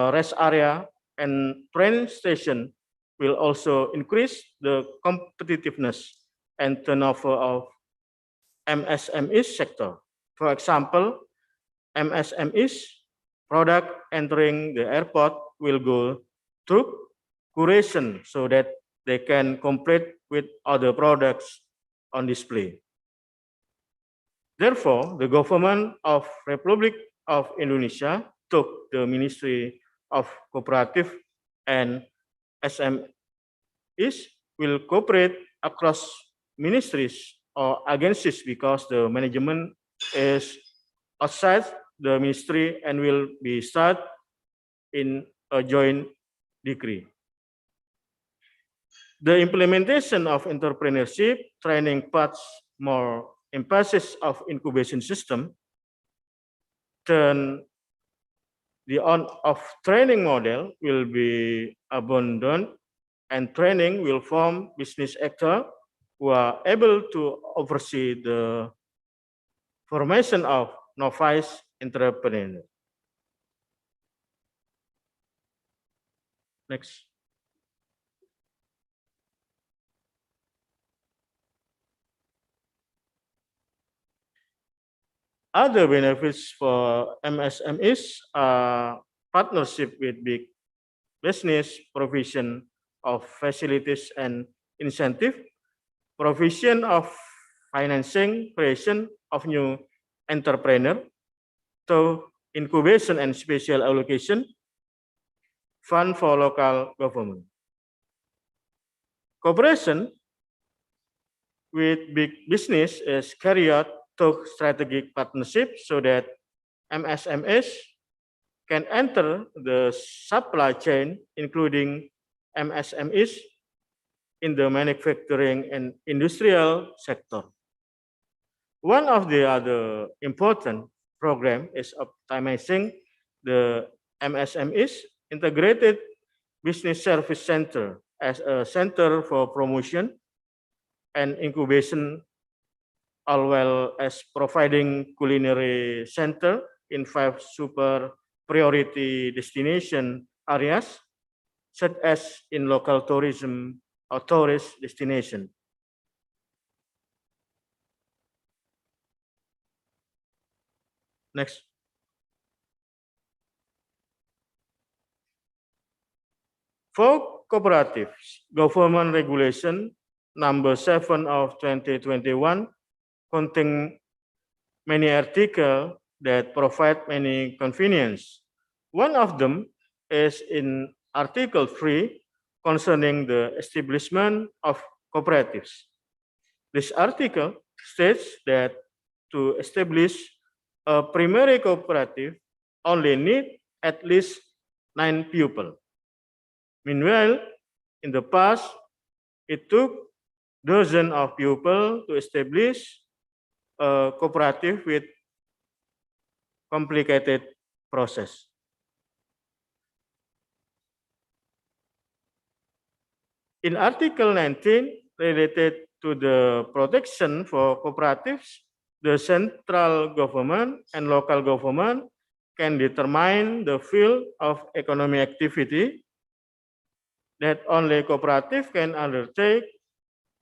rest area, and train station, will also increase the competitiveness and turnover of MSMEs sector. For example, MSMEs product entering the airport will go through curation so that they can compete with other products on display. Therefore, the government of Republic of Indonesia took the Ministry of Cooperative and SMEs will cooperate across ministries or agencies because the management is outside the ministry and will be started in a joint decree. The implementation of entrepreneurship training puts more emphasis of incubation system, then the on-off training model will be abandoned and training will form business actors who are able to oversee the formation of novice entrepreneurs. Next. Other benefits for MSMEs are partnership with big business, provision of facilities and incentive, provision of financing, creation of new entrepreneur, to incubation and special allocation, fund for local government. Cooperation with big business is carried out through strategic partnership so that MSMEs can enter the supply chain, including MSMEs in the manufacturing and industrial sector. One of the other important program is optimizing the MSMEs integrated business service center as a center for promotion and incubation, as well as providing culinary center in 5 super priority destination areas, such as in local tourism or tourist destination. Next. For cooperatives, government regulation number 7 of 2021 contain many articles that provide many convenience. One of them is in Article 3 concerning the establishment of cooperatives. This article states that to establish a primary cooperative only need at least 9 people. Meanwhile, in the past, it took dozens of people to establish a cooperative with complicated process. In Article 19, related to the protection for cooperatives, the central government and local government can determine the field of economic activity that only cooperative can undertake.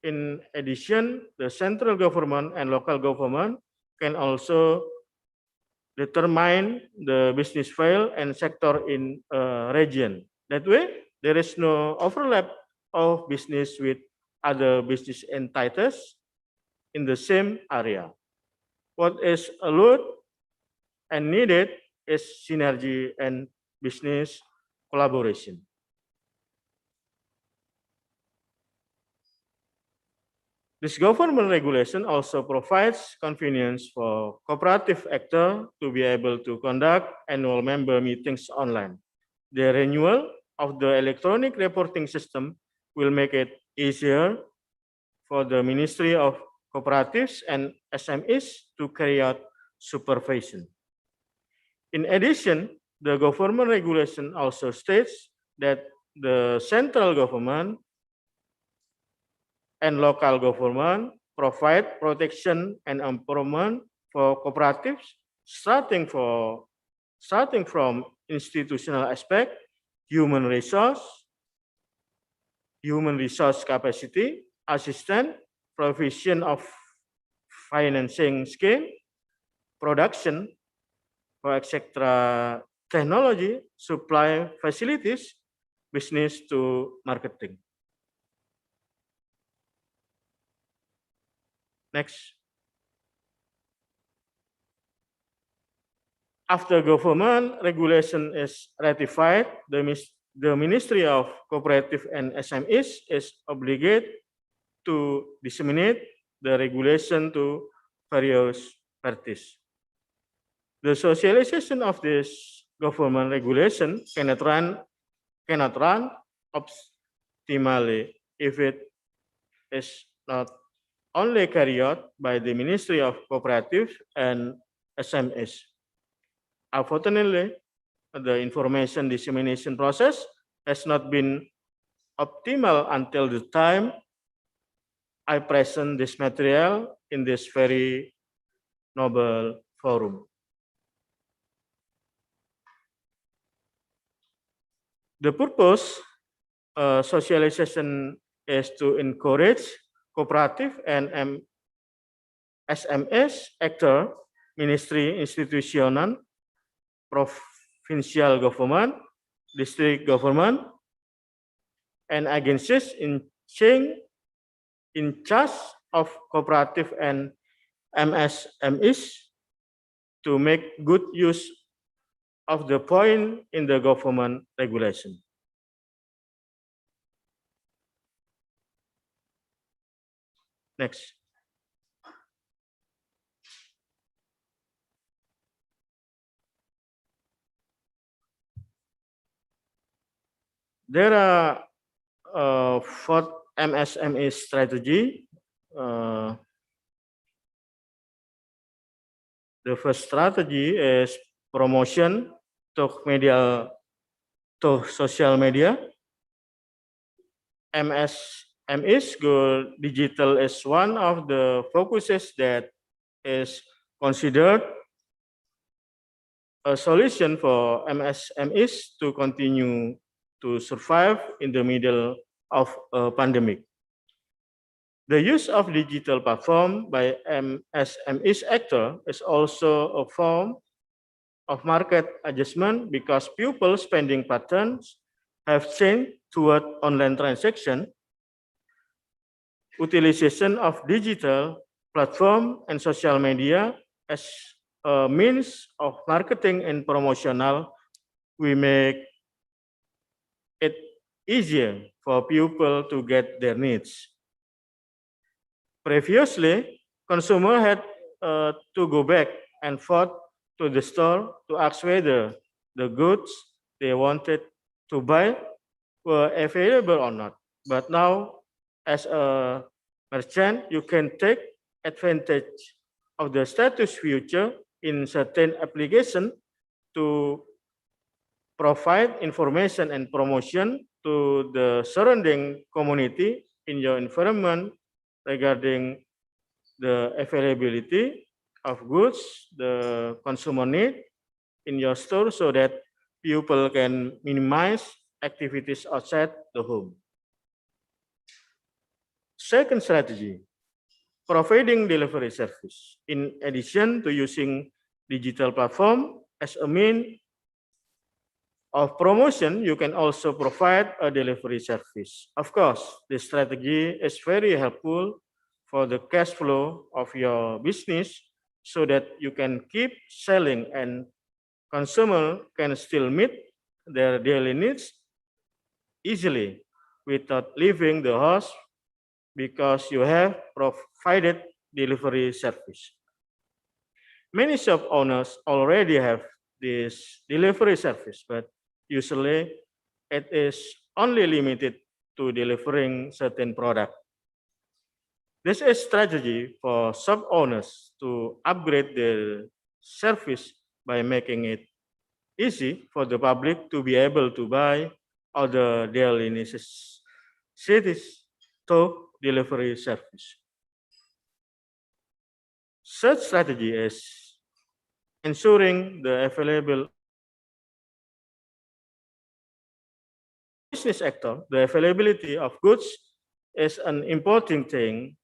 In addition, the central government and local government can also determine the business field and sector in a region. That way, there is no overlap of business with other business entities in the same area. What is allowed and needed is synergy and business collaboration. This government regulation also provides convenience for cooperative actors to be able to conduct annual member meetings online. The renewal of the electronic reporting system will make it easier for the Ministry of Cooperatives and SMEs to carry out supervision. In addition, the government regulation also states that the central government and local government provide protection and empowerment for cooperatives, starting from institutional aspect, human resource capacity, assistance, provision of financing scheme, production, for etc. technology, supply facilities, business to marketing. Next. After government regulation is ratified, the Ministry of Cooperative and SMEs is obligated to disseminate the regulation to various parties. The socialization of this government regulation cannot run optimally if it is not only carried out by the Ministry of Cooperatives and SMEs. Unfortunately, the information dissemination process has not been optimal until the time I present this material in this very noble forum. The purpose socialization is to encourage cooperative and SMEs actor, ministry, institutional, provincial government, district government, and agencies in charge of cooperative and MSMEs to make good use of the point in the government regulation. Next. There are 4 MSME strategy. The first strategy is promotion to social media. MSMEs go digital is one of the focuses that is considered a solution for MSMEs to continue to survive in the middle of a pandemic. The use of digital platform by MSMEs actor is also a form of market adjustment because people spending patterns have changed toward online transaction. Utilization of digital platform and social media as a means of marketing and promotional, we make it easier for people to get their needs. Previously, consumer had to go back and forth to the store to ask whether the goods they wanted to buy were available or not. But now, as a merchant, you can take advantage of the status feature in certain application to provide information and promotion to the surrounding community in your environment regarding the availability of goods the consumer need in your store so that people can minimize activities outside the home. Second strategy, providing delivery service. In addition to using digital platform as a means of promotion, you can also provide a delivery service. Of course, this strategy is very helpful for the cash flow of your business so that you can keep selling and consumer can still meet their daily needs easily without leaving the house because you have provided delivery service. Many shop owners already have this delivery service, but usually it is only limited to delivering certain product. This is strategy for shop owners to upgrade their service by making it easy for the public to be able to buy other daily necessities through delivery service. Such strategy is ensuring the available business sector, the availability of goods is an important thing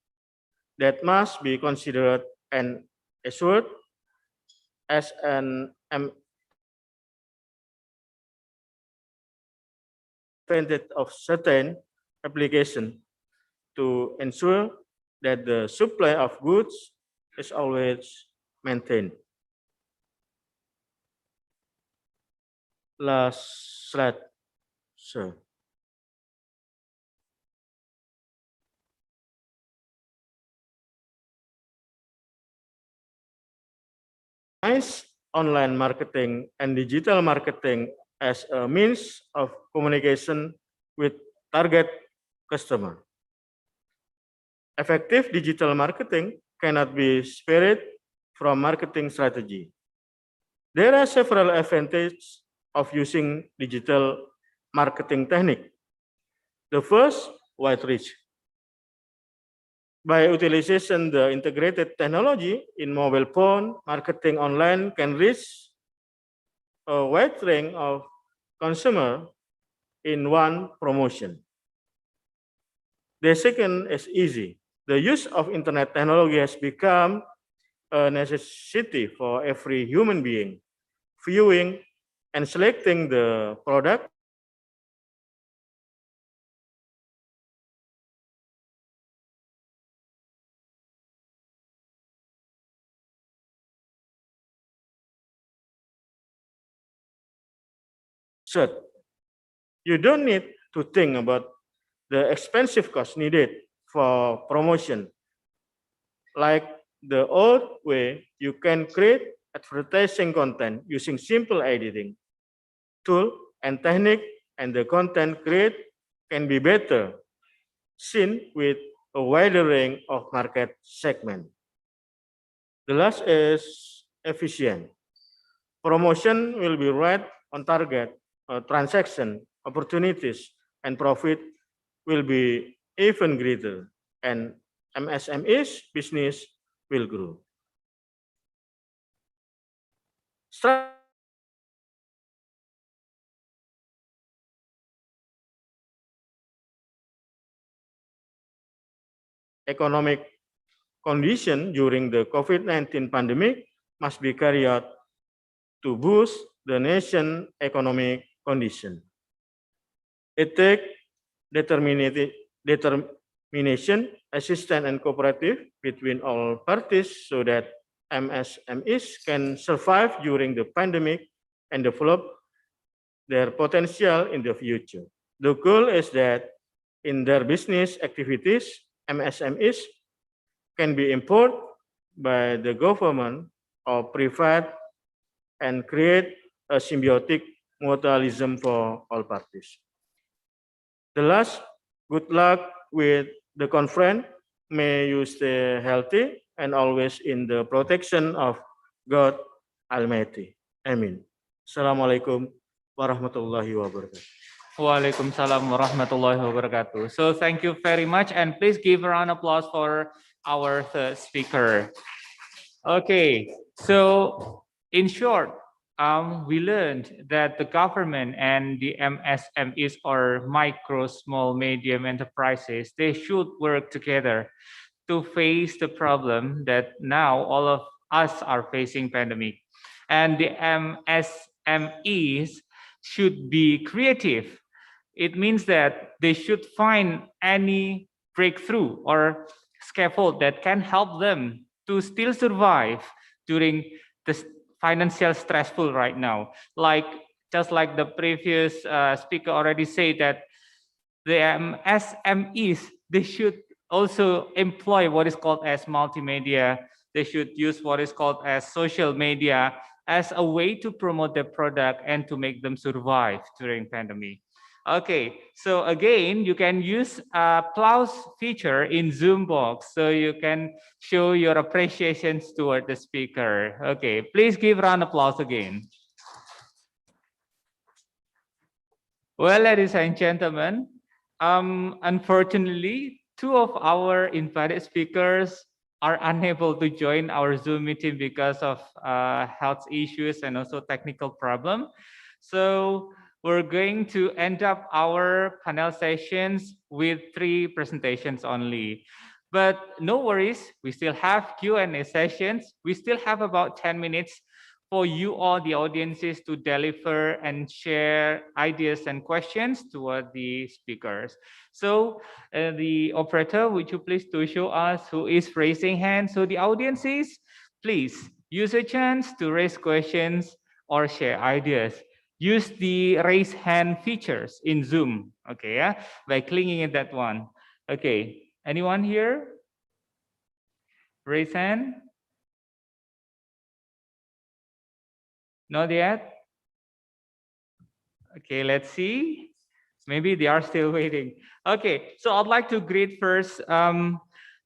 that must be considered and assured as an advantage of certain application to ensure that the supply of goods is always maintained. Last slide, sir. Online marketing and digital marketing as a means of communication with target customer. Effective digital marketing cannot be spared from marketing strategy. There are several advantages of using digital marketing technique. The first, wide reach. By utilization the integrated technology in mobile phone, marketing online can reach a wide range of consumer in one promotion. The second is easy. The use of internet technology has become a necessity for every human being. Viewing and selecting the product Third, you don't need to think about the expensive cost needed for promotion. Like the old way, you can create advertising content using simple editing tool and technique, and the content created can be better seen with a wider range of market segment. The last is efficient. Promotion will be right on target, transaction opportunities and profit will be even greater, and MSME's business will grow. Economic condition during the COVID-19 pandemic must be carried out to boost the nation economic condition. It takes determination, assistance, and cooperative between all parties so that MSMEs can survive during the pandemic and develop their potential in the future. The goal is that in their business activities, MSMEs can be imported by the government or private and create a symbiotic mutualism for all parties. The last, good luck with the conference. May you stay healthy and always in the protection of God Almighty. Amin. Assalamualaikum warahmatullahi wabarakatuh. Waalaikumsalam warahmatullahi wabarakatuh. So thank you very much, and please give a round of applause for our third speaker. Okay, so in short, we learned that the government and the MSMEs, or micro, small, medium enterprises, they should work together to face the problem that now all of us are facing pandemic. And the MSMEs should be creative. It means that they should find any breakthrough or scaffold that can help them to still survive during the financial stressful right now. Like just like the previous speaker already said, that the SMEs, they should also employ what is called as multimedia. They should use what is called as social media as a way to promote their product and to make them survive during pandemic. Okay, so again, you can use applause feature in Zoom box, so you can show your appreciations toward the speaker. Okay, please give round of applause again. Well, ladies and gentlemen, unfortunately, two of our invited speakers are unable to join our Zoom meeting because of health issues and also technical problem. So we're going to end up our panel sessions with 3 presentations only. But no worries, we still have Q&A sessions. We still have about 10 minutes for you all, the audiences, to deliver and share ideas and questions toward the speakers. So the operator, would you please to show us who is raising hands? So the audiences, please use a chance to raise questions or share ideas. Use the raise hand features in Zoom, okay, yeah, by clicking in that one. Okay, anyone here? Raise hand. Not yet? Okay, let's see. Maybe they are still waiting. Okay, so I'd like to greet first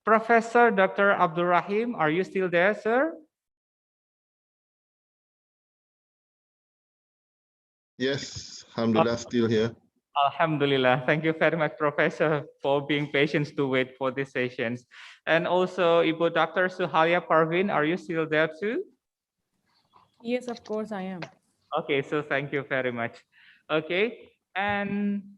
Professor Dr. Abdul Rahim. Are you still there, sir? Yes, alhamdulillah, still here. Alhamdulillah. Thank you very much, Professor, for being patient to wait for these sessions. And also, Ibu Dr. Suhalia Parvin, are you still there too? Yes, of course I am. Okay, so thank you very much. Okay, and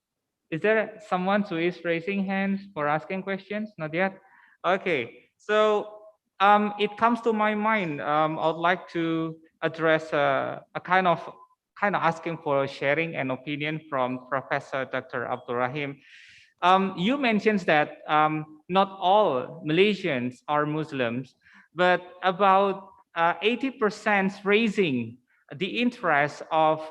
is there someone who is raising hands for asking questions? Not yet. Okay, so it comes to my mind. I'd like to address a kind of asking for sharing an opinion from Professor Dr. Abdul Rahim. You mentioned that not all Malaysians are Muslims, but about 80% raising the interest of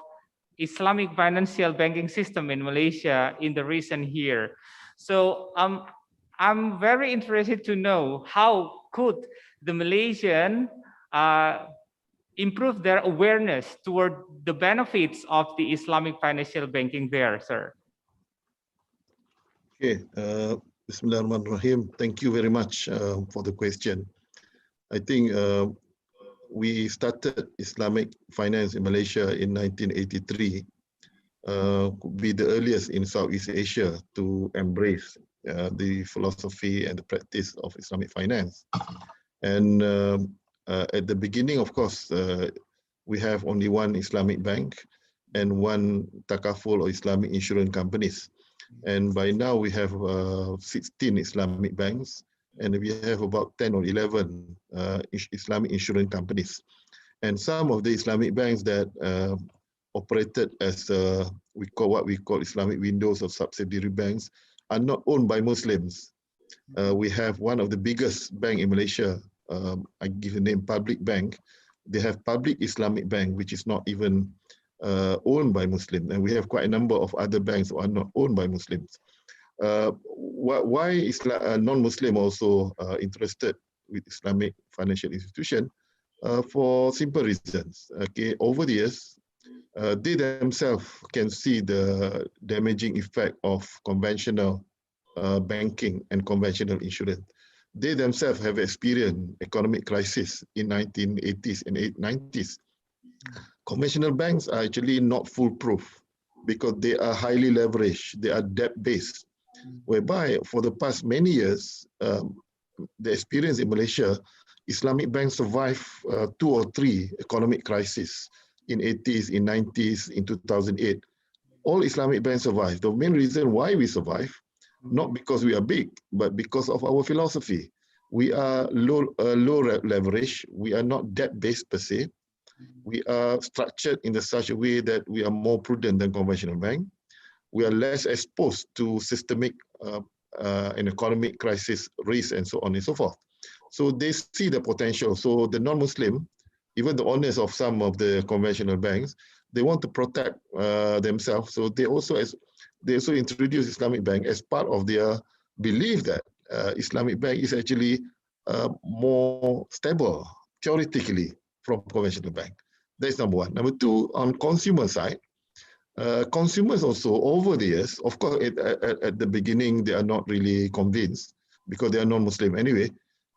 Islamic financial banking system in Malaysia in the recent year. So I'm very interested to know how could the Malaysian improve their awareness toward the benefits of the Islamic financial banking there, sir. Okay, Bismillahirrahmanirrahim. Thank you very much for the question. I think we started Islamic finance in Malaysia in 1983. Could be the earliest in Southeast Asia to embrace the philosophy and the practice of Islamic finance. And at the beginning, of course, we have only one Islamic bank and one takaful or Islamic insurance companies. And by now we have 16 Islamic banks, and we have about 10 or 11 Islamic insurance companies. And some of the Islamic banks that operated as what we call Islamic windows or subsidiary banks are not owned by Muslims. We have one of the biggest bank in Malaysia. I give the name Public Bank. They have Public Islamic Bank, which is not even owned by Muslims, and we have quite a number of other banks that are not owned by Muslims. Why is non-Muslim also interested with Islamic financial institution for simple reasons. Okay, over the years, they themselves can see the damaging effect of conventional banking and conventional insurance. They themselves have experienced economic crisis in 1980s and 90s. Conventional banks are actually not foolproof because they are highly leveraged, they are debt-based, whereby for the past many years, the experience in Malaysia, Islamic banks survived 2 or 3 economic crises in 80s, in 90s, in 2008. All Islamic banks survived. The main reason why we survive, not because we are big, but because of our philosophy. We are low leverage. We are not debt-based per se. We are structured in such a way that we are more prudent than conventional bank. We are less exposed to systemic and economic crisis risk and so on and so forth. So they see the potential. So the non-Muslim, even the owners of some of the conventional banks, they want to protect themselves. So they also introduce Islamic bank as part of their belief that Islamic bank is actually more stable theoretically from conventional bank. That's number one. Number two, on consumer side, consumers also over the years, of course, at the beginning, they are not really convinced because they are non-Muslim anyway.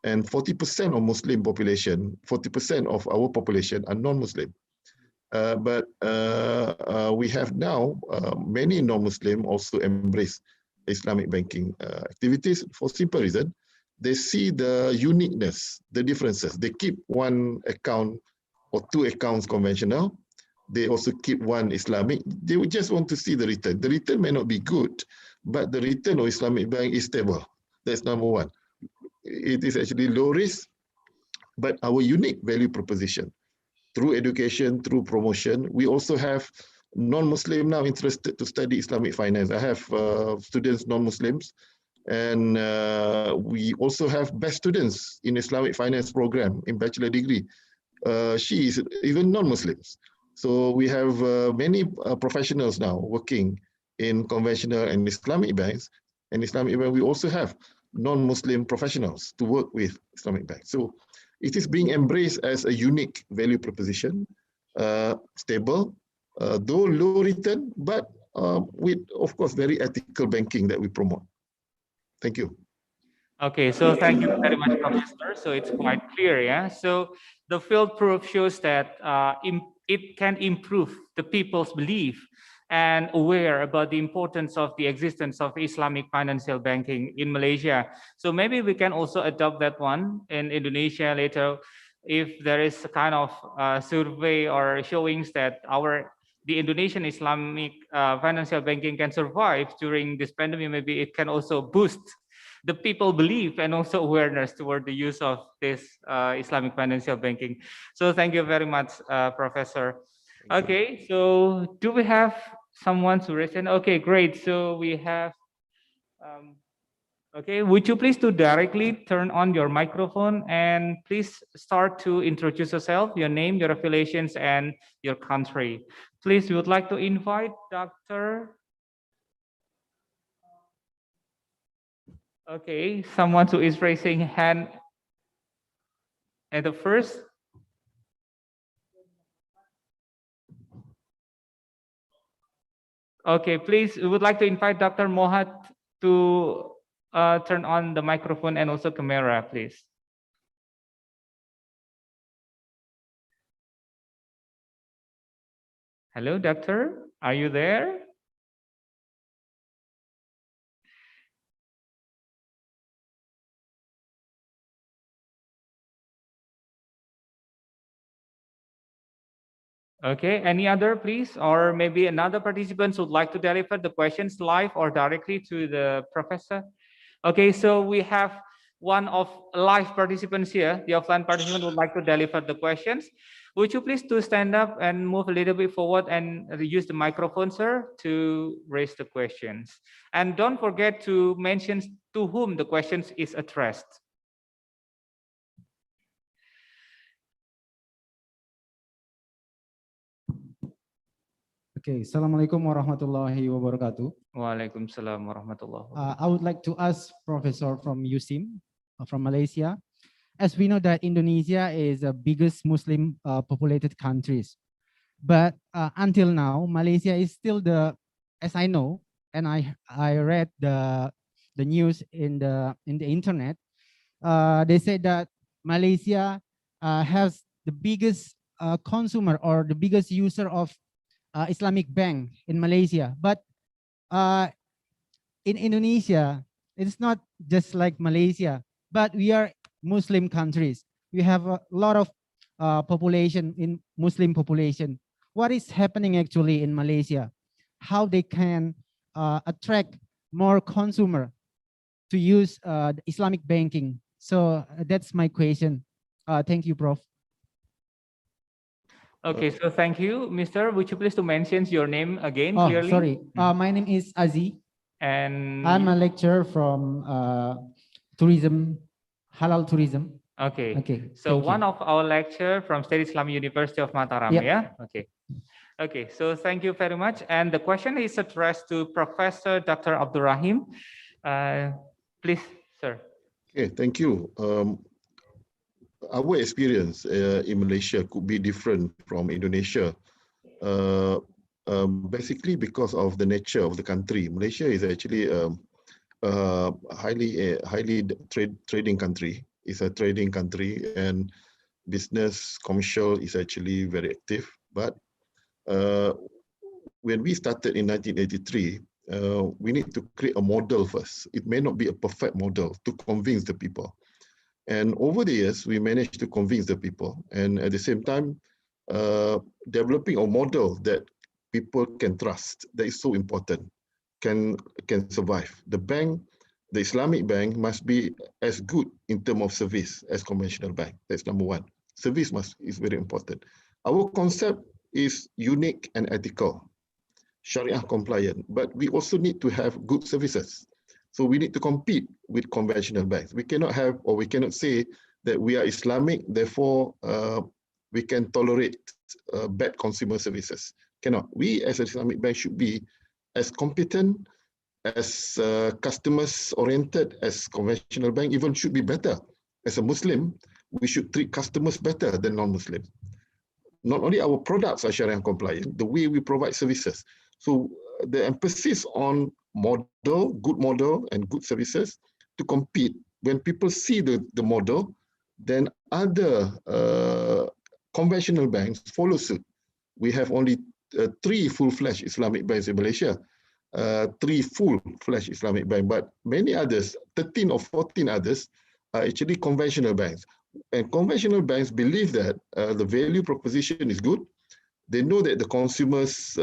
And 40% of Muslim population, 40% of our population are non-Muslim. But we have now many non-Muslim also embrace Islamic banking activities for simple reason. They see the uniqueness, the differences. They keep one account or 2 accounts conventional. They also keep one Islamic. They would just want to see the return. The return may not be good, but the return of Islamic bank is stable. That's number one. It is actually low risk, but our unique value proposition through education, through promotion. We also have non-Muslim now interested to study Islamic finance. I have students, non-Muslims, and we also have best students in Islamic finance program in bachelor degree. She is even non-Muslims. So we have many professionals now working in conventional and Islamic banks. And Islamic bank, we also have non-Muslim professionals to work with Islamic banks. So it is being embraced as a unique value proposition, stable, though low return, but with, of course, very ethical banking that we promote. Thank you. Okay, so thank you very much, Professor. So it's quite clear, yeah. So the field proof shows that it can improve the people's belief and aware about the importance of the existence of Islamic financial banking in Malaysia. So maybe we can also adopt that one in Indonesia later, if there is a kind of survey or showings that the Indonesian Islamic financial banking can survive during this pandemic. Maybe it can also boost the people belief and also awareness toward the use of this Islamic financial banking. So thank you very much, Professor. Okay, so do we have someone to raise hand? Okay, great. So we have, okay, would you please directly turn on your microphone and please start to introduce yourself, your name, your affiliations, and your country. Please, we would like to invite Dr. Okay, someone who is raising hand at the first. Okay, please, we would like to invite Dr. Mohat to turn on the microphone and also camera, please. Hello, doctor, are you there? Okay, any other, please? Or maybe another participants would like to deliver the questions live or directly to the professor? Okay, so we have one of live participants here. The offline participant would like to deliver the questions. Would you please to stand up and move a little bit forward and use the microphone, sir, to raise the questions. And don't forget to mention to whom the questions is addressed. Okay, Assalamualaikum warahmatullahi wabarakatuh. Waalaikumsalam warahmatullahi wabarakatuh. I would like to ask Professor from USIM, from Malaysia. as we know that Indonesia is the biggest Muslim populated countries, but until now, Malaysia is still the, as I know, and I read the news in the internet. They said that Malaysia has the biggest consumer or the biggest user of Islamic bank in Malaysia, but in Indonesia, it's not just like Malaysia, but we are Muslim countries. We have a lot of population in Muslim population. What is happening actually in Malaysia? How they can attract more consumer to use the Islamic banking? So that's my question. Thank you, Prof. Okay, so thank you, Mr. Would you please to mention your name again Oh, clearly? sorry. My name is Aziz. And I'm a lecturer from tourism, halal tourism. okay. Okay. So Thank you. one of our lecturer from State Islamic University of Mataram, Yep. yeah? Okay. Okay, so thank you very much. And the question is addressed to Professor Dr. Abdul Rahim. Please, sir. Okay, thank you. Our experience in Malaysia could be different from Indonesia. Basically because of the nature of the country. Malaysia is actually highly trading country. It's a trading country, and business commercial is actually very active. But when we started in 1983, we need to create a model first. It may not be a perfect model to convince the people. And over the years, we managed to convince the people. And at the same time, developing a model that people can trust, that is so important, can survive. The bank, the Islamic bank must be as good in terms of service as conventional bank. That's number one. Service is very important. Our concept is unique and ethical, Sharia compliant, but we also need to have good services. So we need to compete with conventional banks. We cannot have, or we cannot say that we are Islamic, therefore we can tolerate bad consumer services. Cannot. We as an Islamic bank should be as competent, as customers oriented as conventional bank, even should be better. As a Muslim, we should treat customers better than non-Muslims. Not only our products are Sharia compliant, the way we provide services. So the emphasis on model, good model and good services to compete. When people see the model, then other conventional banks follow suit. We have only 3 full-fledged Islamic banks in Malaysia, 3 full-fledged Islamic banks, but many others, 13 or 14 others, are actually conventional banks. And conventional banks believe that the value proposition is good. They know that the consumers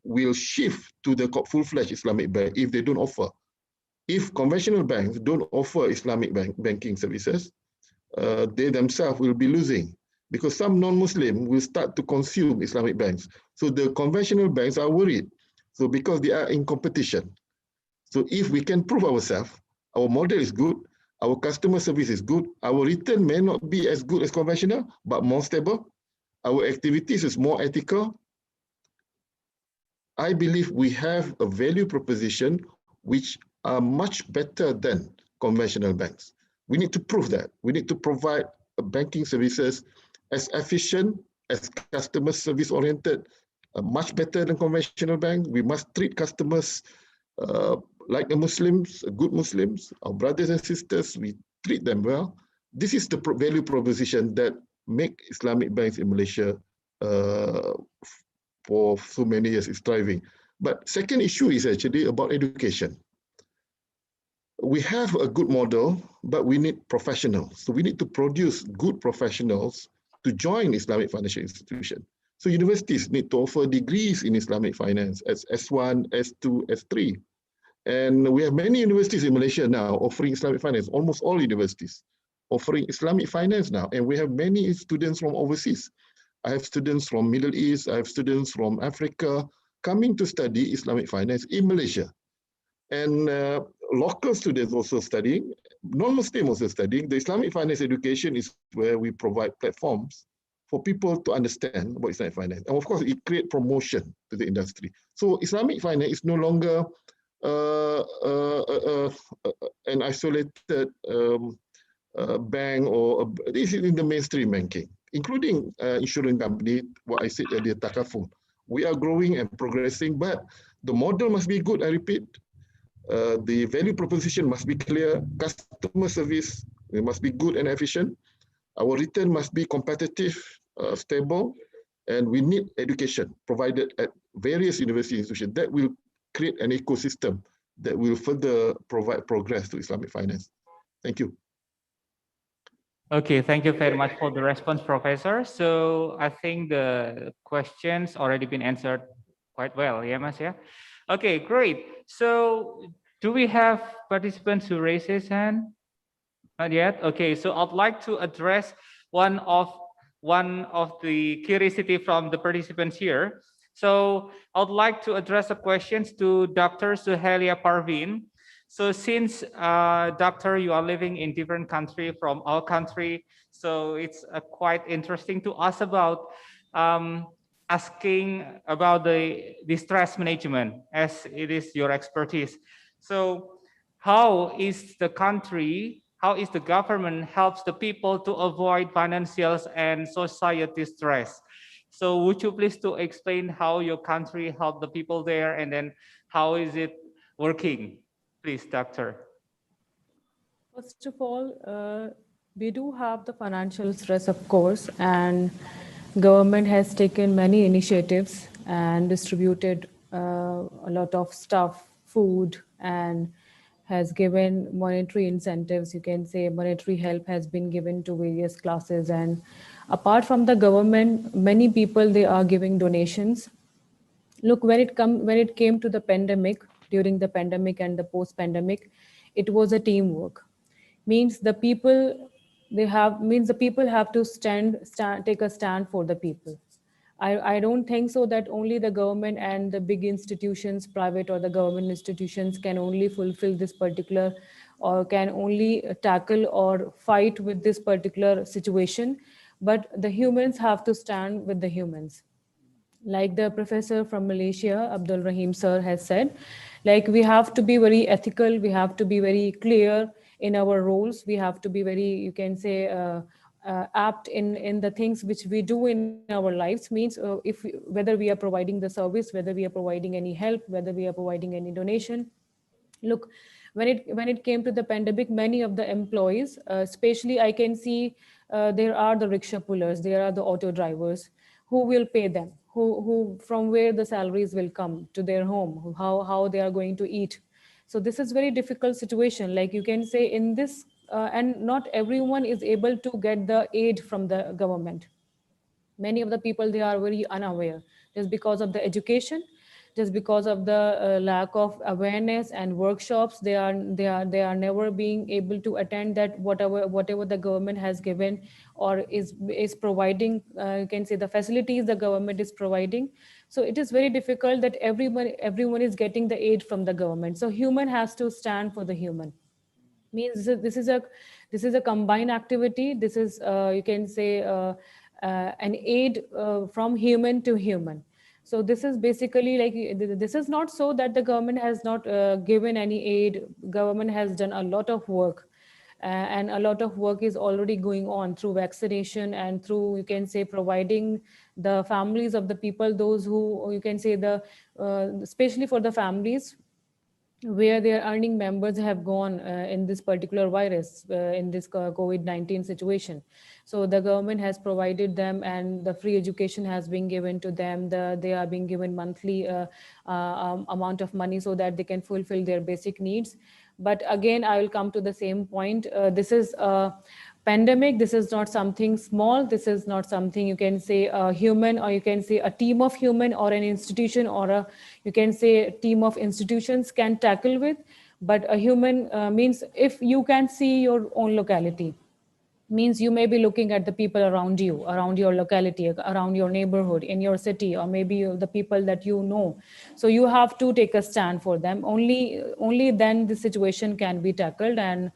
will shift to the full-fledged Islamic bank if they don't offer. If conventional banks don't offer Islamic banking services, they themselves will be losing, because some non-Muslim will start to consume Islamic banks. So the conventional banks are worried. So because they are in competition. So if we can prove ourselves, our model is good, our customer service is good, our return may not be as good as conventional, but more stable, our activities is more ethical, I believe we have a value proposition which are much better than conventional banks. We need to prove that. We need to provide banking services as efficient, as customer service oriented, much better than conventional bank. We must treat customers like the Muslims, good Muslims, our brothers and sisters, we treat them well. This is the value proposition that make Islamic banks in Malaysia for so many years is thriving. But second issue is actually about education. We have a good model, but we need professionals. So we need to produce good professionals to join Islamic financial institution. So universities need to offer degrees in Islamic finance as S1, S2, S3. And we have many universities in Malaysia now offering Islamic finance, almost all universities offering Islamic finance now. And we have many students from overseas. I have students from Middle East, I have students from Africa coming to study Islamic finance in Malaysia. And local students also studying, non-Muslim also studying. The Islamic finance education is where we provide platforms for people to understand about Islamic finance. And of course, it creates promotion to the industry. So Islamic finance is no longer an isolated bank or this is in the mainstream banking, including insurance company, what I said earlier, takaful. We are growing and progressing, but the model must be good, I repeat. The value proposition must be clear, customer service must be good and efficient. Our return must be competitive, stable, and we need education provided at various university institutions that will create an ecosystem that will further provide progress to Islamic finance. Thank you. Okay, thank you very much for the response, Professor. So I think the questions already been answered quite well, yeah, Mas, yeah? Okay, great. So do we have participants who raise his hand? Not yet. Okay, so I'd like to address one of the curiosity from the participants here. So I'd like to address the questions to Dr. Suhelia Parveen. So since doctor, you are living in different country from our country, so it's quite interesting to us about asking about the stress management, as it is your expertise. So how is the country, how is the government helps the people to avoid financial and society stress? So would you please to explain how your country helped the people there, and then how is it working? Please, doctor. First of all, we do have the financial stress, of course, and government has taken many initiatives and distributed a lot of stuff, food, and has given monetary incentives. You can say monetary help has been given to various classes. And apart from the government, many people, they are giving donations. Look, when it came to the pandemic, during the pandemic and the post-pandemic, it was a teamwork. Means the people have to take a stand for the people. I don't think so that only the government and the big institutions, private or the government institutions, can only fulfill this particular or can only tackle or fight with this particular situation, but the humans have to stand with the humans. Like the professor from Malaysia, Abdul Rahim sir, has said, like we have to be very ethical, we have to be very clear in our roles, we have to be very, you can say, apt in the things which we do in our lives. Means whether we are providing the service, whether we are providing any help, whether we are providing any donation. Look, when it came to the pandemic, many of the employees, especially I can see there are the rickshaw pullers, there are the auto drivers. Who will pay them? Who from where the salaries will come to their home? How they are going to eat? So this is very difficult situation. Like you can say in this, and not everyone is able to get the aid from the government. Many of the people, they are very unaware, just because of the education, just because of the lack of awareness and workshops. They are never being able to attend that whatever the government has given or is providing, you can say the facilities the government is providing. So it is very difficult that everyone is getting the aid from the government. So human has to stand for the human. Means this is a combined activity. This is you can say an aid from human to human. So this is basically like, this is not so that the government has not given any aid. Government has done a lot of work, and a lot of work is already going on through vaccination and through, you can say, providing the families of the people, those who, you can say, the especially for the families where their earning members have gone in this particular virus, in this COVID-19 situation. So the government has provided them, and the free education has been given to them. They are being given monthly amount of money so that they can fulfill their basic needs. But again, I will come to the same point. This is a pandemic. This is not something small. This is not something, you can say, a human, or you can say a team of human, or an institution, or you can say a team of institutions can tackle with. But a human means, if you can see your own locality, means you may be looking at the people around you, around your locality, around your neighborhood, in your city, or maybe the people that you know. So you have to take a stand for them. Only then the situation can be tackled. And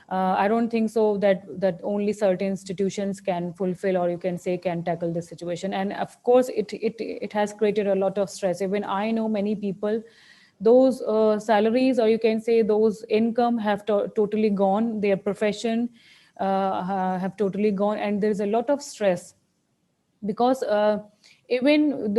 I don't think so that only certain institutions can fulfill, or you can say can tackle this situation. And of course, it has created a lot of stress. Even I know many people, those salaries, or you can say those income have totally gone. Their profession, have totally gone, and there's a lot of stress because even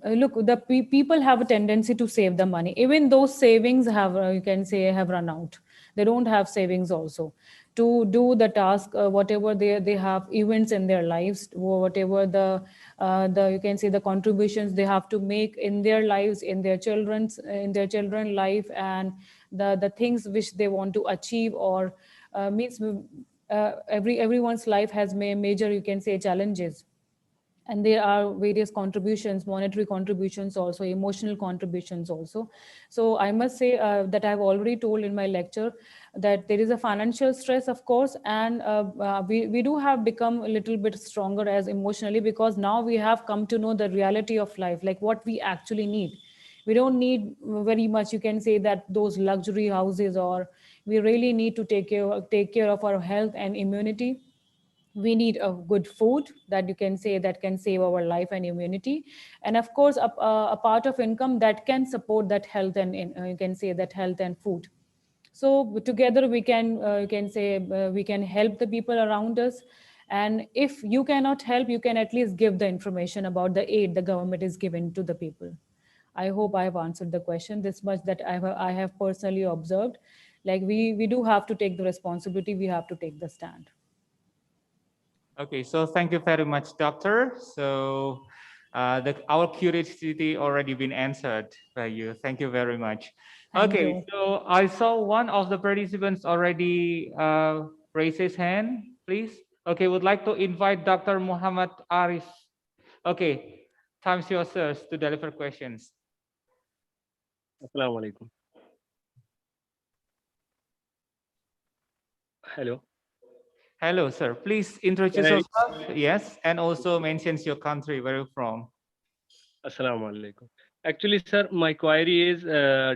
look, the people have a tendency to save the money. Even those savings have, you can say, have run out. They don't have savings also to do the task, whatever they have events in their lives, whatever the you can say the contributions they have to make in their lives, in their children life, and the things which they want to achieve, or means everyone's life has major, you can say, challenges. And there are various contributions, monetary contributions also, emotional contributions also. So I must say that I've already told in my lecture that there is a financial stress, of course, and we do have become a little bit stronger as emotionally, because now we have come to know the reality of life, like what we actually need. We don't need very much, you can say, that those luxury houses, or we really need to take care of our health and immunity. We need a good food that, you can say, that can save our life and immunity, and of course a part of income that can support that health, and you can say that health and food. So together we can, you can say, we can help the people around us. And if you cannot help, you can at least give the information about the aid the government is giving to the people. I hope I have answered the question. This much that I have personally observed, like we do have to take the responsibility, we have to take the stand. Okay, so thank you very much, doctor. So our curiosity already been answered by you. Thank you very much. Thank Okay, you. so I saw one of the participants already raise his hand, please. Okay, would like to invite Dr. Muhammad Arif. Okay, time's yours, sirs, to deliver questions. Assalamu alaikum. Hello. Hello, sir. Please introduce Can I? yourself. Yes, and also mentions your country, where you're from. Assalamu alaikum. Actually, sir, my query is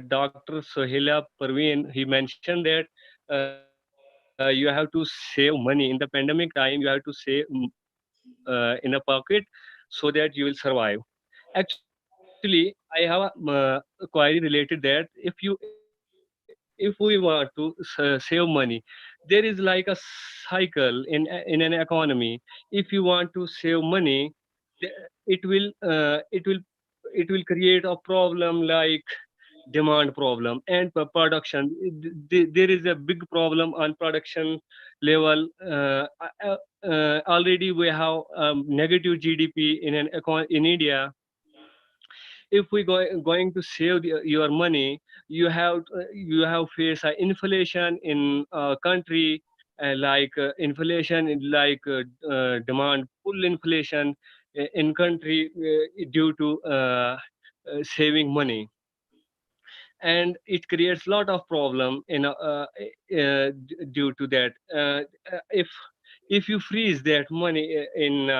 Dr. Sohila Parveen. He mentioned that you have to save money in the pandemic time. You have to save in a pocket so that you will survive. Actually, I have a query related that if we want to save money, there is like a cycle in an economy. If you want to save money, it will it will create a problem like demand problem and production. There is a big problem on production level. Already we have negative GDP in in India. If we going to save your money, you have face inflation in country, like inflation like demand full inflation in country due to saving money, and it creates lot of problem in due to that. If you freeze that money in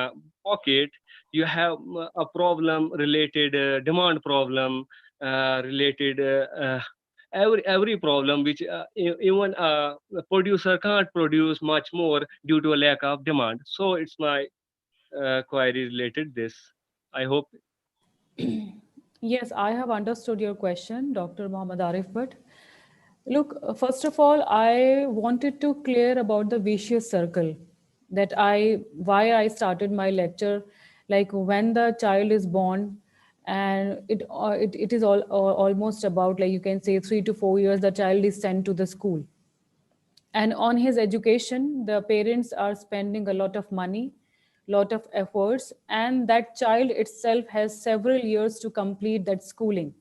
pocket, you have a problem related demand problem, related every problem which even a producer can't produce much more due to a lack of demand. So it's my query related this. I hope. Yes, I have understood your question, Dr. Muhammad Arif. But look, first of all, I wanted to clear about the vicious circle, that why I started my lecture, like when the child is born, and it is almost about, like, you can say, 3 to 4 years, the child is sent to the school, and on his education the parents are spending a lot of money, lot of efforts, and that child itself has several years to complete that schooling,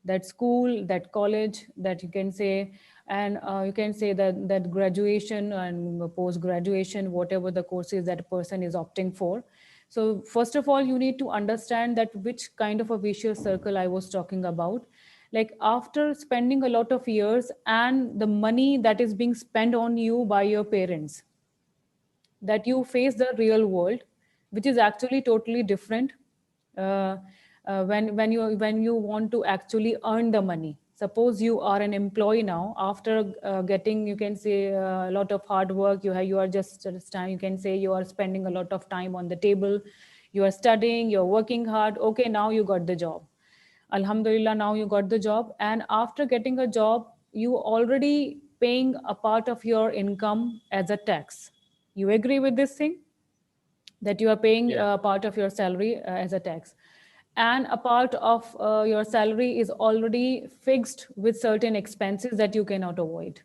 that school, that college, that you can say, and you can say that graduation and post graduation, whatever the courses that a person is opting for. So first of all, you need to understand that which kind of a vicious circle I was talking about. Like, after spending a lot of years and the money that is being spent on you by your parents, that you face the real world, which is actually totally different. uh, when you want to actually earn the money. Suppose you are an employee now, after getting, you can say, a lot of hard work, you are just time, you can say, you are spending a lot of time on the table, you are studying, you're working hard. Okay, now you got the job. Alhamdulillah, now you got the job, and after getting a job, you already paying a part of your income as a tax. You agree with this thing? That you are paying Yeah. part of your salary as a tax, and a part of your salary is already fixed with certain expenses that you cannot avoid.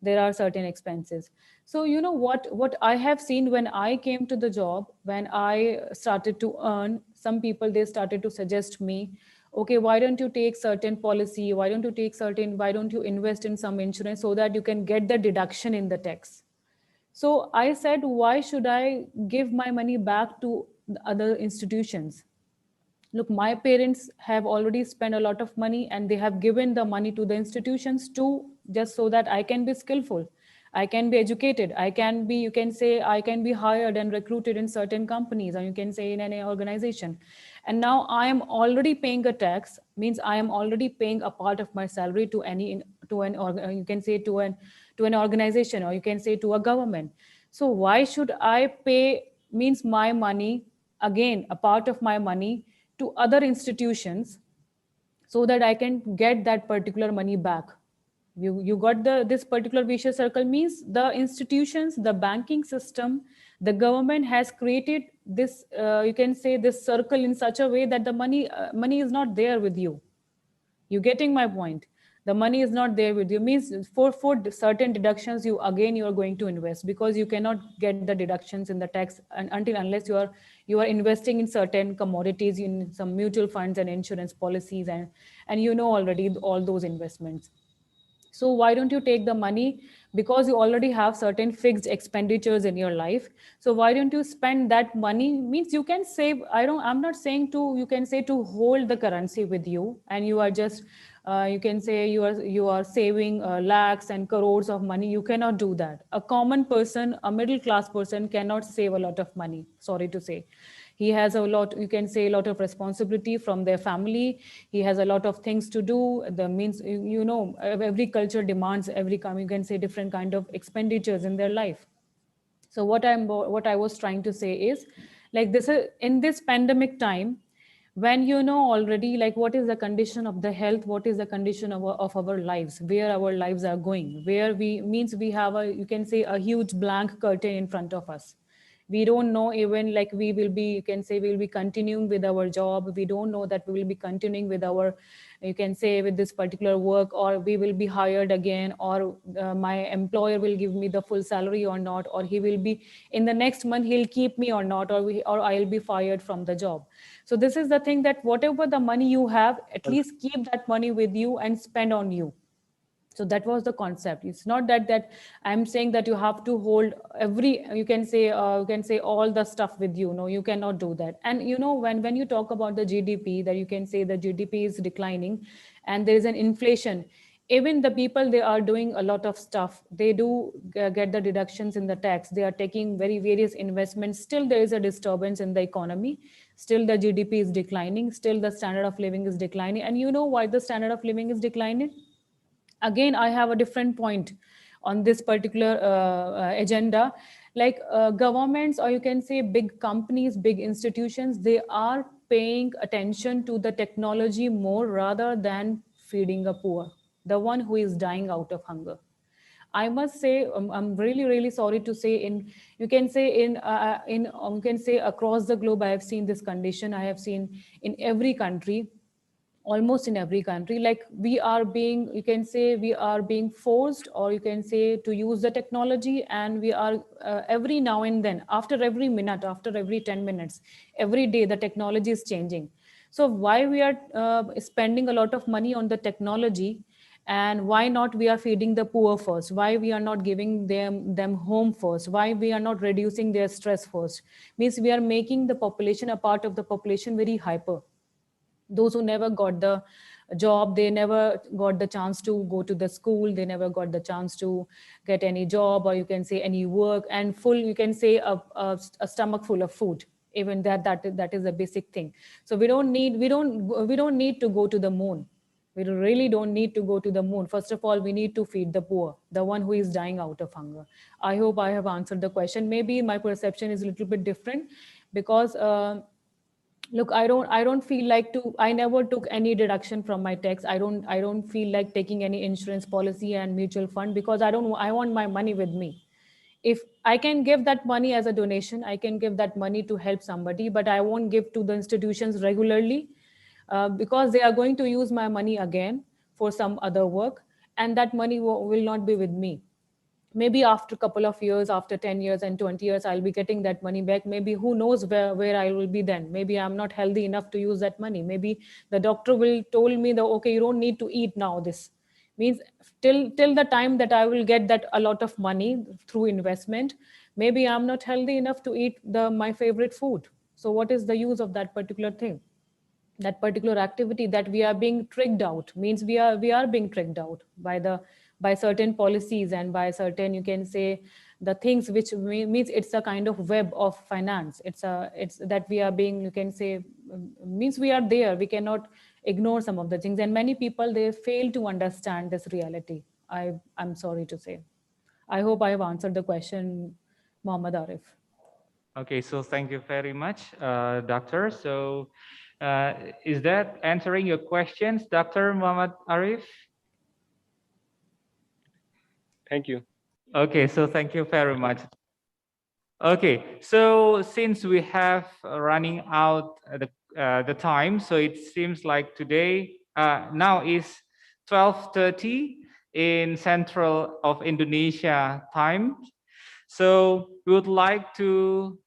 There are certain expenses. So you know what I have seen when I came to the job, when I started to earn, some people, they started to suggest me, okay, why don't you take certain policy, why don't you invest in some insurance so that you can get the deduction in the tax. So I said, why should I give my money back to the other institutions? Look, my parents have already spent a lot of money and they have given the money to the institutions too, just so that I can be skillful. I can be educated. I can be, you can say, I can be hired and recruited in certain companies, or you can say in any organization. And now I am already paying a tax, means I am already paying a part of my salary to you can say to an organization, or you can say to a government. So why should I pay, means my money, again, a part of my money to other institutions so that I can get that particular money back? You got this particular vicious circle, means the institutions, the banking system, the government has created this, you can say, this circle in such a way that the money is not there with you. You getting my point? The money is not there with you, means for certain deductions, you are going to invest, because you cannot get the deductions in the tax until unless you are investing in certain commodities, in some mutual funds and insurance policies, and you know already all those investments. So why don't you take the money, because you already have certain fixed expenditures in your life? So why don't you spend that money? Means you can save. I'm not saying to, you can say, to hold the currency with you and you are just you can say you are saving lakhs and crores of money. You cannot do that. A common person, a middle class person, cannot save a lot of money, sorry to say. He has a lot, you can say, a lot of responsibility from their family. He has a lot of things to do. The means, every culture demands you can say, different kind of expenditures in their life. So what I was trying to say is, like, this is in this pandemic time, when you know already, like, what is the condition of the health, what is the condition of our lives, where our lives are going, where we have a, you can say, a huge blank curtain in front of us. We don't know even, like, we will be, you can say, we'll be continuing with our job. We don't know that we will be continuing with our, you can say, with this particular work, or we will be hired again, or my employer will give me the full salary or not, or he will be, in the next month he'll keep me or not, or I'll be fired from the job. So this is the thing, that whatever the money you have, at least keep that money with you and spend on you. So that was the concept. It's not that I'm saying that you have to hold every, you can say all the stuff with you. No, you cannot do that. And when you talk about the GDP, that you can say the GDP is declining and there is an inflation. Even the people, they are doing a lot of stuff. They do get the deductions in the tax. They are taking very various investments. Still there is a disturbance in the economy. Still the GDP is declining. Still the standard of living is declining. And you know why the standard of living is declining? Again, I have a different point on this particular agenda. Like, governments, or you can say big companies, big institutions, they are paying attention to the technology more rather than feeding a poor, the one who is dying out of hunger. I must say, I'm really, really sorry to say, you can say you can say across the globe, I have seen this condition. I have seen in every country, almost in every country, like, we are being, you can say, we are being forced, or you can say, to use the technology. And we are every now and then, after every minute, after every 10 minutes, every day, the technology is changing. So why we are spending a lot of money on the technology, and why not we are feeding the poor first? Why we are not giving them home first? Why we are not reducing their stress first? Means we are making the population, a part of the population, very hyper. Those who never got the job, they never got the chance to go to the school, they never got the chance to get any job, or you can say any work, and full, you can say, a stomach full of food. Even that is a basic thing. So we don't need to go to the moon. We really don't need to go to the moon. First of all, we need to feed the poor, the one who is dying out of hunger. I hope I have answered the question. Maybe my perception is a little bit different, because look, I don't feel like I never took any deduction from my tax. I don't feel like taking any insurance policy and mutual fund, because I want my money with me. If I can give that money as a donation, I can give that money to help somebody, but I won't give to the institutions regularly, because they are going to use my money again for some other work, and that money will not be with me. Maybe after a couple of years, after 10 years and 20 years, I'll be getting that money back. Maybe who knows where I will be then. Maybe I'm not healthy enough to use that money. Maybe the doctor will told me that, okay, you don't need to eat now. This means till the time that I will get that a lot of money through investment, maybe I'm not healthy enough to eat my favorite food. So what is the use of that particular thing? That particular activity that we are being tricked out, means we are being tricked out by certain policies and by certain, you can say, the things which means it's a kind of web of finance. It's that we are being, you can say, means we are there, we cannot ignore some of the things, and many people, they fail to understand this reality. I'm sorry to say. I hope I have answered the question, Mohammed Arif. Okay, so thank you very much, Doctor. So is that answering your questions, Dr. Muhammad Arif? Thank you. Okay, so thank you very much. Okay, so since we have running out the time, so it seems like today now is 12:30 in Central of Indonesia time. So we would like to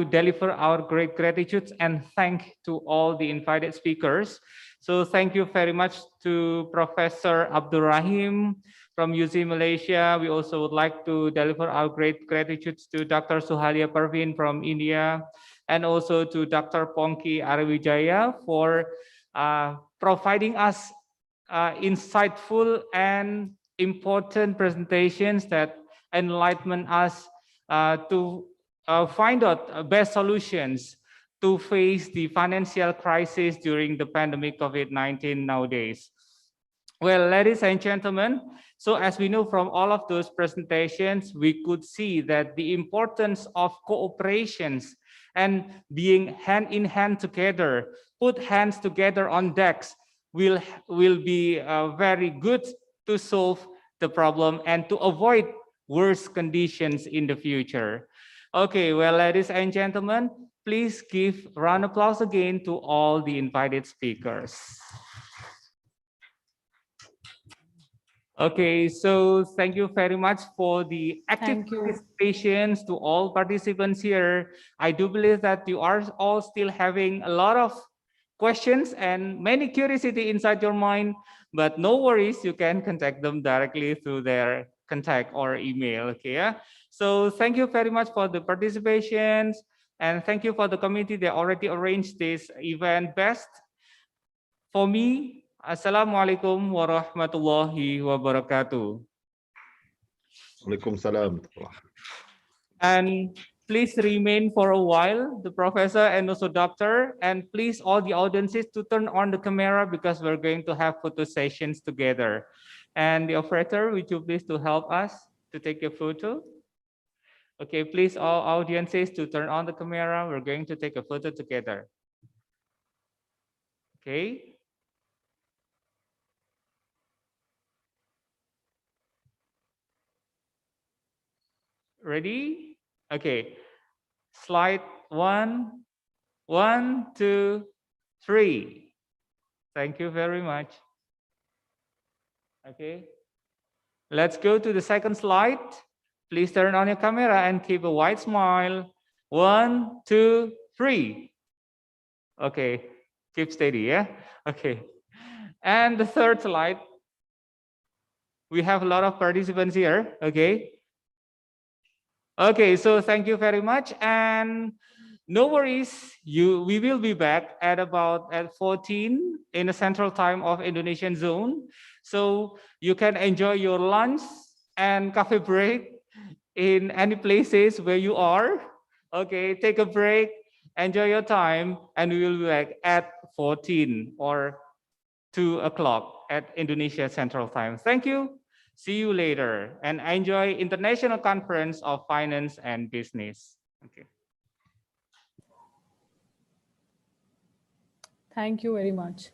deliver our great gratitude and thank to all the invited speakers. So thank you very much to Professor Abdul Rahim from UC Malaysia. We also would like to deliver our great gratitude to Dr. Suhalia Parvin from India, and also to Dr. Pongki Arawijaya for providing us insightful and important presentations that enlighten us to find out best solutions to face the financial crisis during the pandemic COVID-19 nowadays. Well, ladies and gentlemen, so as we know from all of those presentations, we could see that the importance of cooperations and being hand in hand together, put hands together on decks, will be very good to solve the problem and to avoid worse conditions in the future. Okay, well, ladies and gentlemen, please give a round of applause again to all the invited speakers. Okay, so thank you very much for the active participations to all participants here. I do believe that you are all still having a lot of questions and many curiosity inside your mind, but no worries, you can contact them directly through their contact or email. Okay, yeah? So thank you very much for the participations, and thank you for the committee that already arranged this event best. For me, Assalamualaikum warahmatullahi wabarakatuh. Waalaikumsalam. And please remain for a while, the professor and also doctor, and please all the audiences to turn on the camera because we're going to have photo sessions together. And the operator, would you please to help us to take a photo? Okay, please all audiences to turn on the camera. We're going to take a photo together. Okay. Ready? Okay. Slide 1, 1, 2, 3. Thank you very much. Okay. Let's go to the second slide. Please turn on your camera and keep a wide smile. 1, 2, 3. Okay. Keep steady, yeah? Okay. And the third slide. We have a lot of participants here. Okay. Okay, so thank you very much, and no worries. We will be back at about at 14 in the central time of Indonesian zone, so you can enjoy your lunch and coffee break in any places where you are. Okay, take a break, enjoy your time, and we will be back at 14 or 2 o'clock at Indonesia Central Time. Thank you. See you later and enjoy International Conference of Finance and Business. Okay. Thank you very much.